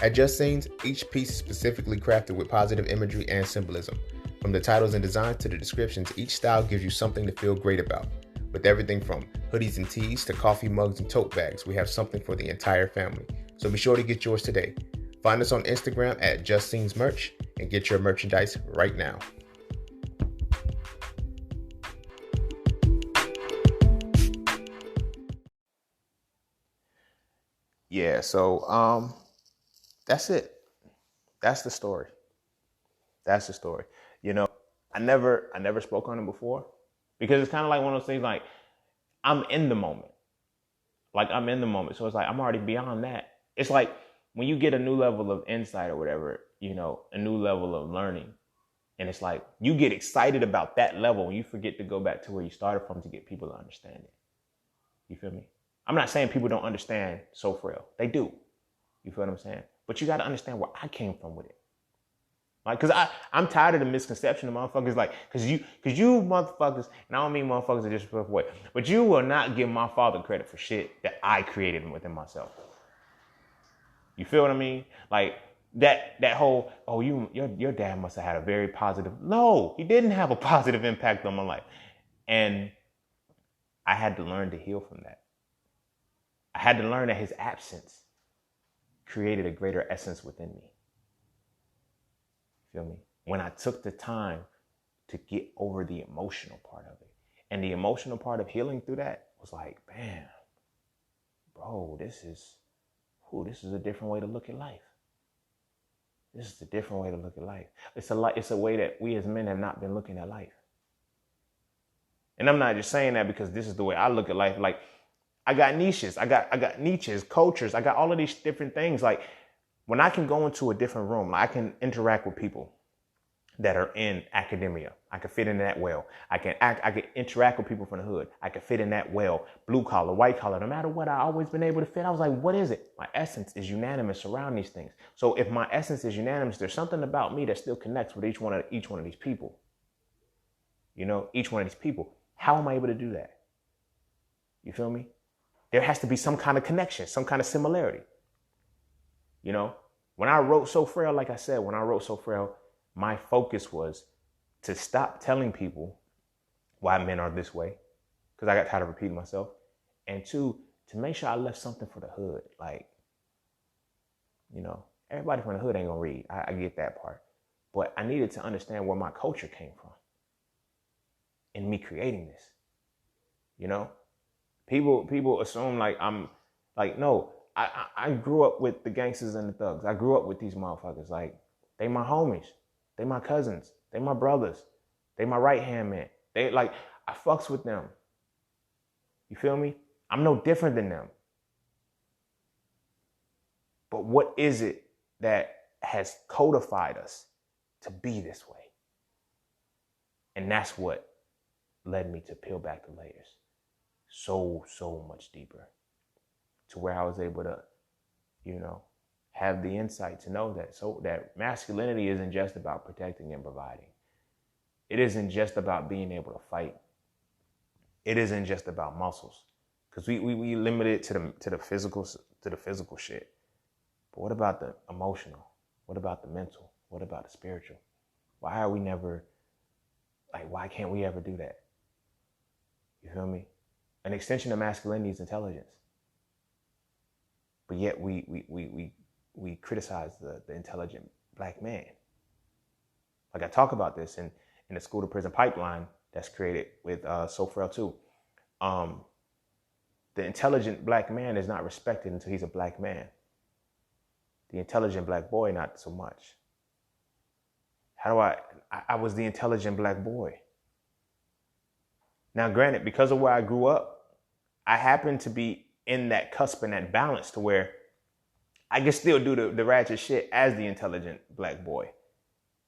Speaker 1: At Just Scenes, each piece is specifically crafted with positive imagery and symbolism. From the titles and designs to the descriptions, each style gives you something to feel great about. With everything from hoodies and tees to coffee mugs and tote bags, we have something for the entire family. So be sure to get yours today. Find us on Instagram at Just Scenes merch and get your merchandise right now. Yeah, so that's it. That's the story. That's the story. You know, I never spoke on it before because it's kind of like one of those things like I'm in the moment. Like I'm in the moment. So it's like I'm already beyond that. It's like when you get a new level of insight or whatever, you know, a new level of learning. And it's like you get excited about that level and you forget to go back to where you started from to get people to understand it. You feel me? I'm not saying people don't understand So Frail. They do. You feel what I'm saying? But you got to understand where I came from with it. Like, cause I'm tired of the misconception of motherfuckers. Like, cause you motherfuckers, and I don't mean motherfuckers in just a way, but you will not give my father credit for shit that I created within myself. You feel what I mean? Like that whole, oh, your dad must have had a very positive. No, he didn't have a positive impact on my life, and I had to learn to heal from that. I had to learn that his absence created a greater essence within me. Feel me? When I took the time to get over the emotional part of it. And the emotional part of healing through that was like, bam, bro, this is a different way to look at life. This is a different way to look at life. It's a way that we as men have not been looking at life. And I'm not just saying that because this is the way I look at life. Like, I got niches. I got niches, cultures. I got all of these different things. Like, when I can go into a different room, I can interact with people that are in academia. I can fit in that well. I can interact with people from the hood. I can fit in that well. Blue collar, white collar, no matter what, I always been able to fit. I was like, what is it? My essence is unanimous around these things. So if my essence is unanimous, there's something about me that still connects with each one of these people. You know, each one of these people. How am I able to do that? You feel me? There has to be some kind of connection, some kind of similarity. You know, when I wrote So Frail, like I said, when I wrote So Frail, my focus was to stop telling people why men are this way, because I got tired of repeating myself. And two, to make sure I left something for the hood. Like, you know, everybody from the hood ain't gonna read. I get that part. But I needed to understand where my culture came from in me creating this. You know, people assume like I'm like, no, I grew up with the gangsters and the thugs. I grew up with these motherfuckers. Like, they my homies. They my cousins. They my brothers. They my right-hand man. They like, I fucks with them. You feel me? I'm no different than them. But what is it that has codified us to be this way? And that's what led me to peel back the layers so much deeper, to where I was able to, you know, have the insight to know that masculinity isn't just about protecting and providing. It isn't just about being able to fight. It isn't just about muscles, because we limit it to the physical shit. But what about the emotional? What about the mental? What about the spiritual? Why are we never, like, why can't we ever do that? You feel me? An extension of masculinity is intelligence. But yet we criticize the intelligent black man. Like, I talk about this in the school to prison pipeline that's created with So Frail too. The intelligent black man is not respected until he's a black man. The intelligent black boy, not so much. How do I was the intelligent black boy. Now, granted, because of where I grew up, I happen to be in that cusp and that balance to where I can still do the ratchet shit as the intelligent black boy.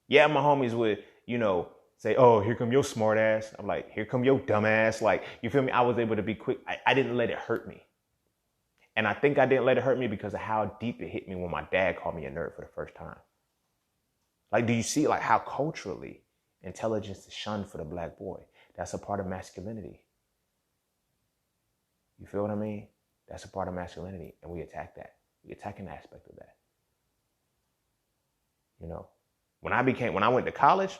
Speaker 1: Yeah, my homies would, say, oh, here come your smart ass. I'm like, here come your dumb ass. Like, you feel me? I was able to be quick. I didn't let it hurt me. And I think I didn't let it hurt me because of how deep it hit me when my dad called me a nerd for the first time. Like, do you see like how culturally intelligence is shunned for the black boy? That's a part of masculinity. You feel what I mean? That's a part of masculinity. And we attack that. We attack an aspect of that. When I went to college,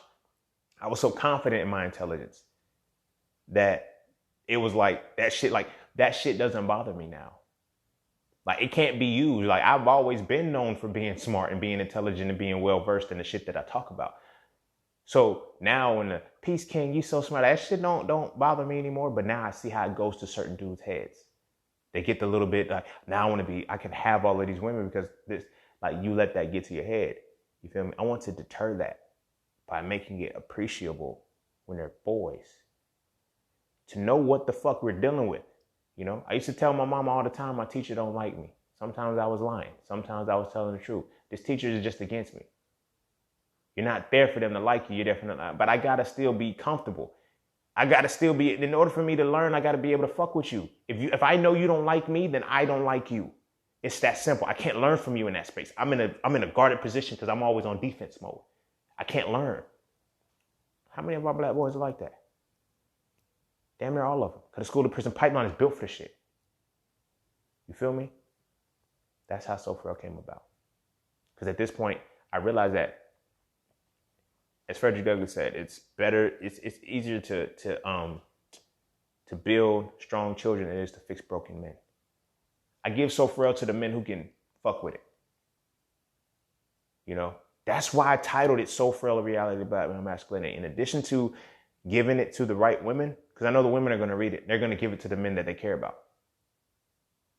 Speaker 1: I was so confident in my intelligence that it was like that shit doesn't bother me now. Like, it can't be used. Like, I've always been known for being smart and being intelligent and being well-versed in the shit that I talk about. So now when the Peace King, you so smart, that shit don't bother me anymore. But now I see how it goes to certain dudes' heads. They get the little bit like, now I can have all of these women because this, like, you let that get to your head. You feel me? I want to deter that by making it appreciable when they're boys. To know what the fuck we're dealing with. I used to tell my mama all the time, my teacher don't like me. Sometimes I was lying. Sometimes I was telling the truth. This teacher is just against me. You're not there for them to like you. You're there for them. But I got to still be comfortable. I got to still be, in order for me to learn, I got to be able to fuck with you. If I know you don't like me, then I don't like you. It's that simple. I can't learn from you in that space. I'm in a guarded position because I'm always on defense mode. I can't learn. How many of our black boys are like that? Damn near all of them. Because the school to prison pipeline is built for this shit. You feel me? That's how So Frail came about. Because at this point, I realized that, as Frederick Douglass said, it's easier to build strong children than it is to fix broken men. I give So Frail to the men who can fuck with it. That's why I titled it So Frail, a reality of black masculinity. In addition to giving it to the right women, because I know the women are going to read it. They're going to give it to the men that they care about.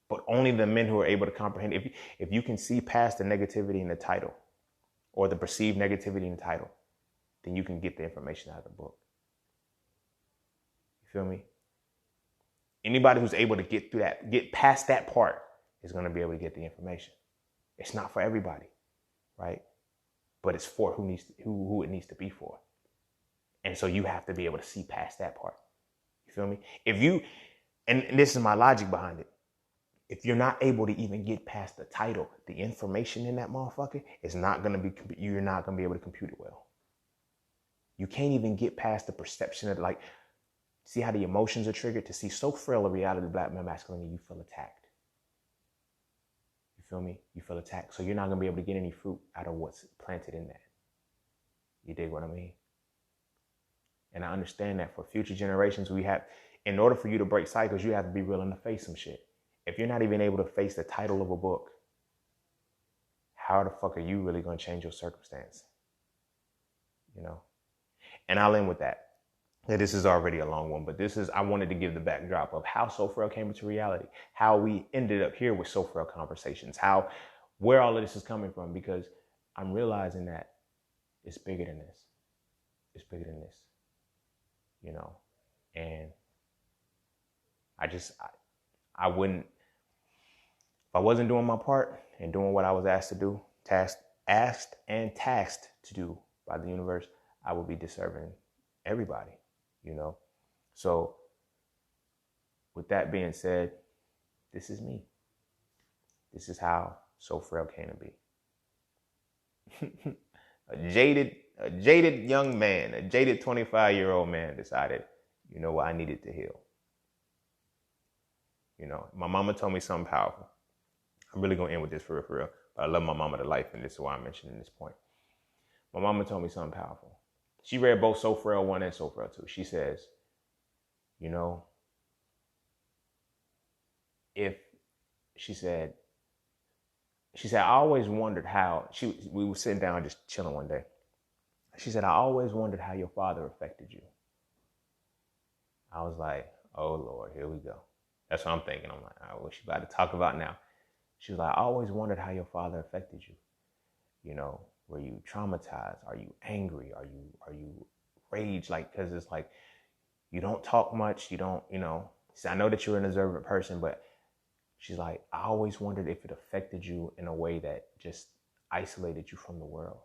Speaker 1: But only the men who are able to comprehend. If you can see past the negativity in the title or the perceived negativity in the title, then you can get the information out of the book. You feel me? Anybody who's able to get through that, get past that part, is going to be able to get the information. It's not for everybody, right? But it's for who it needs to be for. And so you have to be able to see past that part. You feel me? And this is my logic behind it. If you're not able to even get past the title, the information in that motherfucker is not going to be, you're not going to be able to compute it well. You can't even get past the perception of, like, see how the emotions are triggered? To see So Frail, a reality of black masculinity, you feel attacked. You feel me? You feel attacked. So you're not going to be able to get any fruit out of what's planted in that. You dig what I mean? And I understand that for future generations, in order for you to break cycles, you have to be willing to face some shit. If you're not even able to face the title of a book, how the fuck are you really going to change your circumstance? And I'll end with that. This is already a long one, but I wanted to give the backdrop of how So Frail came into reality, how we ended up here with So Frail Conversations, where all of this is coming from, because I'm realizing that it's bigger than this. It's bigger than this. And I wouldn't, if I wasn't doing my part and doing what I was asked and tasked to do by the universe, I would be deserving everybody, So with that being said, this is me. This is how So Frail came to be. A jaded young man, a jaded 25-year-old man decided, I needed to heal. My mama told me something powerful. I'm really going to end with this for real. But I love my mama to life, and this is why I'm mentioning this point. My mama told me something powerful. She read both So Frail 1 and So Frail 2. She says, she said, I always wondered how, we were sitting down just chilling one day. She said, I always wondered how your father affected you. I was like, oh Lord, here we go. That's what I'm thinking. I'm like, oh, what she about to talk about now? She was like, I always wondered how your father affected you. Were you traumatized? Are you angry? Are you rage? Like, cause it's like, you don't talk much. You don't, She said, I know that you're an observant person, but she's like, I always wondered if it affected you in a way that just isolated you from the world.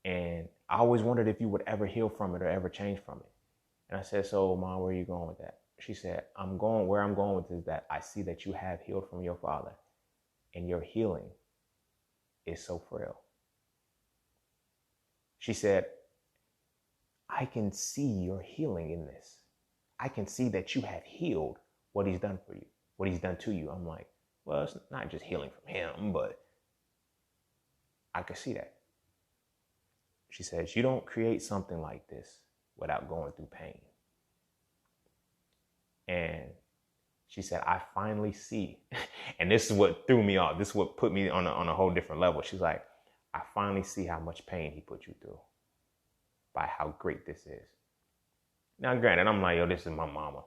Speaker 1: And I always wondered if you would ever heal from it or ever change from it. And I said, so Mom, where are you going with that? She said, where I'm going with is that I see that you have healed from your father, and your healing is so frail. She said, I can see your healing in this. I can see that you have healed what he's done for you, what he's done to you. I'm like, well, it's not just healing from him, but I can see that. She says, you don't create something like this without going through pain. And she said, I finally see, and this is what threw me off. This is what put me on a whole different level. She's like, I finally see how much pain he put you through by how great this is. Now, granted, I'm like, yo, this is my mama.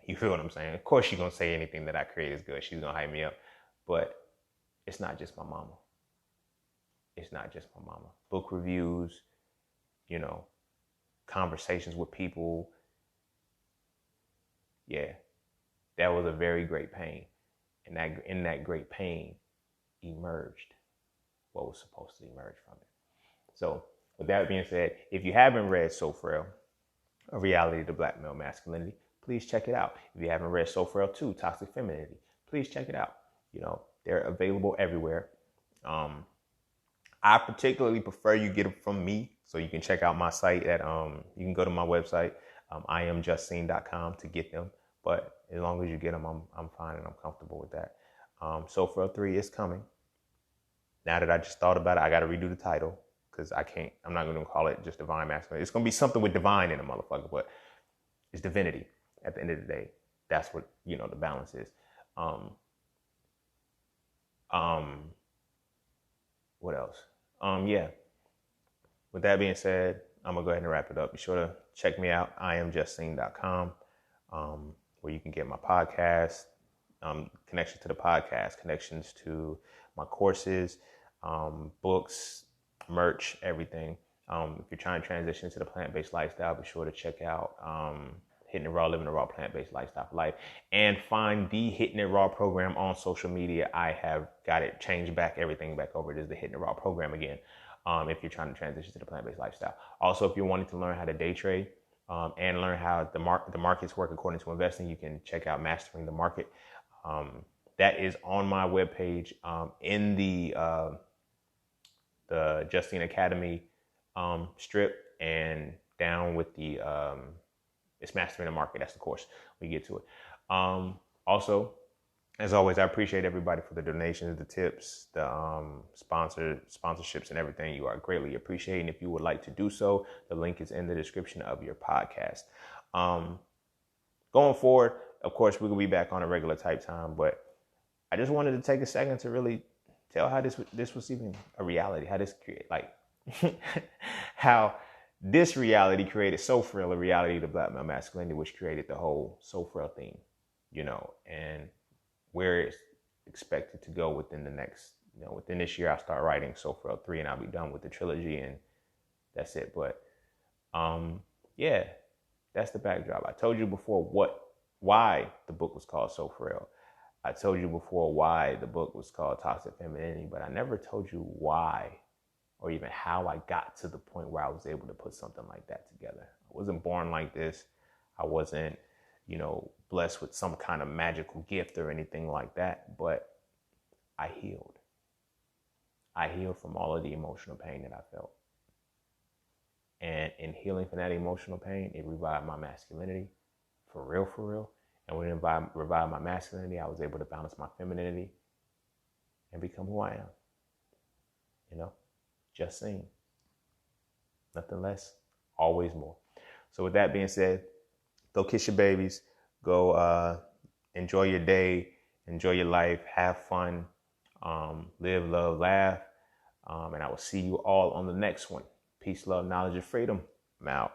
Speaker 1: You feel what I'm saying? Of course, she's going to say anything that I create is good. She's going to hype me up. But it's not just my mama. It's not just my mama. Book reviews, conversations with people. Yeah, that was a very great pain. And in that great pain emerged what was supposed to emerge from it. So with that being said, if you haven't read So Frail, A Reality to Black Male Masculinity, please check it out. If you haven't read So Frail 2, Toxic Femininity, please check it out. They're available everywhere. I particularly prefer you get them from me. So you can check out my site you can go to my website, IamJustSeen.com to get them. But as long as you get them, I'm fine and I'm comfortable with that. So Frail 3 is coming. Now that I just thought about it, I got to redo the title because I'm not going to call it just Divine Masculinity. It's going to be something with divine in it, motherfucker, but it's divinity at the end of the day. That's what, the balance is. What else? Yeah. With that being said, I'm going to go ahead and wrap it up. Be sure to check me out, IamJustSeen.com, where you can get my podcast, connections to the podcast, connections to my courses, books, merch, everything. If you're trying to transition to the plant-based lifestyle, be sure to check out Hitting It Raw, Living a Raw Plant-Based Lifestyle for Life, and find the Hitting It Raw program on social media. I have got it changed back, everything back over. It is the Hitting It Raw program again. If you're trying to transition to the plant-based lifestyle. Also, if you're wanting to learn how to day trade and learn how the markets work according to investing, you can check out Mastering the Market. That is on my webpage in the Justine Academy strip, and down with the it's Mastering the Market. That's the course. We get to it. Also, as always, I appreciate everybody for the donations, the tips, the sponsorships, and everything. You are greatly appreciated. And if you would like to do so, the link is in the description of your podcast. Going forward, of course, we're going to be back on a regular type time, but I just wanted to take a second to really tell how this was even a reality, how this created, how this reality created So Frail, a reality to Black male masculinity, which created the whole So Frail theme, and where it's expected to go within the next, within this year. I'll start writing So Frail 3 and I'll be done with the trilogy, and that's it. But yeah, that's the backdrop. I told you before why the book was called So Frail. I told you before why the book was called Toxic Femininity, but I never told you why or even how I got to the point where I was able to put something like that together. I wasn't born like this. I wasn't, blessed with some kind of magical gift or anything like that, but I healed. I healed from all of the emotional pain that I felt. And in healing from that emotional pain, it revived my masculinity, for real. And when it revived my masculinity, I was able to balance my femininity and become who I am. Just seen. Nothing less, always more. So with that being said, go kiss your babies. Go enjoy your day. Enjoy your life. Have fun. Live, love, laugh. And I will see you all on the next one. Peace, love, knowledge, and freedom. I'm out.